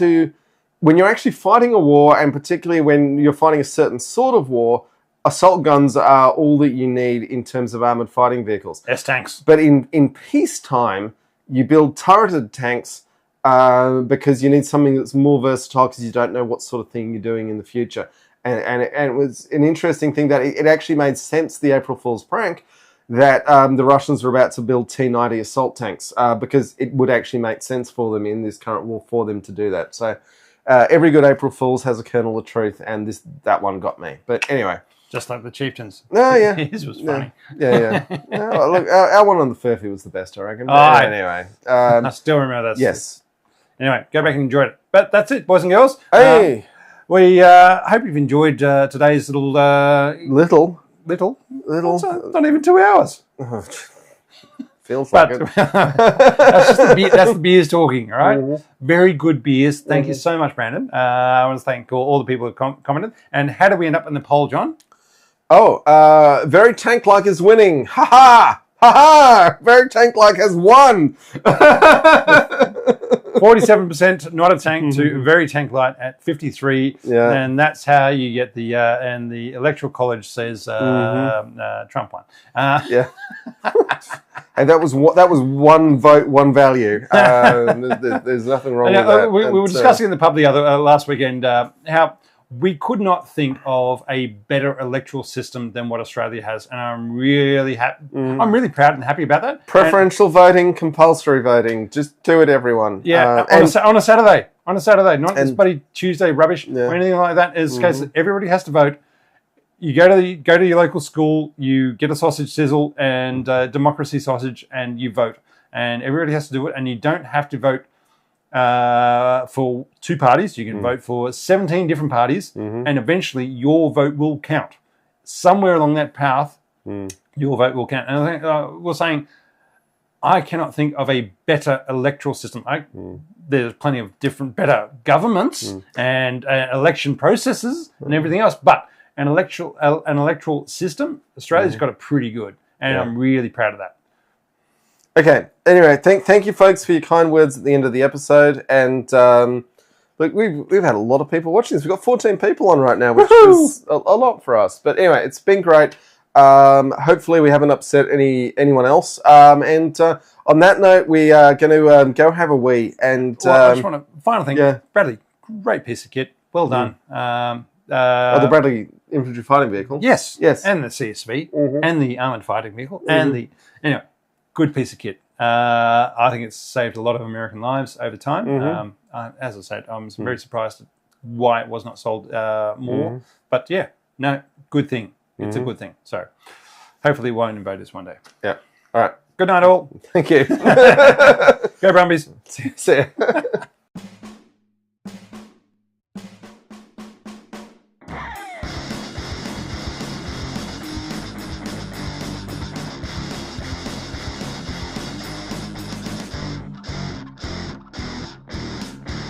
when you're actually fighting a war, and particularly when you're fighting a certain sort of war, assault guns are all that you need in terms of armoured fighting vehicles. S-tanks. But in peacetime, you build turreted tanks because you need something that's more versatile because you don't know what sort of thing you're doing in the future. And it was an interesting thing that it actually made sense, the April Fool's prank, that the Russians were about to build T-90 assault tanks because it would actually make sense for them in this current war for them to do that. So every good April Fool's has a kernel of truth, and that one got me. But anyway. Just like the chieftains. Oh, yeah. His was funny. Yeah. Look, our one on the Furphy was the best, I reckon. But anyway. I still remember that. Yes. Anyway, go back and enjoy it. But that's it, boys and girls. Hey. We hope you've enjoyed today's little... Little. It's not even 2 hours. Feels like it. That's the beers talking, all right? Mm-hmm. Very good beers. Thank you so much, Brandon. I want to thank all the people who commented. And how did we end up in the poll, John? Oh, Very Tank-like is winning. Ha-ha! Ha-ha! Very Tank-like has won. 47% not a tank to very tank light at 53, and that's how you get the and the Electoral College says Trump won. And that was one vote, one value. There's nothing wrong with that. We were discussing in the pub the other last weekend how we could not think of a better electoral system than what Australia has, and I'm really happy. I'm really proud and happy about that. Preferential voting, compulsory voting, just do it, everyone. Yeah, on a Saturday, not this bloody Tuesday rubbish or anything like that. It's the case that everybody has to vote. You go to your local school, you get a sausage sizzle and democracy sausage, and you vote. And everybody has to do it, and you don't have to vote for two parties. You can vote for 17 different parties, and eventually your vote will count. Somewhere along that path, your vote will count. And I think we're saying, I cannot think of a better electoral system. There's plenty of better governments and election processes and everything else, but an electoral system, Australia's got it pretty good, and I'm really proud of that. Okay. Anyway, thank you, folks, for your kind words at the end of the episode. And look, we've had a lot of people watching this. We've got 14 people on right now, which is a lot for us. But anyway, it's been great. Hopefully, we haven't upset anyone else. And on that note, we are going to go have a wee. And I just want to final thing. Yeah. Bradley, great piece of kit. Well done. The Bradley Infantry Fighting Vehicle. Yes. And the CSV and the Armoured Fighting Vehicle and the good piece of kit. I think it's saved a lot of American lives over time. As I said, I'm very surprised at why it was not sold more. But good thing. It's a good thing. So hopefully it won't invade us one day. Yeah. All right. Good night, all. Thank you. Go Brumbies. See ya.